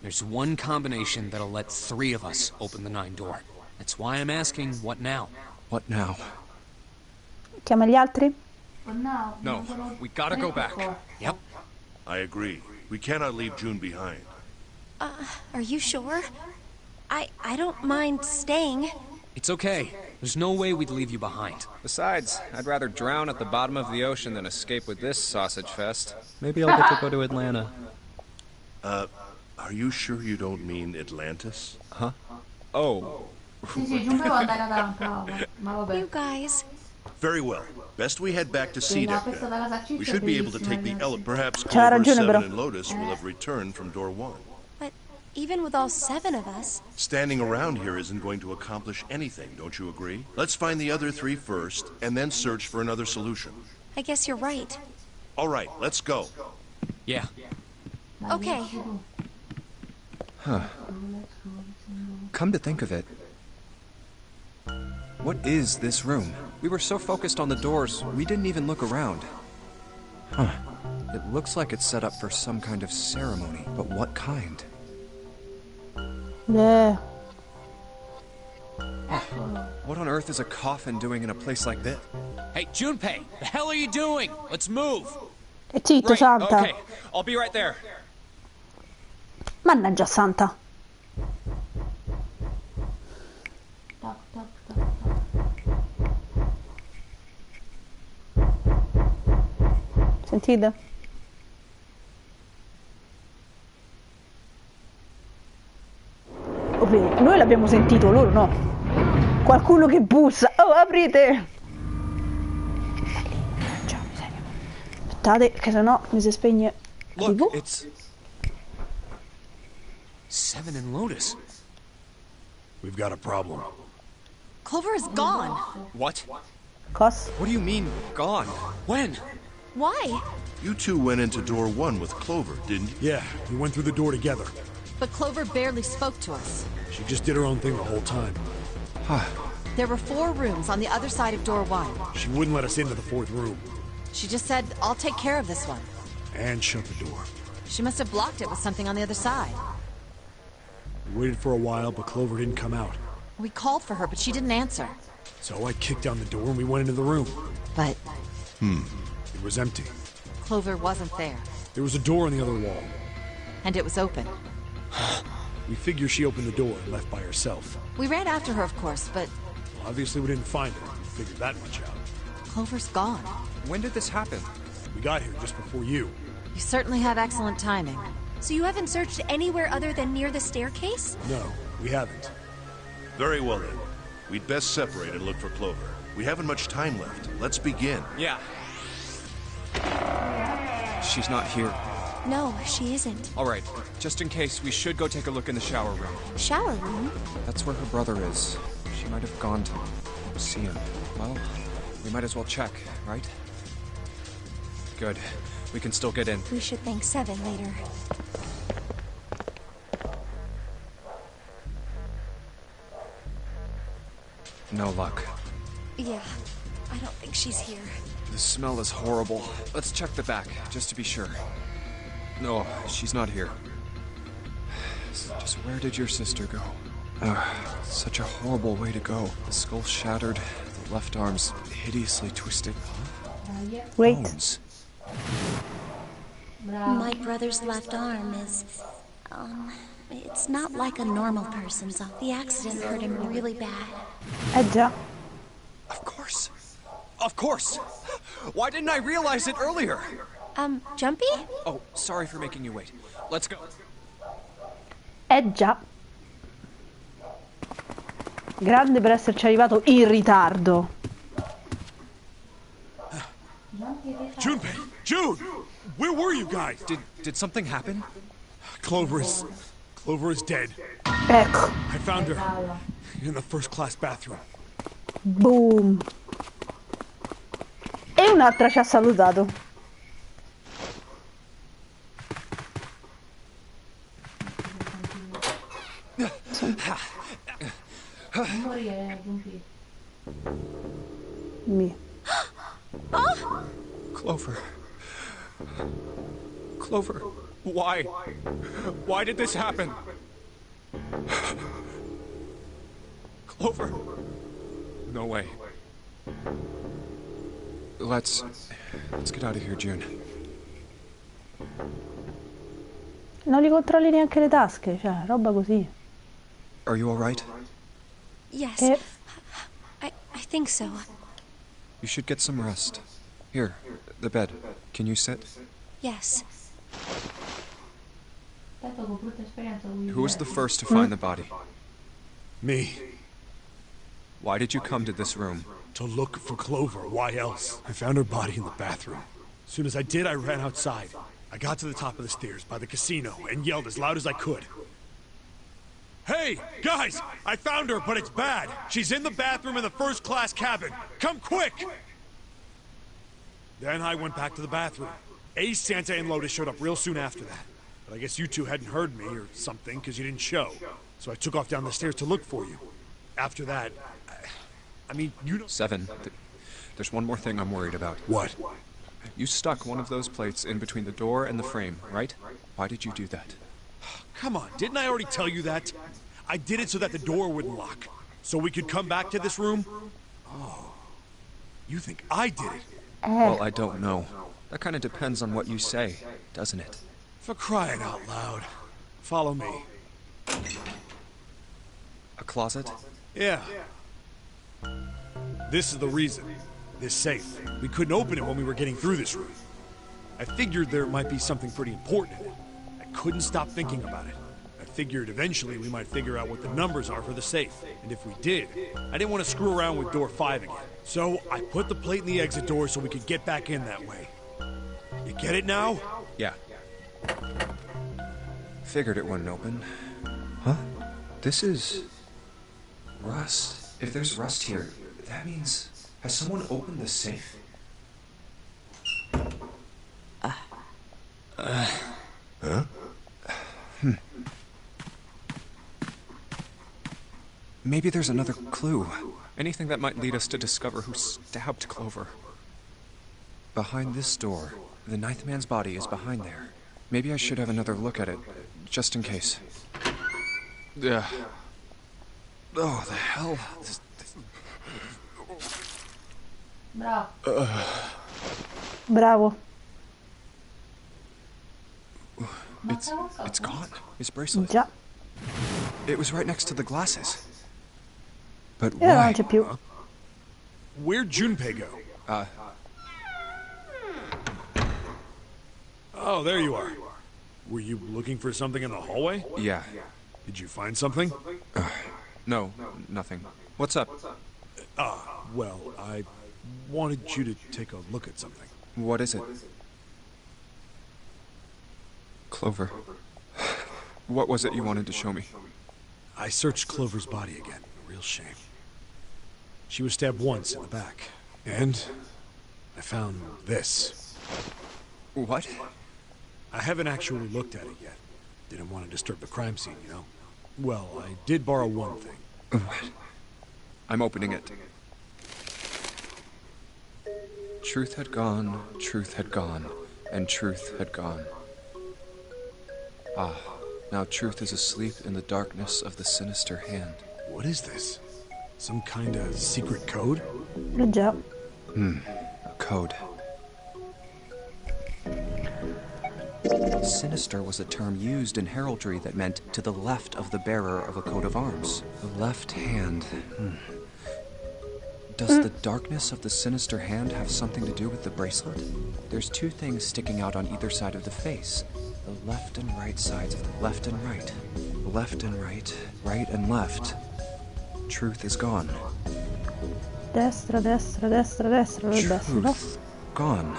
There's one combination that'll let 3 of us open the 9 door. That's why I'm asking, what now? What now? Chiama gli altri? But now, No, we gotta go back. Yep. I agree. We cannot leave June behind. Are you sure? I don't mind staying. It's okay. There's no way we'd leave you behind. Besides, I'd rather drown at the bottom of the ocean than escape with this sausage fest. Maybe I'll get to go to Atlanta. Are you sure you don't mean Atlantis? Huh? Oh. Sì, sì, Junpei vuole andare ad Atlanta, ma vabbè. You guys. Very well. Best we head back to Sì, C no, deck questa then. della caccia We è should be able to take the bellissima, ele. Perhaps C'ha Clover, ragione, Seven, però. and Lotus will have returned from door 1. But even with all 7 of us, Standing around here isn't going to accomplish anything, don't you agree? Let's find the other 3 first, and then search for another solution. I guess you're right. All right, let's go. Yeah. Okay. Come to think of it, what is this room? We were so focused on the doors, we didn't even look around. Huh. It looks like it's set up for some kind of ceremony, but what kind? Yeah. What on earth is a coffin doing in a place like this? Hey, Junpei, the hell are you doing? Let's move. E zitto, Right, Santa. okay. I'll be right there. Mannaggia, Santa. Toc, toc, toc, toc. Sentite? Ovvero, noi l'abbiamo sentito, loro no. Qualcuno che bussa. Oh, aprite! Ciao, miseria. Aspettate, che sennò mi si spegne. Look, TV. it's... Seven and Lotus. We've got a problem. Clover is gone. What? Cos? What do you mean, gone? When? Why? You two went into door 1 with Clover, didn't you? Yeah, we went through the door together. But Clover barely spoke to us. She just did her own thing the whole time. There were 4 rooms on the other side of door 1. She wouldn't let us into the 4th room. She just said, I'll take care of this one. And shut the door. She must have blocked it with something on the other side. We waited for a while, but Clover didn't come out. We called for her, but she didn't answer. So I kicked down the door and we went into the room. But It was empty. Clover wasn't there. There was a door on the other wall. And it was open. We figure she opened the door and left by herself. We ran after her, of course, but Well, obviously we didn't find her. We figured that much out. Clover's gone. When did this happen? We got here just before you. You certainly have excellent timing. So you haven't searched anywhere other than near the staircase? No, we haven't. Very well then. We'd best separate and look for Clover. We haven't much time left. Let's begin. Yeah. She's not here. No, she isn't. All right, just in case, we should go take a look in the shower room. Shower room? That's where her brother is. She might have gone to see him. Well, we might as well check, right? Good. We can still get in. We should thank Seven later. No luck. Yeah, I don't think she's here. The smell is horrible. Let's check the back, just to be sure. No, she's not here. Just where did your sister go? Such a horrible way to go. The skull shattered, the left arm's hideously twisted. Wait. Bones. My brother's left arm is, it's not like a normal person's. The accident hurt him really bad. Già. Of course. Of course. Why didn't I realize it earlier? Jumpy? Oh, sorry for making you wait. Let's go. Già. Grande per esserci arrivato in ritardo. Junpei! June! Where were you guys? Did something happen? Clover is dead. Ecco. I found her in the first-class bathroom. Boom. E un'altra ci ha salutato. Non morire, Junpei. Mio. Clover. Clover. Why? Why did this happen? Clover! No way. Let's get out of here, June. Non li controlli neanche le tasche, cioè, roba così. Are you all right? Yes. E I think so. You should get some rest. Here, the bed. Can you sit? Yes. Who was the first to find the body? Me. Why did you come to this room? To look for Clover. Why else? I found her body in the bathroom. As soon as I did, I ran outside. I got to the top of the stairs by the casino and yelled as loud as I could. Hey, guys! I found her, but it's bad. She's in the bathroom in the first-class cabin. Come quick! Then I went back to the bathroom. Ace, Santa, and Lotus showed up real soon after that. But I guess you two hadn't heard me or something, because you didn't show. So I took off down the stairs to look for you. After that, I mean, you don't... 7. There's one more thing I'm worried about. What? You stuck one of those plates in between the door and the frame, right? Why did you do that? Come on, didn't I already tell you that? I did it so that the door wouldn't lock. So we could come back to this room? Oh. You think I did it? Well, I don't know. That kind of depends on what you say, doesn't it? For crying out loud. Follow me. A closet? Yeah. This is the reason. This safe. We couldn't open it when we were getting through this room. I figured there might be something pretty important in it. I couldn't stop thinking about it. I figured eventually we might figure out what the numbers are for the safe. And if we did, I didn't want to screw around with door 5 again. So I put the plate in the exit door so we could get back in that way. You get it now? Yeah. Figured it wouldn't open. Huh? This is... rust. If there's rust here, that means... Has someone opened the safe? Huh? Maybe there's another clue. Anything that might lead us to discover who stabbed Clover. Behind this door, the ninth man's body is behind there. Maybe I should have another look at it, just in case. Oh, the hell? Bravo. Bravo. It's gone. His bracelet. Già. It was right next to the glasses. But E ora non why? c'è più. Where'd Junpei go? Oh, there you are. Were you looking for something in the hallway? Yeah. Did you find something? No, nothing. What's up? Well, I wanted you to take a look at something. What is it? Clover. What was it you wanted to show me? I searched Clover's body again. Real shame. She was stabbed once in the back. And I found this. What? I haven't actually looked at it yet. Didn't want to disturb the crime scene, you know? Well, I did borrow one thing. What? I'm opening it. Truth had gone, and truth had gone. Ah, now truth is asleep in the darkness of the sinister hand. What is this? Some kind of secret code? Già. A code. Sinister was a term used in heraldry that meant to the left of the bearer of a coat of arms. The left hand. Does the darkness of the sinister hand have something to do with the bracelet? There's two things sticking out on either side of the face. The left and right sides of the left and right. Left and right, right and left. Truth is gone. Destra, destra, destra, destra, dovrebbe essere, no? Truth gone.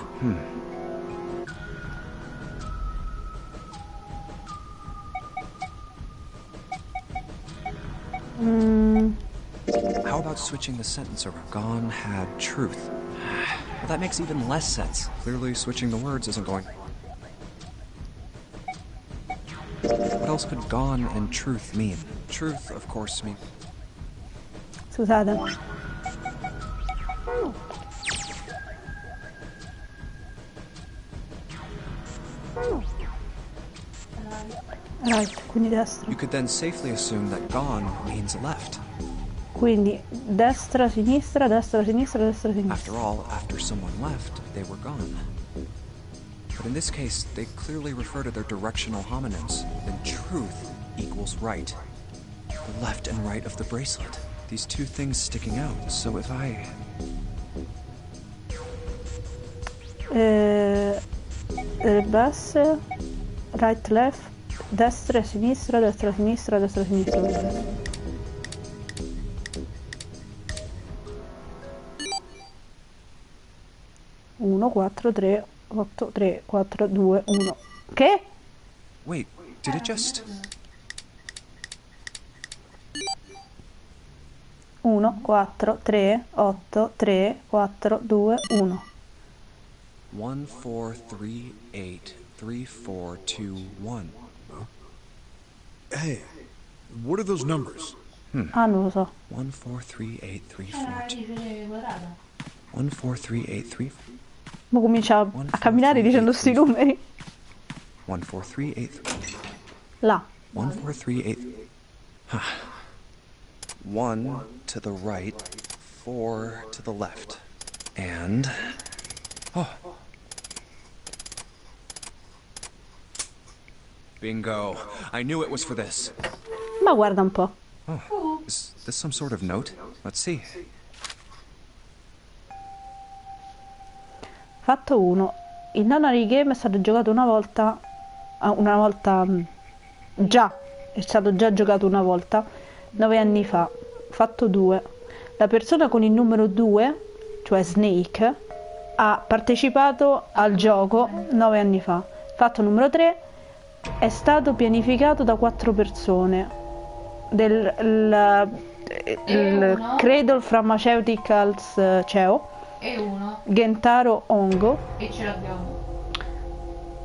How about switching the sentence around? Gone had truth. Well, that makes even less sense. Clearly, switching the words isn't going. What else could gone and truth mean? Truth, of course, means. Scusate. Right, quindi destra. You could then safely assume that gone means left. Quindi destra, sinistra, destra, sinistra, destra, sinistra. After all, after someone left, they were gone. But in this case, they clearly refer to their directional homonyms. Then truth equals right. The left and right of the bracelet. These two things sticking out. So if I... Basse, right, left, destra, sinistra, destra, sinistra, destra, sinistra. 1, 4, 3, 8, 3, 4, 2, 1. Che? Wait, did it just... 1, 4, 3, 8, 3, 4, 2, 1. 1, 4, 3, 8, 3, 4, 2, 1. Hey, what are those numbers? Ah, non lo so. 1, 4, 3, 8, 3, 4, 2... 1, 4, 3, 8, 3... Ma comincia a camminare dicendo sti numeri. 1, 4, 3, 8... Là. 1, 4, 3, 8... 1 to the right, 4 to the left. And... Oh. Bingo. I knew it was for this. Ma guarda un po'. Oh, is this some sort of note? Let's see. Fatto 1. Il Nonary Game è stato giocato una volta... Già. È stato già giocato una volta, 9 anni fa. Fatto 2. La persona con il numero 2, cioè Snake, ha partecipato al gioco 9 anni fa. Fatto numero 3. È stato pianificato da 4 persone. Il Cradle Pharmaceuticals CEO. E 1. Gentaro Hongo. E ce l'abbiamo.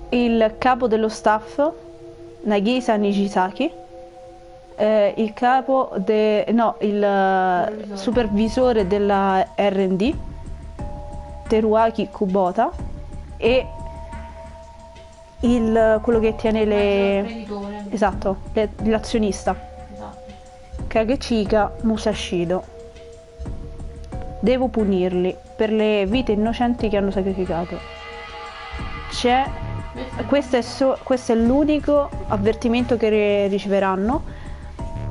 Il capo dello staff Nagisa Nijisaki. Il capo il supervisore della R&D Teruaki Kubota. E quello che tiene le... Esatto, l'azionista. Esatto. Kagechika Musashido. Devo punirli per le vite innocenti che hanno sacrificato. Questo è l'unico avvertimento che riceveranno.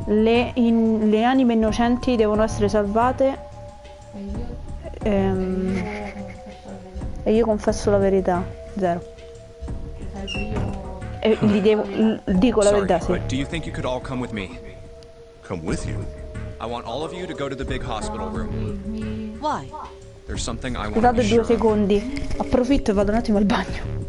Le anime innocenti devono essere salvate. E io confesso la verità. 0. E dico la verità, sì. But do you think you could all come with me? Come with you? I want all of you to go to the big hospital room. Why? There's something I want to be Scusate 2 sure of. secondi. Approfitto e vado un attimo al bagno.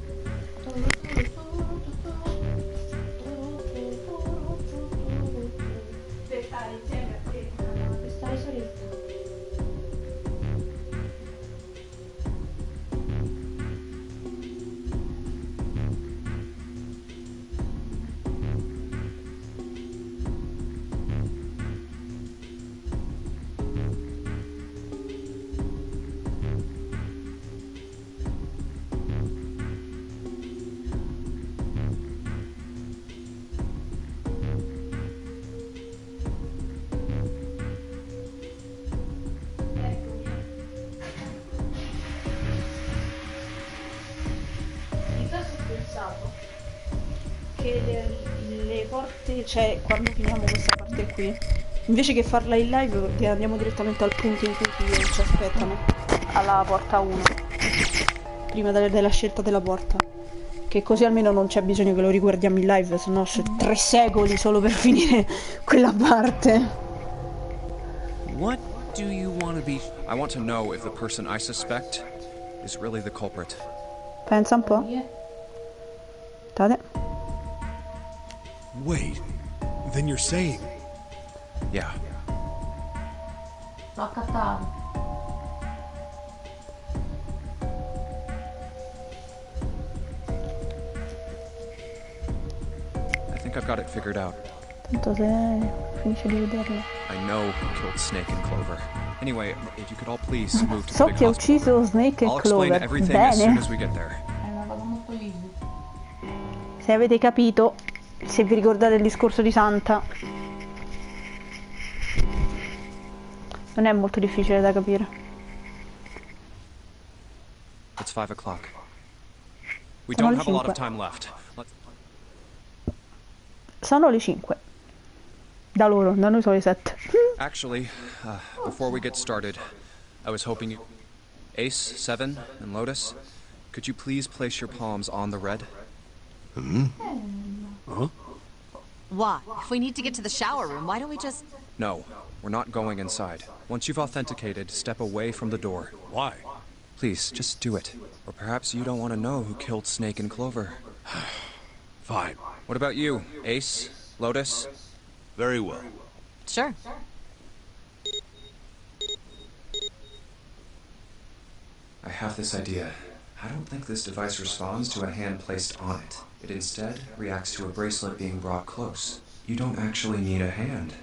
Che le porte, cioè quando finiamo questa parte qui, invece che farla in live andiamo direttamente al punto in cui ci aspettano alla porta 1 prima della scelta della porta, che così almeno non c'è bisogno che lo riguardiamo in live, se no c'è 3 secoli solo per finire quella parte. What do you want to be? I want to know if the person I suspect is really the culprit. Pensa un po'. Aspettate. Wait, then you're saying... Yeah. L'ho accattato. I think I've got it figured out. Tanto se finisce di vederlo. I know who killed Snake and Clover. Anyway, if you could all please move to the So big che ha hospital ucciso room. Snake e I'll explain Clover. everything as soon Bene. as we get there. È una cosa molto easy. Se avete capito, se vi ricordate il discorso di Santa. Non è molto difficile da capire. It's 5 o'clock. We Sono don't le have a lot of 5. time left. Sono le 5. Da loro, da noi sono le 7. Actually, before we get started, I was hoping you... Ace, 7, and Lotus, could you please place your palms on the red? Huh? Why? If we need to get to the shower room, why don't we just... No, we're not going inside. Once you've authenticated, step away from the door. Why? Please, just do it. Or perhaps you don't want to know who killed Snake and Clover. Fine. What about you, Ace, Lotus? Very well. Sure. I have this idea. I don't think this device responds to a hand placed on it. It instead reacts to a bracelet being brought close. You don't actually need a hand.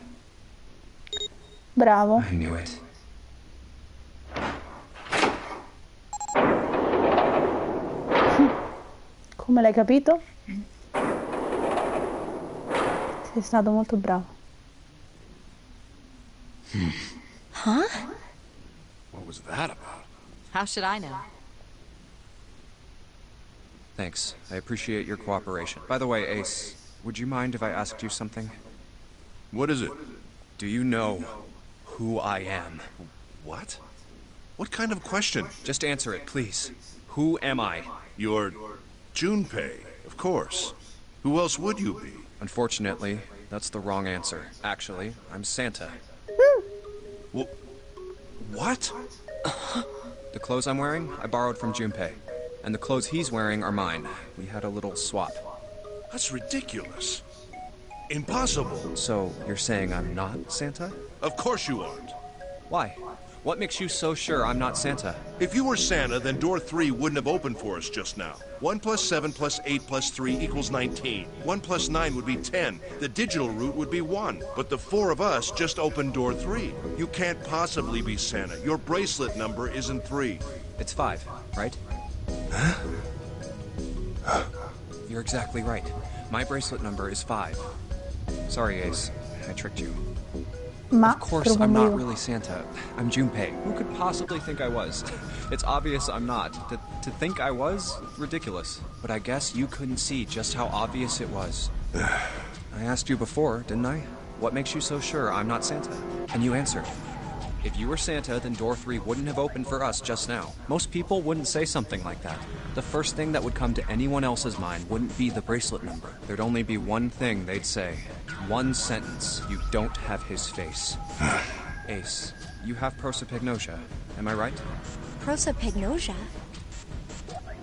Bravo. I knew it. Come l'hai capito? Sei stato molto bravo. Huh? What was that about? How should I know? Thanks. I appreciate your cooperation. By the way, Ace, would you mind if I asked you something? What is it? Do you know who I am? What? What kind of question? Just answer it, please. Who am I? You're Junpei, of course. Who else would you be? Unfortunately, that's the wrong answer. Actually, I'm Santa. Well, what? The clothes I'm wearing, I borrowed from Junpei. And the clothes he's wearing are mine. We had a little swap. That's ridiculous. Impossible. So, you're saying I'm not Santa? Of course you aren't. Why? What makes you so sure I'm not Santa? If you were Santa, then door 3 wouldn't have opened for us just now. 1 plus 7 plus 8 plus 3 equals 19. 1 plus 9 would be 10. The digital route would be 1. But the 4 of us just opened door 3. You can't possibly be Santa. Your bracelet number isn't 3. It's 5, right? You're exactly right. My bracelet number is 5. Sorry, Ace. I tricked you. Ma Of course, I'm not really Santa. I'm Junpei. Who could possibly think I was? It's obvious I'm not. To think I was? Ridiculous. But I guess you couldn't see just how obvious it was. I asked you before, didn't I? What makes you so sure I'm not Santa? And you answered. If you were Santa, then door 3 wouldn't have opened for us just now. Most people wouldn't say something like that. The first thing that would come to anyone else's mind wouldn't be the bracelet number. There'd only be one thing they'd say. One sentence. You don't have his face. Ace, you have prosopagnosia. Am I right? Prosopagnosia?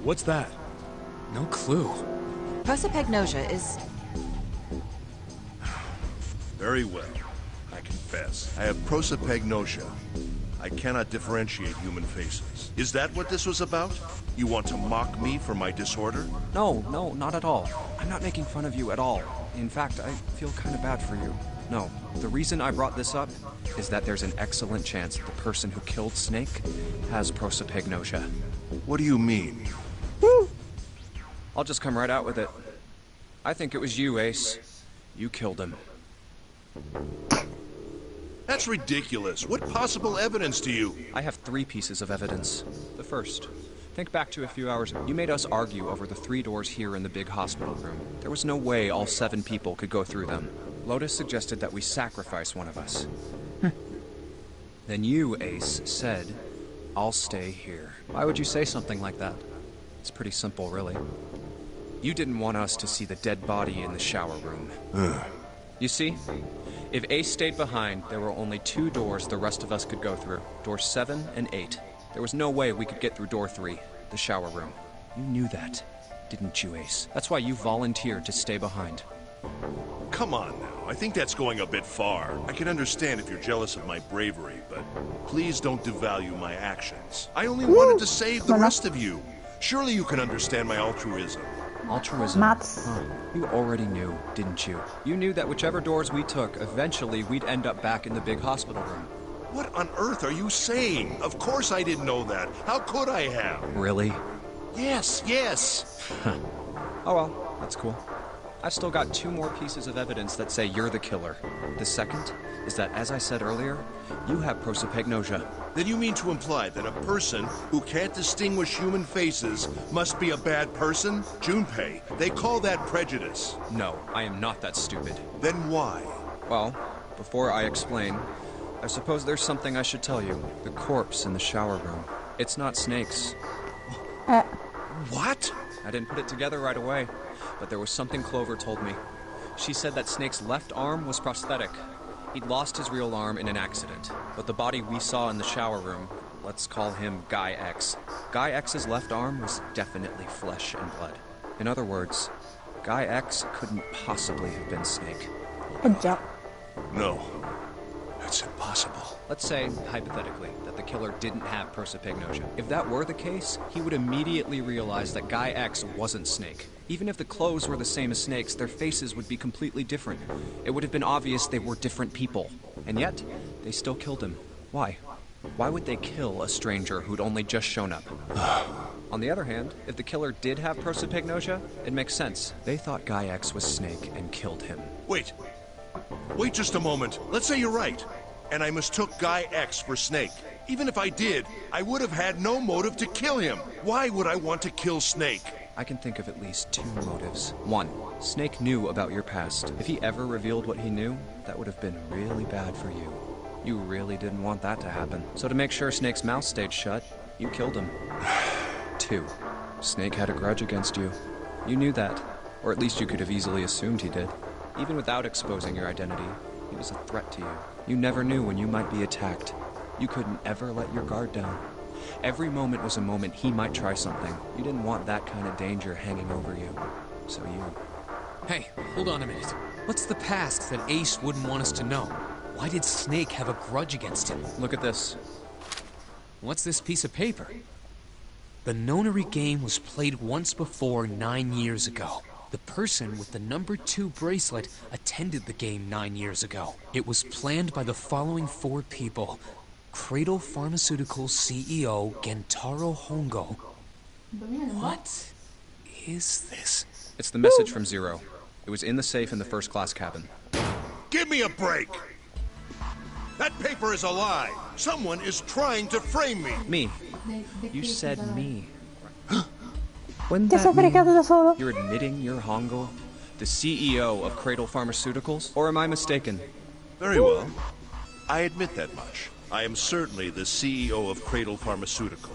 What's that? No clue. Prosopagnosia is... Very well. I confess. I have prosopagnosia. I cannot differentiate human faces. Is that what this was about? You want to mock me for my disorder? No, not at all. I'm not making fun of you at all. In fact, I feel kind of bad for you. No, the reason I brought this up is that there's an excellent chance the person who killed Snake has prosopagnosia. What do you mean? I'll just come right out with it. I think it was you, Ace. You killed him. That's ridiculous. What possible evidence do you... I have 3 pieces of evidence. The first. Think back to a few hours ago. You made us argue over the 3 doors here in the big hospital room. There was no way all 7 people could go through them. Lotus suggested that we sacrifice one of us. Then you, Ace, said, I'll stay here. Why would you say something like that? It's pretty simple, really. You didn't want us to see the dead body in the shower room. You see? If Ace stayed behind, there were only 2 doors the rest of us could go through. Doors 7 and 8. There was no way we could get through door 3, the shower room. You knew that, didn't you, Ace? That's why you volunteered to stay behind. Come on now. I think that's going a bit far. I can understand if you're jealous of my bravery, but please don't devalue my actions. I only wanted to save the rest of you. Surely you can understand my altruism. Altruism? Mats. Huh. You already knew, didn't you? You knew that whichever doors we took, eventually we'd end up back in the big hospital room. What on earth are you saying? Of course I didn't know that. How could I have? Really? Yes. Oh well, that's cool. I've still got 2 more pieces of evidence that say you're the killer. The second is that, as I said earlier, you have prosopagnosia. Then you mean to imply that a person who can't distinguish human faces must be a bad person? Junpei, they call that prejudice. No, I am not that stupid. Then why? Well, before I explain, I suppose there's something I should tell you. The corpse in the shower room. It's not Snake's. What? I didn't put it together right away, but there was something Clover told me. She said that Snake's left arm was prosthetic. He'd lost his real arm in an accident, but the body we saw in the shower room, let's call him Guy X. Guy X's left arm was definitely flesh and blood. In other words, Guy X couldn't possibly have been Snake. No, that's impossible. Let's say, hypothetically, that the killer didn't have prosopagnosia. If that were the case, he would immediately realize that Guy X wasn't Snake. Even if the clothes were the same as Snake's, their faces would be completely different. It would have been obvious they were different people. And yet, they still killed him. Why? Why would they kill a stranger who'd only just shown up? On the other hand, if the killer did have prosopagnosia, it makes sense. They thought Guy X was Snake and killed him. Wait just a moment. Let's say you're right, and I mistook Guy X for Snake. Even if I did, I would have had no motive to kill him. Why would I want to kill Snake? I can think of at least 2 motives. 1, Snake knew about your past. If he ever revealed what he knew, that would have been really bad for you. You really didn't want that to happen. So to make sure Snake's mouth stayed shut, you killed him. 2, Snake had a grudge against you. You knew that, or at least you could have easily assumed he did. Even without exposing your identity, he was a threat to you. You never knew when you might be attacked. You couldn't ever let your guard down. Every moment was a moment he might try something. You didn't want that kind of danger hanging over you. So you... Hey, hold on a minute. What's the past that Ace wouldn't want us to know? Why did Snake have a grudge against him? Look at this. What's this piece of paper? The nonary game was played once before 9 years ago. The person with the number 2 bracelet attended the game 9 years ago. It was planned by the following 4 people. Cradle Pharmaceuticals CEO Gentaro Hongo. What is this? It's the message from Zero. It was in the safe in the first class cabin. Give me a break! That paper is a lie! Someone is trying to frame me! Me. You said me. Wouldn't Ti sei that mean fregato da solo? you're admitting you're Hongo, the CEO of Cradle Pharmaceuticals? Or am I mistaken? Very well. I admit that much. I am certainly the CEO of Cradle Pharmaceutical.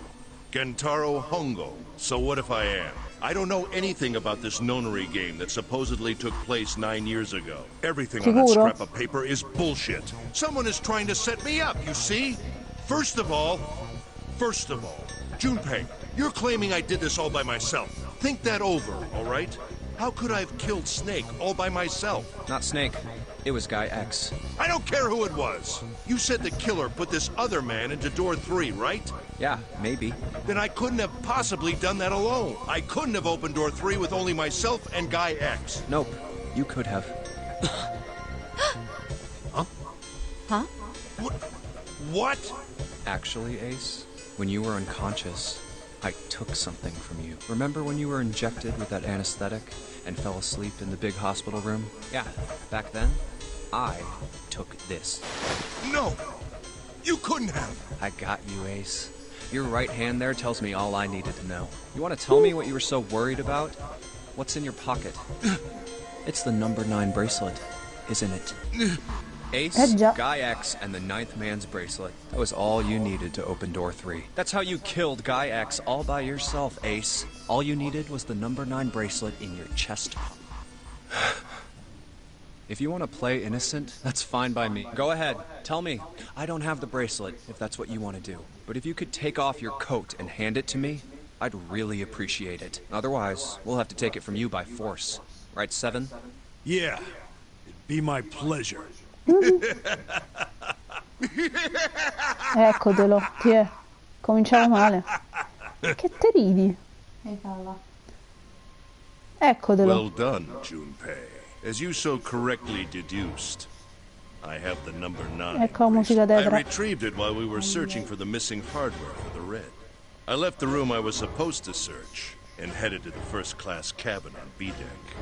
Gentaro Hongo. So what if I am? I don't know anything about this nonary game that supposedly took place 9 years ago. Everything on that Sicuro? scrap of paper is bullshit. Someone is trying to set me up, you see? First of all, Junpei, you're claiming I did this all by myself. Think that over, all right? How could I have killed Snake all by myself? Not Snake. It was Guy X. I don't care who it was. You said the killer put this other man into door 3, right? Yeah, maybe. Then I couldn't have possibly done that alone. I couldn't have opened door 3 with only myself and Guy X. Nope. You could have. Huh? What? Actually, Ace, when you were unconscious, I took something from you. Remember when you were injected with that anesthetic and fell asleep in the big hospital room? Yeah, back then, I took this. No! You couldn't have! I got you, Ace. Your right hand there tells me all I needed to know. You want to tell me what you were so worried about? What's in your pocket? It's the number 9 bracelet, isn't it? Ace, Guy X, and the 9th man's bracelet. That was all you needed to open door 3. That's how you killed Guy X all by yourself, Ace. All you needed was the number 9 bracelet in your chest. If you want to play innocent, that's fine by me. Go ahead, tell me. I don't have the bracelet, if that's what you want to do. But if you could take off your coat and hand it to me, I'd really appreciate it. Otherwise, we'll have to take it from you by force. Right, 7? Yeah, it'd be my pleasure. Eccotelo, ti è. Cominciamo male. Che te ridi? Eccotelo. Well done, Junpei. As you so correctly deduced, I have the number 9. Ecco la musica I tetra. retrieved it while we were searching for the missing hardware for the Red. I left the room I was supposed to search and headed to the first-class cabin on B-deck.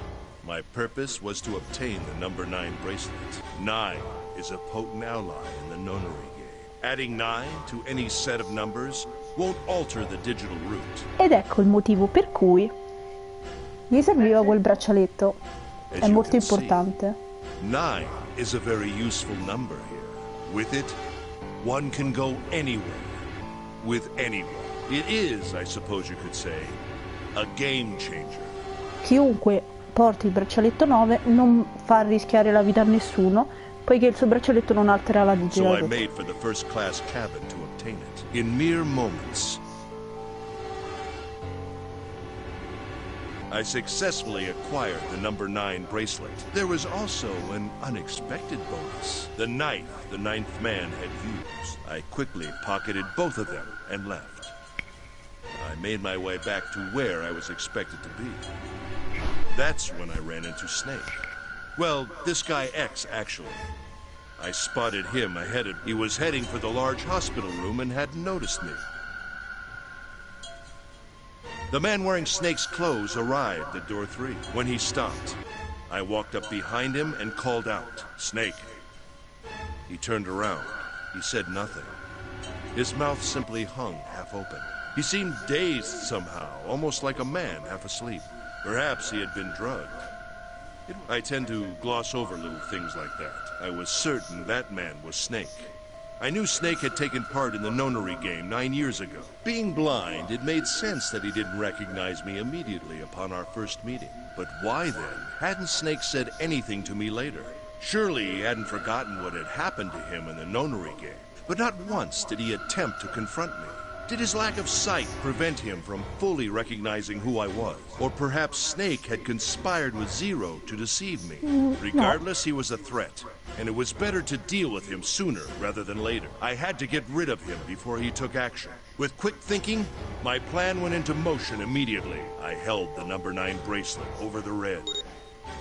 My purpose was to obtain the number 9 bracelet. 9 is a potent ally in the nonary game. Adding 9 to any set of numbers won't alter the digital root. Ed ecco il motivo per cui gli serviva quel braccialetto. È molto importante. 9 is a very useful number here. With it, one can go anywhere. With anyone. It is, I suppose you could say, a game changer. Chiunque porti il braccialetto 9 non fa rischiare la vita a nessuno, poiché il suo braccialetto non altera la digital So I root. made for the first class cabin to obtain it. In mere moments, I successfully acquired the number 9 bracelet. There was also an unexpected bonus. The knife the 9th man had used. I quickly pocketed both of them and left. I made my way back to where I was expected to be. That's when I ran into Snake. Well, this guy X, actually. I spotted him ahead of... He was heading for the large hospital room and hadn't noticed me. The man wearing Snake's clothes arrived at door 3. When he stopped, I walked up behind him and called out, "Snake." He turned around. He said nothing. His mouth simply hung half open. He seemed dazed somehow, almost like a man half asleep. Perhaps he had been drugged. I tend to gloss over little things like that. I was certain that man was Snake. I knew Snake had taken part in the nonary game 9 years ago. Being blind, it made sense that he didn't recognize me immediately upon our first meeting. But why then hadn't Snake said anything to me later? Surely he hadn't forgotten what had happened to him in the nonary game. But not once did he attempt to confront me. Did his lack of sight prevent him from fully recognizing who I was? Or perhaps Snake had conspired with Zero to deceive me? Regardless, he was a threat, and it was better to deal with him sooner rather than later. I had to get rid of him before he took action. With quick thinking, my plan went into motion immediately. I held the number 9 bracelet over the red.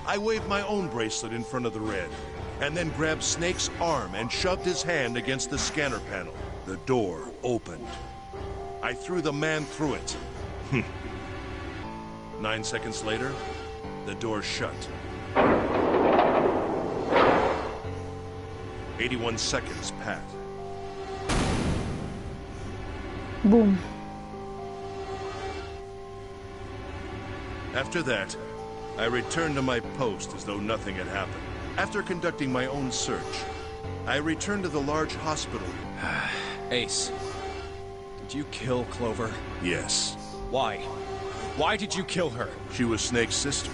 I waved my own bracelet in front of the red, and then grabbed Snake's arm and shoved his hand against the scanner panel. The door opened. I threw the man through it. 9 seconds later, the door shut. 81 seconds passed. Boom. After that, I returned to my post as though nothing had happened. After conducting my own search, I returned to the large hospital. Ace, did you kill Clover? Yes. Why? Why did you kill her? She was Snake's sister.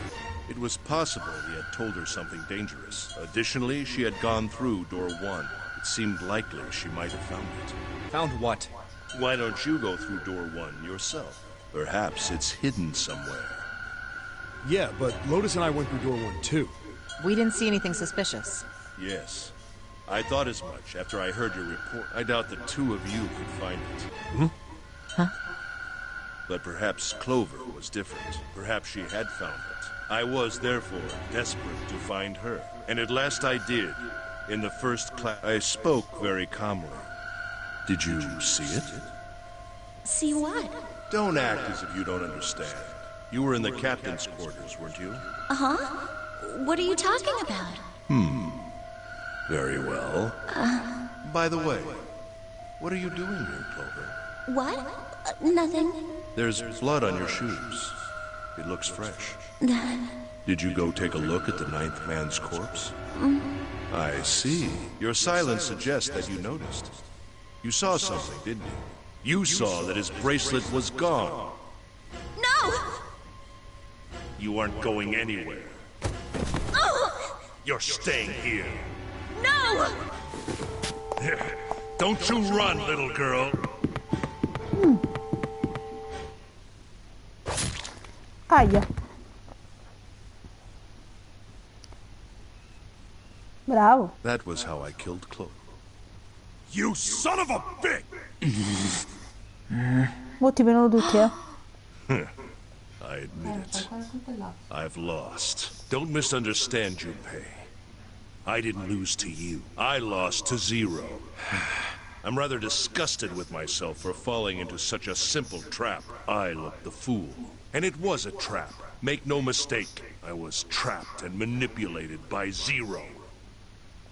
It was possible he had told her something dangerous. Additionally, she had gone through door 1. It seemed likely she might have found it. Found what? Why don't you go through door 1 yourself? Perhaps it's hidden somewhere. Yeah, but Lotus and I went through door 1 too. We didn't see anything suspicious. Yes. I thought as much after I heard your report. I doubt the two of you could find it. Huh? But perhaps Clover was different. Perhaps she had found it. I was, therefore, desperate to find her. And at last I did. In the first class, I spoke very calmly. Did you see it? See what? Don't act as if you don't understand. You were in the captain's quarters, weren't you? Uh-huh. What are you talking about? Very well. By the way, what are you doing here, Clover? What? Nothing. There's blood on your shoes. It looks fresh. Did you go take a look at the 9th man's corpse? I see. Your silence suggests that you noticed. You saw something, didn't you? You saw that his bracelet was gone. No! You aren't going anywhere. You're staying here. No! Don't you run, little girl. Aia. Bravo. That was how I killed Clover. You son of a bitch! Mo ti vedono tutti, eh? I admit it. I've lost. Don't misunderstand, Junpei. I didn't lose to you. I lost to Zero. I'm rather disgusted with myself for falling into such a simple trap. I looked the fool. And it was a trap. Make no mistake, I was trapped and manipulated by Zero.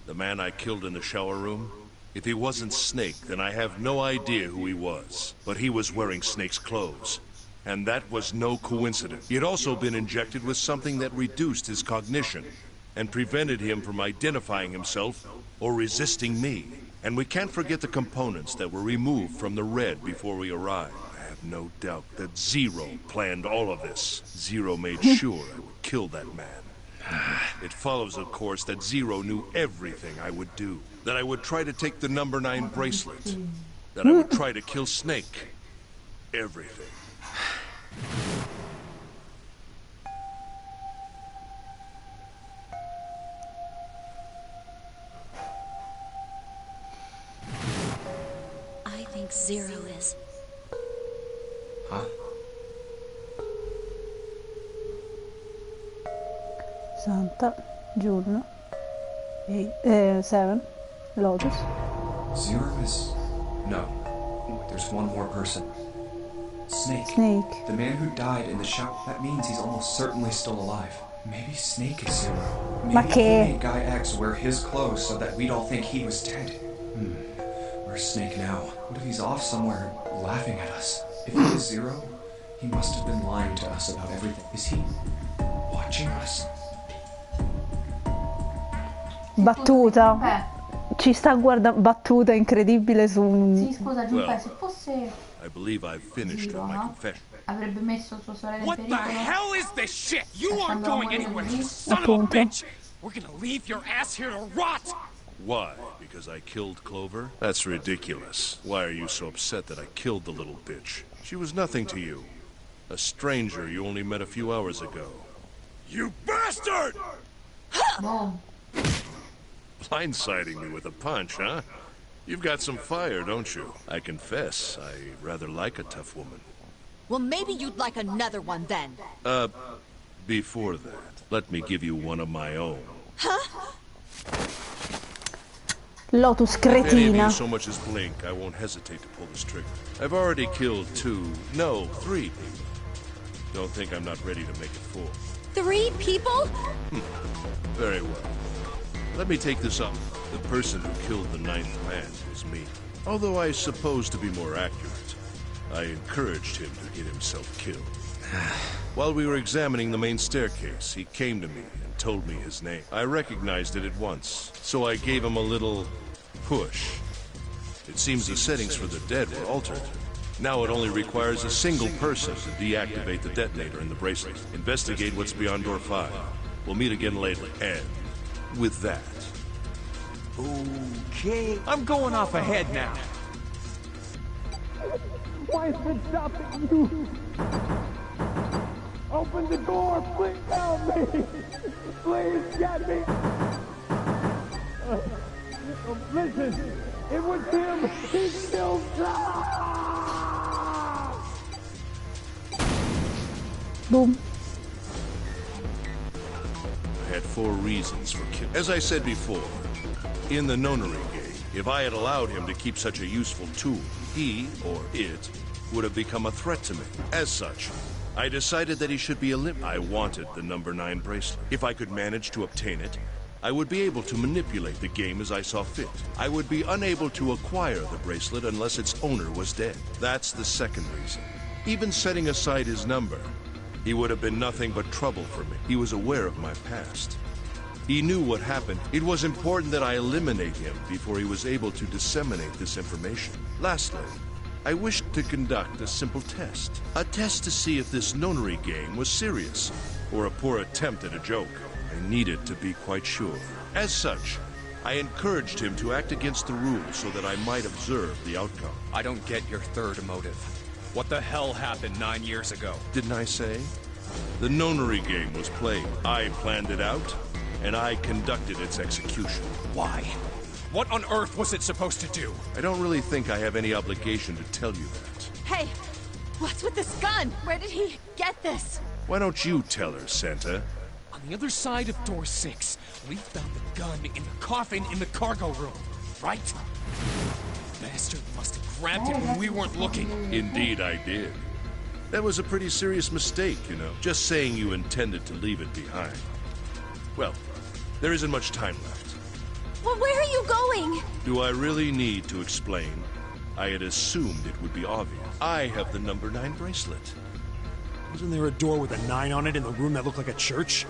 The man I killed in the shower room? If he wasn't Snake, then I have no idea who he was. But he was wearing Snake's clothes. And that was no coincidence. He had also been injected with something that reduced his cognition and prevented him from identifying himself or resisting me. And we can't forget the components that were removed from the Red before we arrived. I have no doubt that Zero planned all of this. Zero made sure I would kill that man. It follows, of course, that Zero knew everything I would do. That I would try to take the number 9 bracelet. That I would try to kill Snake. Everything. I think Zero is. Huh? Santa, June, 7, Lotus. Zero is... No. There's one more person. Snake. Snake. The man who died in the shower. That means he's almost certainly still alive. Maybe Snake is Zero. Maybe he made Guy X wear his clothes so that we'd all think he was dead. Where's Snake now? What if he's off somewhere laughing at us? If he is Zero, he must have been lying to us about everything. Is he watching us? Battuta. Ci sta guardando. Battuta incredibile su un... Sì, scusa Giunpei, se fosse... I believe I've finished with my confession. Avrebbe messo sua sorella in What the pericolo. hell is this shit? You aren't going anywhere, you son of a Appunto. bitch! We're gonna leave your ass here to rot! Why? Because I killed Clover? That's ridiculous. Why are you so upset that I killed the little bitch? She was nothing to you. A stranger you only met a few hours ago. You bastard! Boom. Blindsiding me with a punch, huh? You've got some fire, don't you? I confess, I rather like a tough woman. Well, maybe you'd like another one then. Before that, let me give you one of my own. Lotus If any of you cretina. so much as blink, I won't hesitate to pull this trigger. I've already killed 3 people. Don't think I'm not ready to make it 4. 3 people? Very well. Let me take this up. The person who killed the 9th man was me. Although I suppose to be more accurate, I encouraged him to get himself killed. While we were examining the main staircase, he came to me and told me his name. I recognized it at once, so I gave him a little push. It seems the settings for the dead were altered. Now it only requires a single person to deactivate the detonator in the bracelet. Investigate what's beyond door 5. We'll meet again later. And with that... Okay, I'm going off ahead now. Why is it stopping you? Open the door, please help me! Please get me! Listen, it was him! He killed... Boom. I had 4 reasons for killing. As I said before, in the nonary game, if I had allowed him to keep such a useful tool, he, or it, would have become a threat to me. As such, I decided that he should be eliminated. I wanted the number 9 bracelet. If I could manage to obtain it, I would be able to manipulate the game as I saw fit. I would be unable to acquire the bracelet unless its owner was dead. That's the second reason. Even setting aside his number, he would have been nothing but trouble for me. He was aware of my past. He knew what happened. It was important that I eliminate him before he was able to disseminate this information. Lastly, I wished to conduct a simple test. A test to see if this nonary game was serious, or a poor attempt at a joke. I needed to be quite sure. As such, I encouraged him to act against the rules so that I might observe the outcome. I don't get your third motive. What the hell happened 9 years ago? Didn't I say? The nonary game was played. I planned it out, and I conducted its execution. Why? What on earth was it supposed to do? I don't really think I have any obligation to tell you that. Hey, what's with this gun? Where did he get this? Why don't you tell her, Santa? On the other side of door 6, we found the gun in the coffin in the cargo room, right? Bastard must have grabbed it when we weren't looking. Indeed I did. That was a pretty serious mistake, you know. Just saying you intended to leave it behind. Well, there isn't much time left. Well, where are you going? Do I really need to explain? I had assumed it would be obvious. I have the number 9 bracelet. Wasn't there a door with a 9 on it in the room that looked like a church?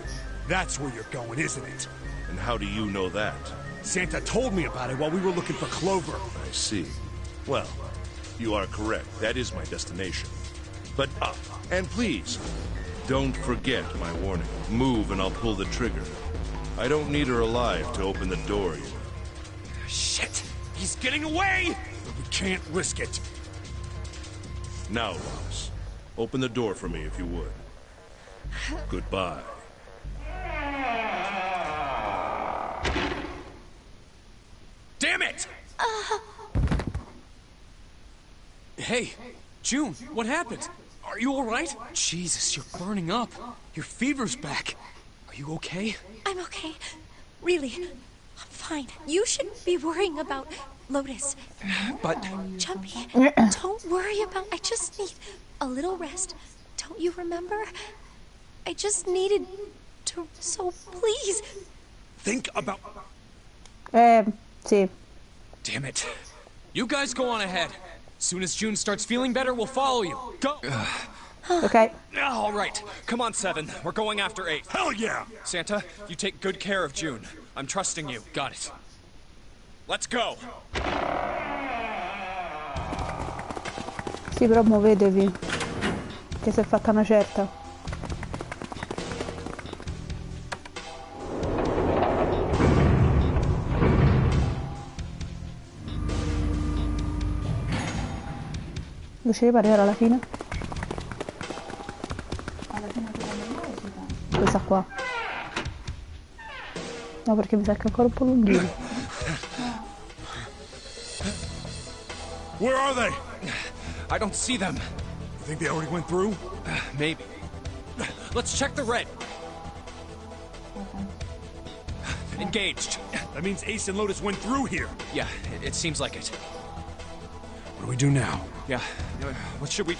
That's where you're going, isn't it? And how do you know that? Santa told me about it while we were looking for Clover. I see. Well, you are correct. That is my destination. But up. And please, don't forget my warning. Move and I'll pull the trigger. I don't need her alive to open the door, you know. Shit! He's getting away! But we can't risk it. Now, Ross, open the door for me if you would. Goodbye. Damn it! Hey, June, what happened? Are you all right? Jesus, you're burning up. Your fever's back. Are you okay? I'm okay. Really. I'm fine. You shouldn't be worrying about Lotus. But... Jumpy, don't worry about... I just need a little rest. Don't you remember? I just needed to... So please... Think about... Sì. Damn it. You guys go on ahead. Soon as June starts feeling better, we'll follow you. Go! Ok. All right. Come on, 7. We're going after 8. Hell yeah! Santa, you take good care of June. I'm trusting you. Got it. Let's go! Sì, però muovetevi. Che si è fatta una certa. Riuscirei a arrivare alla fine? Alla fine Questa qua. No, perché mi sa che è ancora un po' lunghino. Where are they? I don't see them. You think they already went through? Maybe. Let's check the red. Engaged. That means Ace and Lotus went through here. Yeah, it seems like it. What do we do now? Yeah. What should we...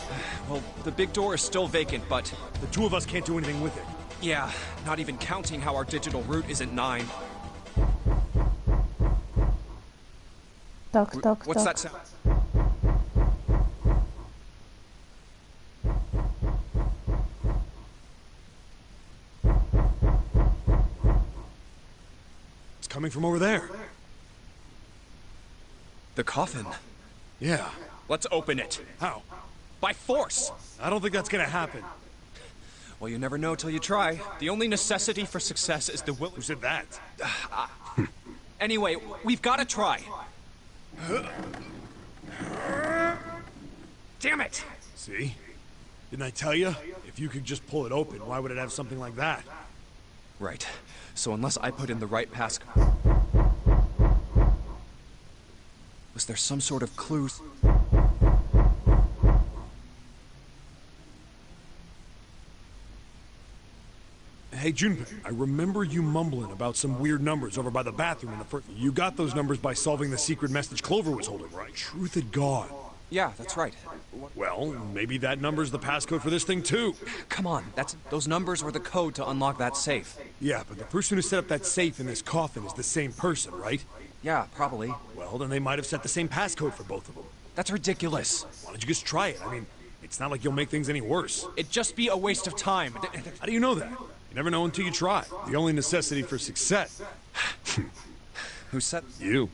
Well, the big door is still vacant, but... The two of us can't do anything with it. Yeah, not even counting how our digital route isn't 9. Toc, toc, What's toc. that sound? It's coming from over there. The coffin. Yeah. Let's open it. How? By force! I don't think that's gonna happen. Well, you never know till you try. The only necessity for success is the will... Who said that? Anyway, we've got to try. Damn it! See? Didn't I tell you? If you could just pull it open, why would it have something like that? Right. So unless I put in the right passcode... Was there some sort of clue? Hey, Junpei, I remember you mumbling about some weird numbers over by the bathroom in the first... You got those numbers by solving the secret message Clover was holding, right? Truth at God. Yeah, that's right. Well, maybe that number's the passcode for this thing, too. Come on, those numbers were the code to unlock that safe. Yeah, but the person who set up that safe in this coffin is the same person, right? Yeah, probably. Well, then they might have set the same passcode for both of them. That's ridiculous. Why don't you just try it? I mean, it's not like you'll make things any worse. It'd just be a waste of time. How do you know that? You never know until you try. The only necessity for success. Who said? You.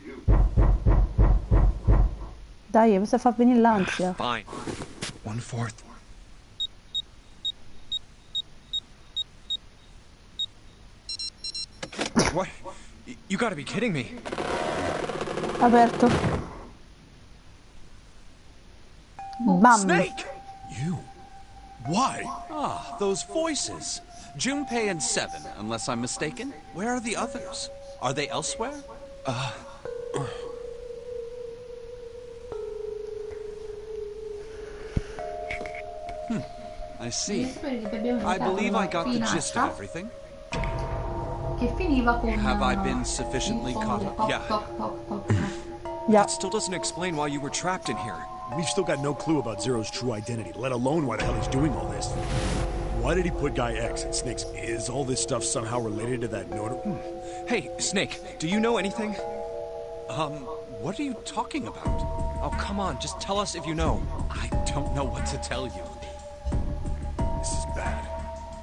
Dai, questa fa venire l'ansia. Fine. 1/4. What? You gotta be kidding me. Aperto. Bam. Snake! You? Why? Ah, those voices. Junpei and 7, unless I'm mistaken. Where are the others? Are they elsewhere? I see. I believe I got the gist of everything. Che finiva con... Have I been sufficiently caught up? Yeah. Toc, toc, toc. Yeah. That still doesn't explain why you were trapped in here. we've still got no clue about Zero's true identity, let alone why the hell he's doing all this. Why did he put Guy X in Snake's... Is all this stuff somehow related to that note? Hey, Snake, do you know anything? What are you talking about? Oh, come on, just tell us if you know. I don't know what to tell you. This is bad.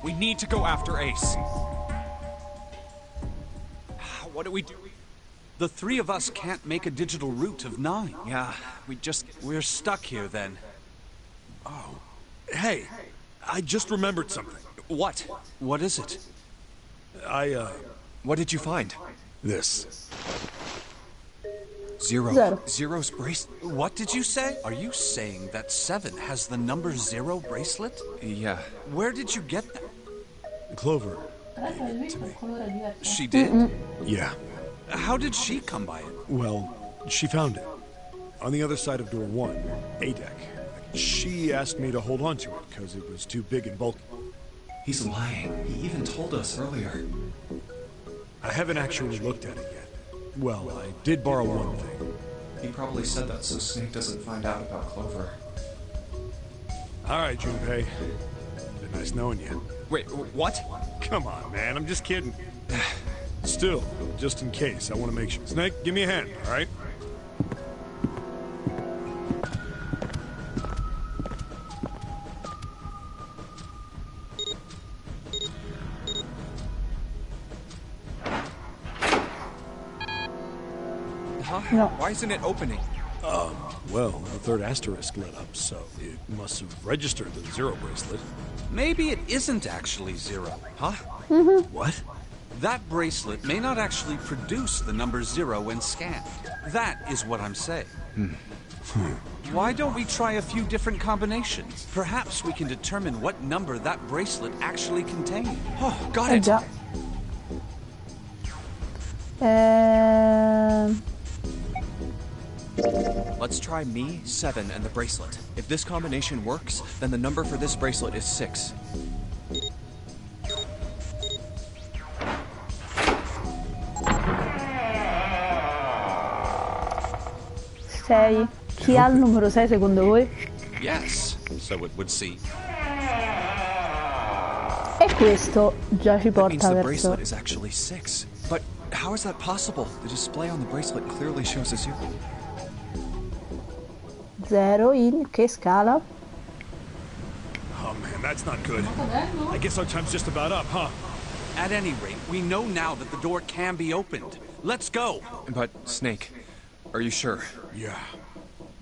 We need to go after Ace. What do we do? The three of us can't make a digital route of 9. Yeah, We're stuck here then. Oh. Hey, I just remembered something. What? What is it? What did you find? This. Zero. Zero's bracelet? What did you say? Are you saying that 7 has the number 0 bracelet? Yeah. Where did you get that? Clover. She did? Yeah. How did she come by it? Well, she found it. On the other side of door 1, A deck. She asked me to hold on to it because it was too big and bulky. He's lying. He even told us earlier. I haven't actually looked at it yet. Well, I did borrow one thing. He probably said that so Snake doesn't find out about Clover. All right, Junpei. Been nice knowing you. Wait, what? Come on, man. I'm just kidding. Still, just in case, I want to make sure. Snake, give me a hand, all right? Huh? No. Why isn't it opening? Well, the third asterisk lit up, so it must have registered the 0 bracelet. Maybe it isn't actually 0. Huh? What? That bracelet may not actually produce the number 0 when scanned. That is what I'm saying. Why don't we try a few different combinations? Perhaps we can determine what number that bracelet actually contains. Oh, got it! Già. Let's try me, 7, and the bracelet. If this combination works, then the number for this bracelet is 6. Sei. Chi ha il numero 6 secondo voi? Yes, so it would seem. E questo già ci That means porta the verso... bracelet is actually 6. But how is that possible? The display on the bracelet clearly shows a 0. 0 in che scala? Oh, man, that's not good. I guess our time's just about up, huh? At any rate, we know now that the door can be opened. Let's go! But, Snake, are you sure? Yeah.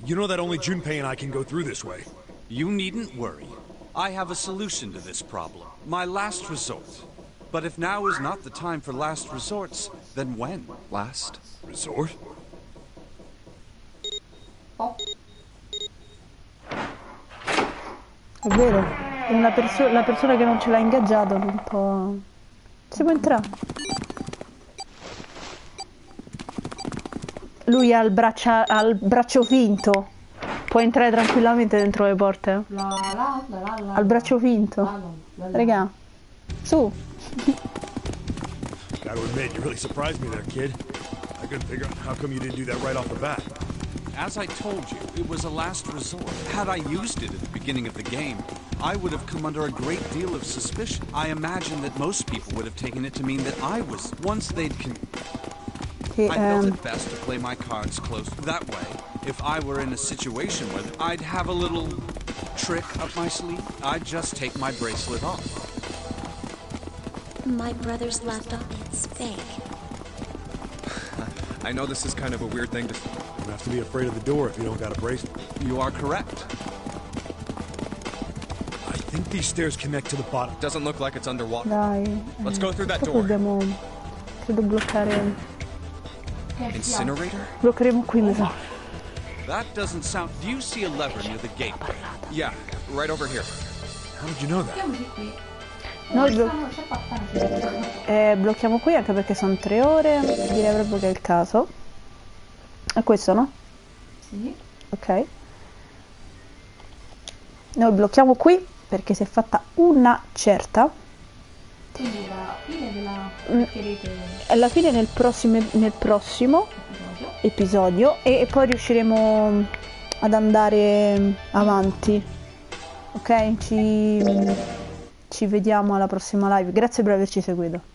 You know that only Junpei and I can go through this way. You needn't worry. I have a solution to this problem. My last resort. But if now is not the time for last resorts, then when? Last? Resort? È vero, è la persona che non ce l'ha ingaggiato un po'... Si può entrare? Lui ha il braccio finto. Può entrare tranquillamente dentro le porte. Ha il braccio finto. Raga, su. Gotta admit, you really surprised me there, kid. I couldn't figure out how come you didn't do that right off the bat. As I told you, it was a last resort. Had I used it at the beginning of the game, I would have come under a great deal of suspicion. I imagine that most people would have taken it to mean that I was... Once they'd... I felt it best to play my cards close. That way, if I were in a situation where I'd have a little trick up my sleeve, I'd just take my bracelet off. My brother's left off. It's fake. I know this is kind of a weird thing to... You have to be afraid of the door if you don't got a bracelet. You are correct. I think these stairs connect to the bottom. Doesn't look like it's underwater. Dai. Let's go through that Poi door. dobbiamo... Credo bloccare... Incinerator? Bloccheremo qui, mi sa. That doesn't sound... Do you see a lever near the gate? Yeah, right over here. How did you know that? Noi blocchiamo qui anche perché sono 3 ore. Direi proprio che è il caso. È questo, no? Sì. Ok. Noi blocchiamo qui perché si è fatta una certa. Quindi la fine della bloccherete Alla fine nel prossimo episodio e poi riusciremo ad andare avanti. Ok? Ci vediamo alla prossima live. Grazie per averci seguito.